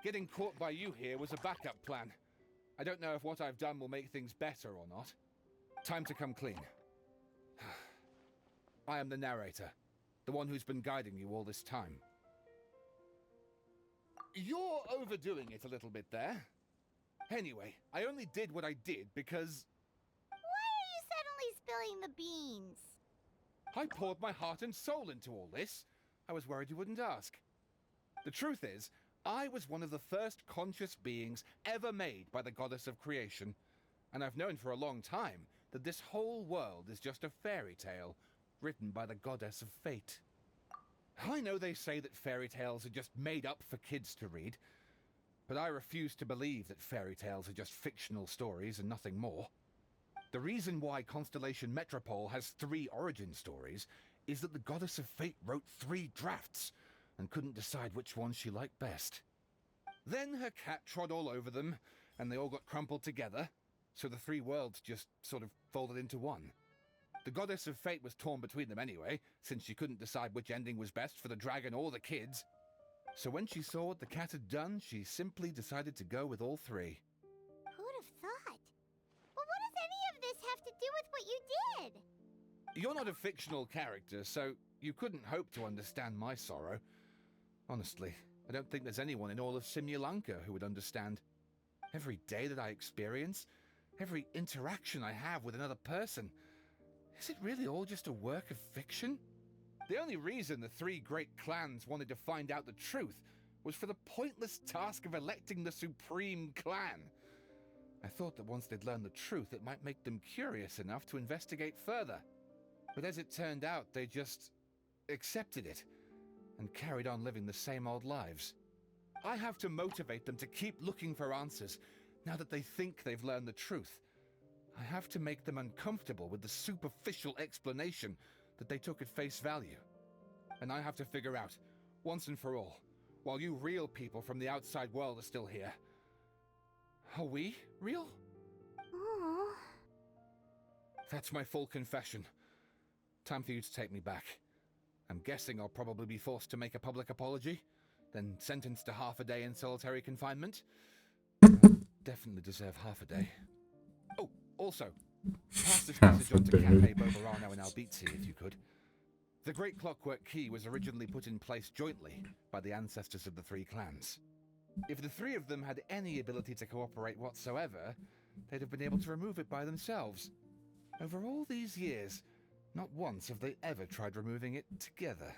getting caught by you here was a backup plan. I don't know if what I've done will make things better or not. Time to come clean. I am the narrator, the one who's been guiding you all this time. You're overdoing it a little bit there. Anyway, I only did what I did because Why are you suddenly spilling the beans? I poured my heart and soul into all this. I was worried you wouldn't ask. The truth is, I was one of the first conscious beings ever made by the goddess of creation, and I've known for a long time that this whole world is just a fairy tale written by the goddess of fate. I know they say that fairy tales are just made up for kids to read, but I refuse to believe that fairy tales are just fictional stories and nothing more. The reason why Constellation Metropole has 3 origin stories is that the goddess of fate wrote 3 drafts and couldn't decide which one she liked best. Then her cat trod all over them, and they all got crumpled together, so the 3 worlds just sort of folded into one. The goddess of fate was torn between them anyway, since she couldn't decide which ending was best for the dragon or the kids. So when she saw what the cat had done, she simply decided to go with all 3. Who'd have thought? Well, what does any of this have to do with what you did? You're not a fictional character, so you couldn't hope to understand my sorrow. Honestly, I don't think there's anyone in all of Simulanka who would understand. Every day that I experience, every interaction I have with another person, is it really all just a work of fiction? The only reason the 3 great clans wanted to find out the truth was for the pointless task of electing the supreme clan. I thought that once they'd learned the truth, it might make them curious enough to investigate further. But as it turned out, they just accepted it and carried on living the same old lives. I have to motivate them to keep looking for answers now that they think they've learned the truth. I have to make them uncomfortable with the superficial explanation that they took at face value. And I have to figure out, once and for all, while you real people from the outside world are still here, are we real? Oh. That's my full confession. Time for you to take me back. I'm guessing I'll probably be forced to make a public apology, then sentenced to half a day in solitary confinement. I definitely deserve half a day. Oh, also, pass this message on to Cafe Bobarano and Albizzi if you could. The Great Clockwork Key was originally put in place jointly by the ancestors of the 3 clans. If the 3 of them had any ability to cooperate whatsoever, they'd have been able to remove it by themselves. Over all these years, not once have they ever tried removing it together.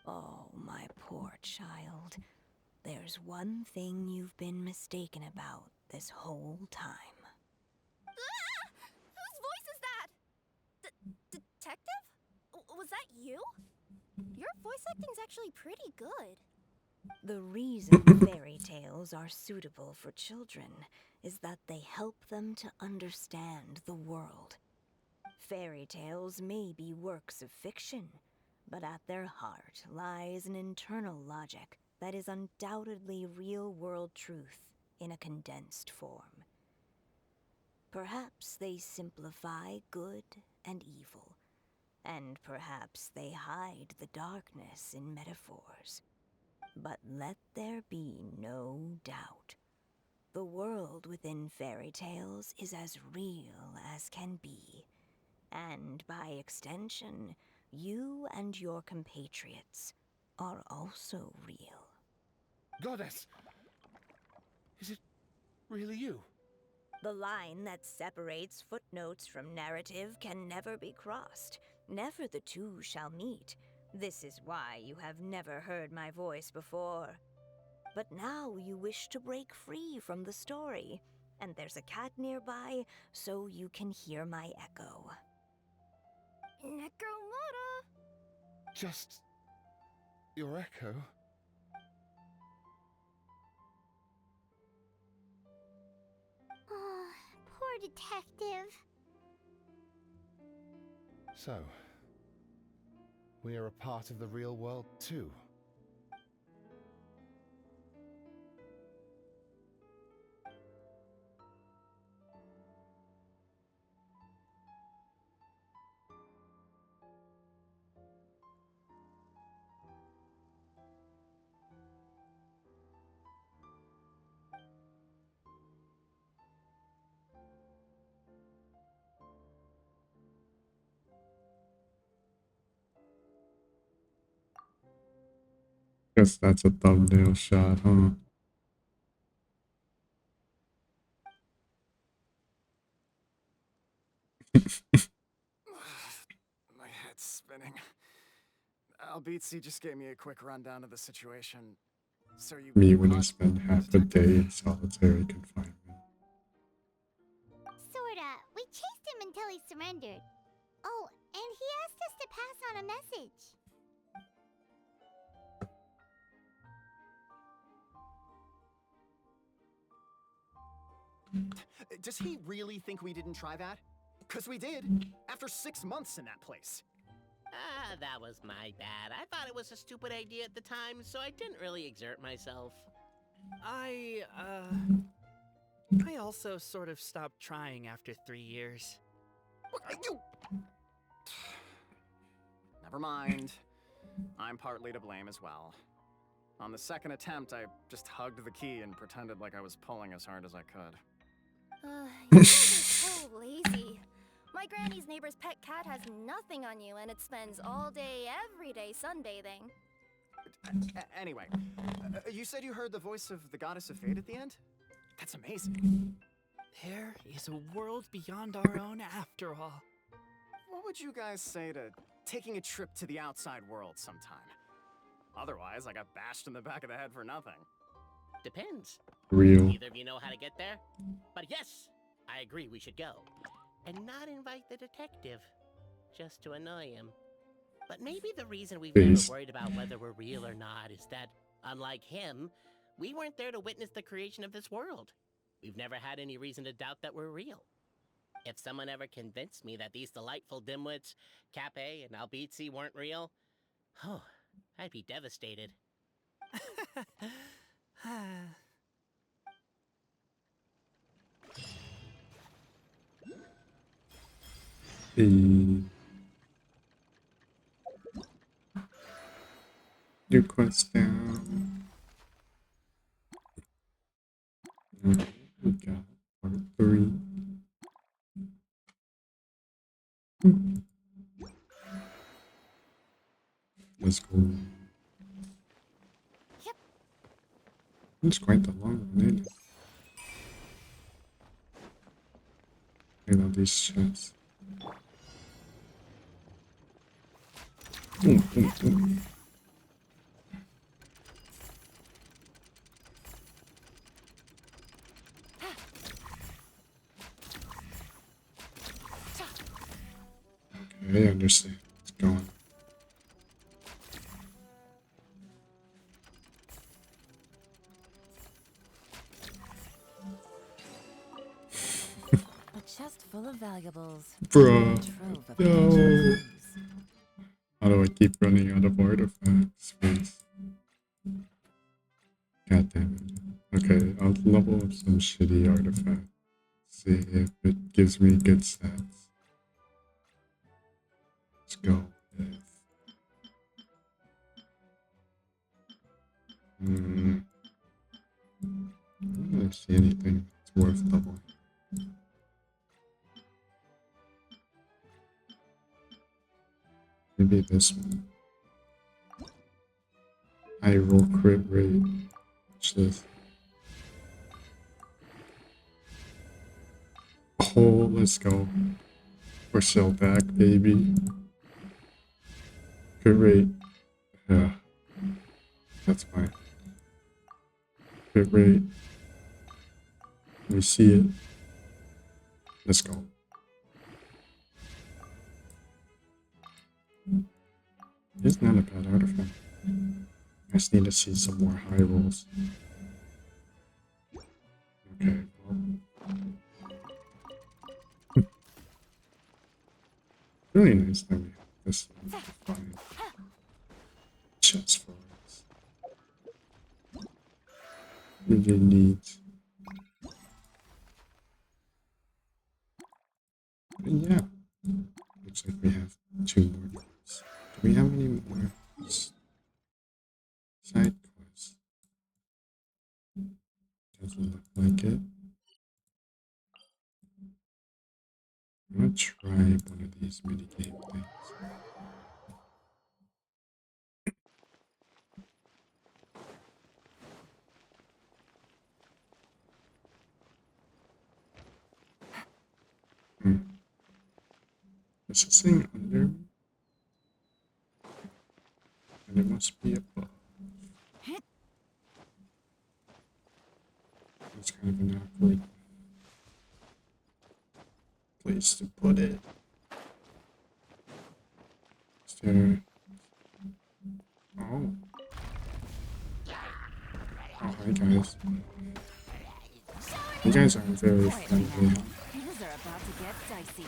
Oh, my poor child. There's one thing you've been mistaken about this whole time. Ah! Whose voice is that? Detective? Was that you? Your voice acting's actually pretty good. The reason fairy tales are suitable for children is that they help them to understand the world. Fairy tales may be works of fiction, but at their heart lies an internal logic that is undoubtedly real-world truth in a condensed form. Perhaps they simplify good and evil, and perhaps they hide the darkness in metaphors. But let there be no doubt. The world within fairy tales is as real as can be. And by extension, you and your compatriots are also real. Goddess! Is it really you? The line that separates footnotes from narrative can never be crossed. Never the two shall meet. This is why you have never heard my voice before. But now you wish to break free from the story, and there's a cat nearby, so you can hear my echo. Necromora! Just your echo? Oh, poor detective. So, we are a part of the real world too. Guess that's a thumbnail shot, huh? My head's spinning. Albizzi just gave me a quick rundown of the situation. So you Me when I spend half a day in solitary confinement. Sorta. We chased him until he surrendered. Oh, and he asked us to pass on a message. Does he really think we didn't try that? 'Cause we did, after 6 months in that place. Ah, that was my bad. I thought it was a stupid idea at the time, so I didn't really exert myself. I also sort of stopped trying after 3 years. Never mind. I'm partly to blame as well. On the second attempt, I just hugged the key and pretended like I was pulling as hard as I could. You guys are so lazy. My granny's neighbor's pet cat has nothing on you, and it spends all day, every day sunbathing. Anyway, you said you heard the voice of the goddess of fate at the end? That's amazing. There is a world beyond our own after all. What would you guys say to taking a trip to the outside world sometime? Otherwise, I got bashed in the back of the head for nothing. Depends. Real. Neither of you know how to get there? But yes, I agree we should go. And not invite the detective, just to annoy him. But maybe the reason we've never worried about whether we're real or not is that, unlike him, we weren't there to witness the creation of this world. We've never had any reason to doubt that we're real. If someone ever convinced me that these delightful dimwits, Cape and Albizzi, weren't real, oh, I'd be devastated. New quest down. We got part 3. Let's go. Yep. It's quite the long one, ain't it? Look at all these shots. Boom, boom, boom. Okay, I understand. It's going. A chest full of valuables. Bruh. A trove of No. clues. How do I keep running out of artifacts? Please. God damn it. Okay, I'll level up some shitty artifacts. See if it gives me good stats. Let's go with... I don't really see anything that's worth leveling. Maybe this one. High roll crit rate. Watch this. Oh, let's go. We're still back, baby. Crit rate. Yeah. That's fine. Crit rate. We see it. Let's go. It's not a bad artifact. I just need to see some more high rolls. Okay, well. Really nice that we have this fine chest for us. Really neat. And yeah, looks like we have 2 more quests. Do we have any more side quests? Doesn't look like it. I'm gonna try one of these minigame things. Is this thing under me? And it must be above. It's kind of an awkward place to put it. Is there... Oh. Oh, hi guys. You guys are very friendly. Things are about to get dicey.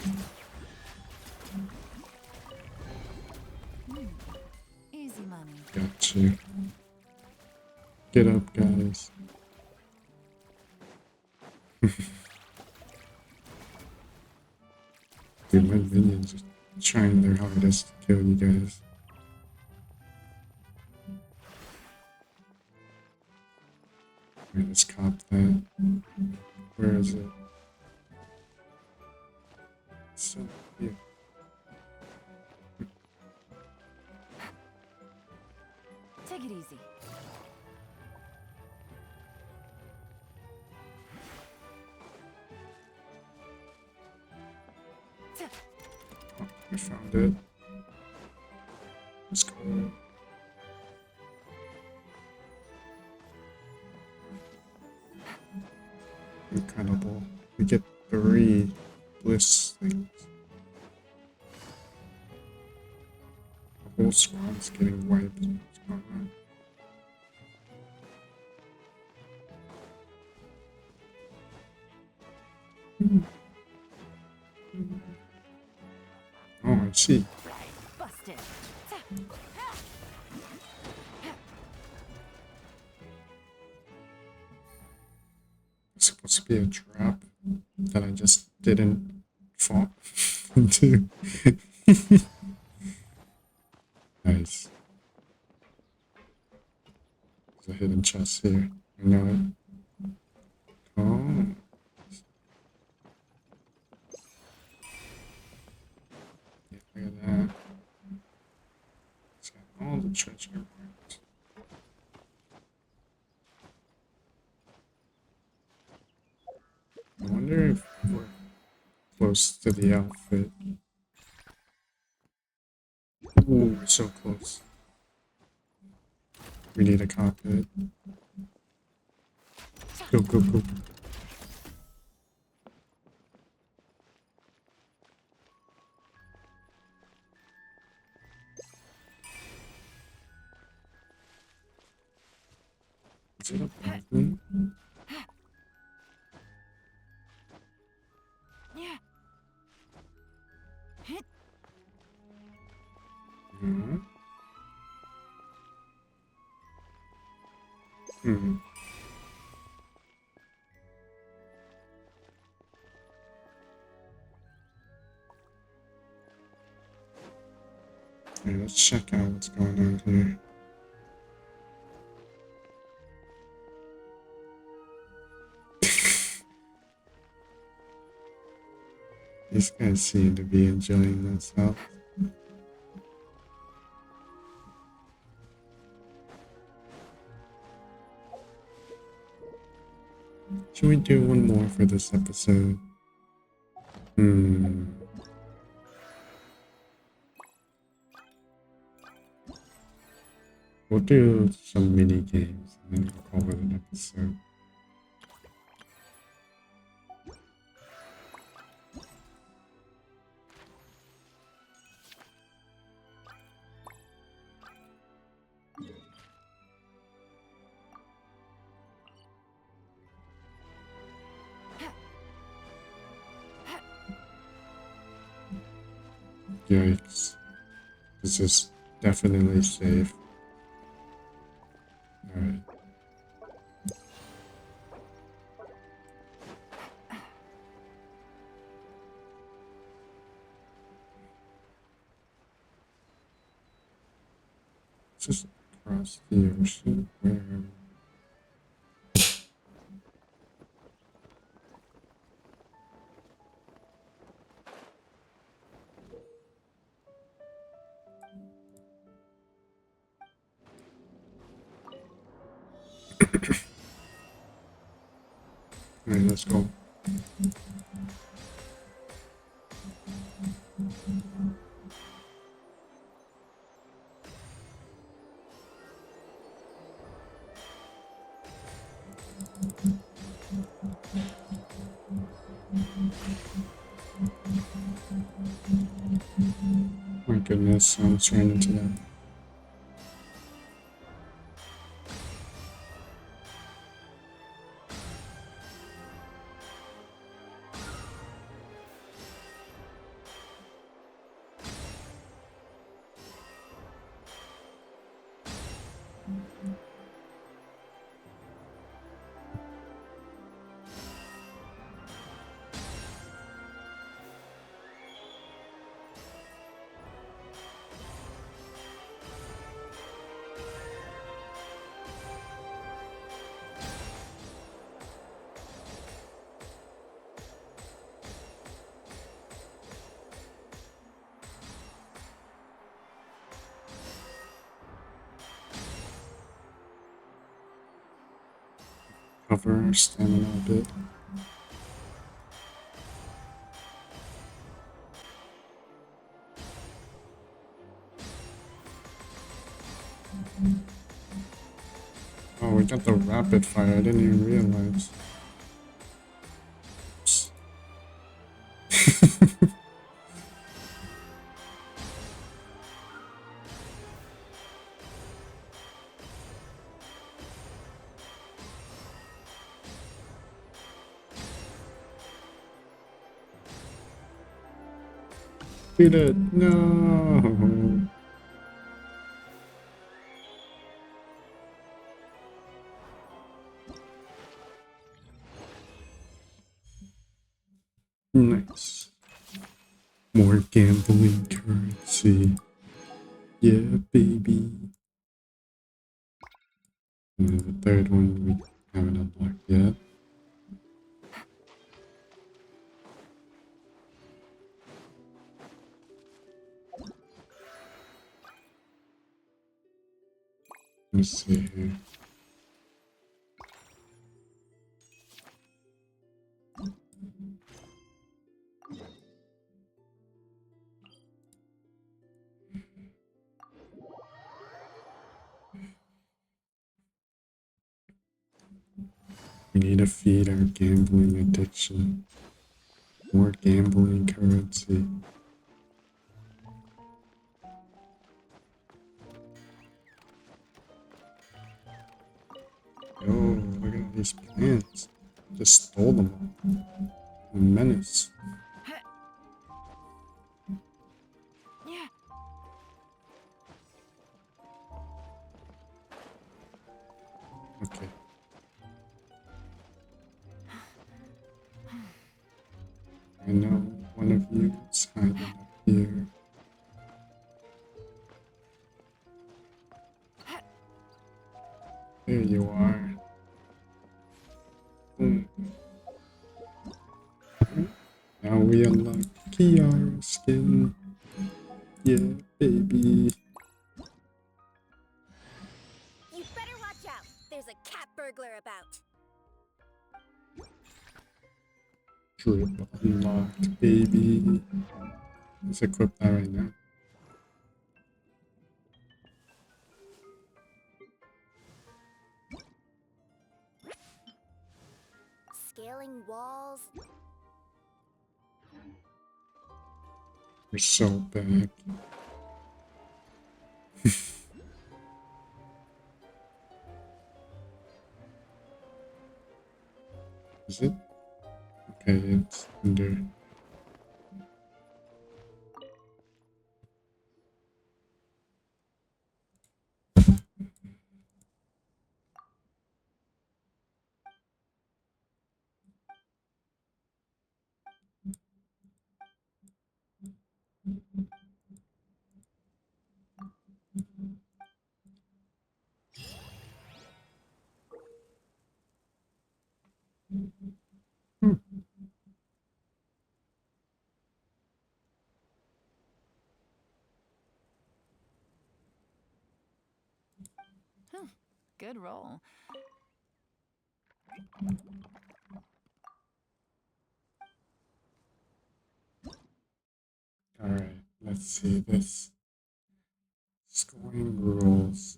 Easy money. Got you. Get up, guys. Dude, my minions are trying their hardest to kill you guys. Alright, let's cop that. Where is it? So, yeah. Take it easy. Oh, I found it. Let's go. Incredible. We get 3 bliss things. The whole squad's getting wiped. What's going on? Oh, I see. Busted. It's supposed to be a trap that I just didn't fall into. Nice. There's a hidden chest here. I know it. Oh. Yeah, look at that. It's got all the treasure marked. I wonder if we're close to the outfit. Ooh, we're so close. We need a cockpit. Go, go, go. Is it above me? No. Hmm. Alright, let's check out what's going on here. These guys seem to be enjoying themselves. Should we do one more for this episode? We'll do some mini games and then we'll call it an episode. Yikes. This is definitely safe. Alright. Just across the ocean. Where? Alright, let's go. My goodness, I almost ran into that. Cover our stamina a bit. Oh, we got the rapid fire. I didn't even realize. Beat it! No! Nice. More gambling currency. Yeah, baby. And the third one we haven't unlocked yet. Let's see here. We need to feed our gambling addiction. More gambling currency. Oh, look at all these plants. Just stole them all. Menace. Yeah. Okay. I know one of you is hiding up here. There you are. Now we unlock Kiara skin. Yeah, baby. You better watch out. There's a cat burglar about. Drip unlocked, baby. Let's equip that right now. Scaling walls. We're so bad. Is it? Okay, it's under. Good roll. let's see this. Scoring rules.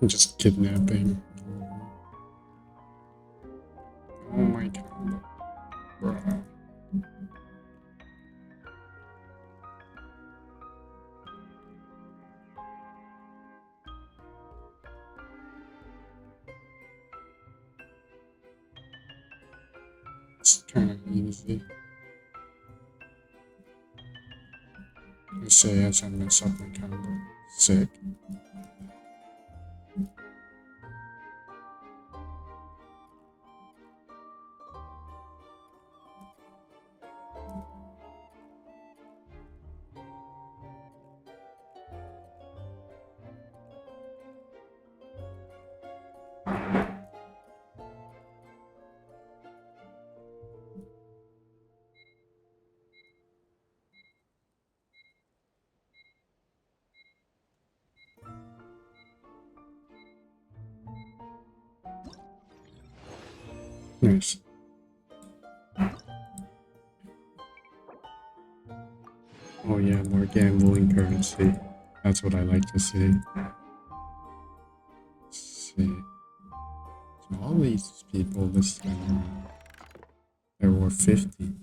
Just kidnapping. Oh my god. Bro. It's kind of easy. I say as I mess up my combo. Sick. Nice. Oh yeah, more gambling currency. That's what I like to see. Let's see. So all these people this time around, there were 50.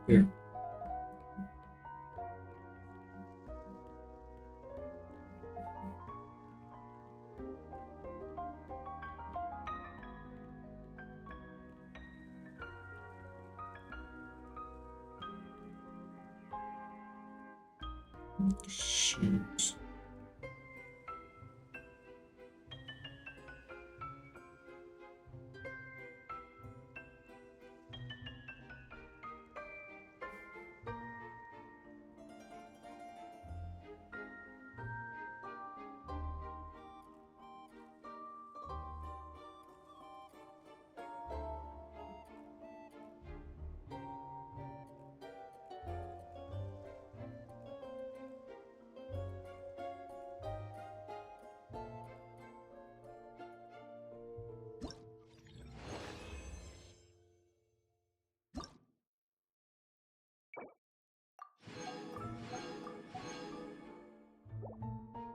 Here. Shoot.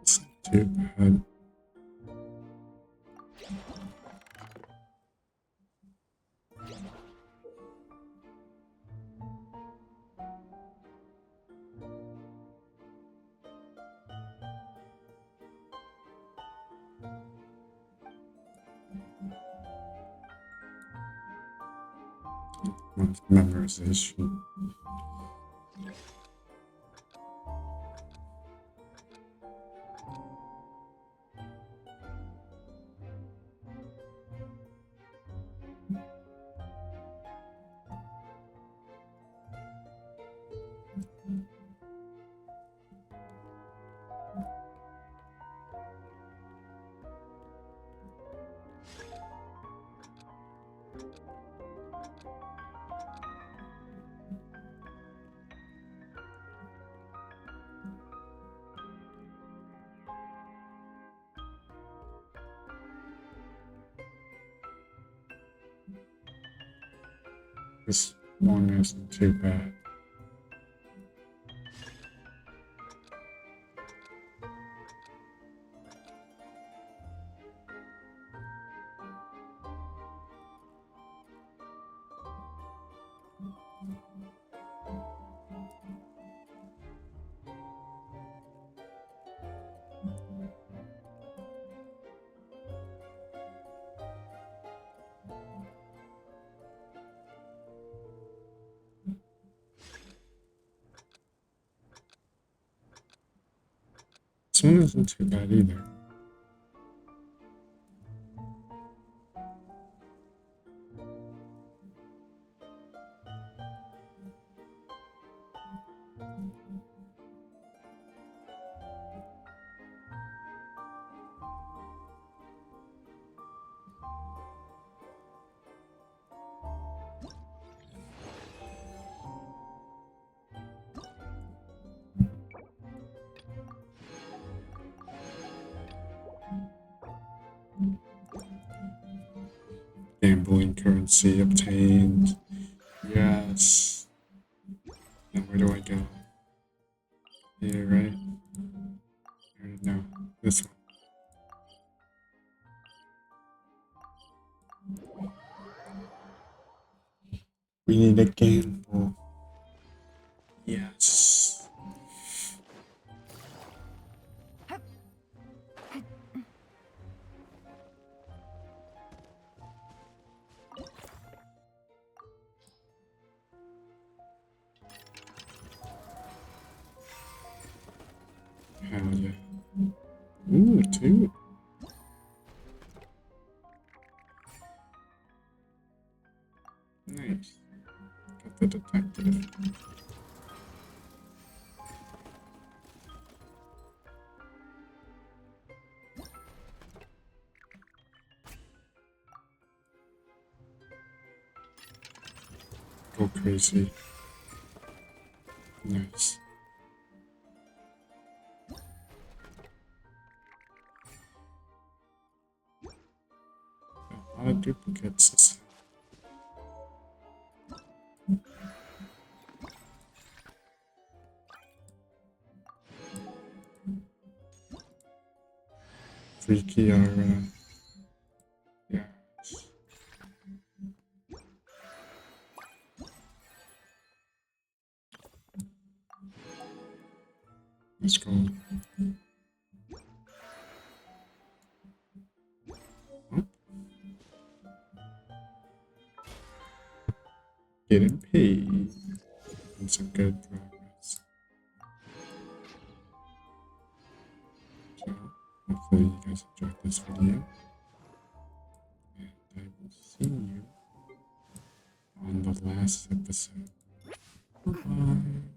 It's not too bad. Memorization. This one isn't too bad. This one isn't too bad either. Gambling currency obtained. Yes. Now where do I go? Here, right? Or no, this one. We need a gamble. Yes. Hell yeah. Ooh, two. Nice. Got the detective. Go crazy. Nice. A lot of duplicates. Freaky are, yeah. Let's go. Oh. Getting paid. And some good progress. So, hopefully you guys enjoyed this video. And I will see you on the last episode. Bye-bye.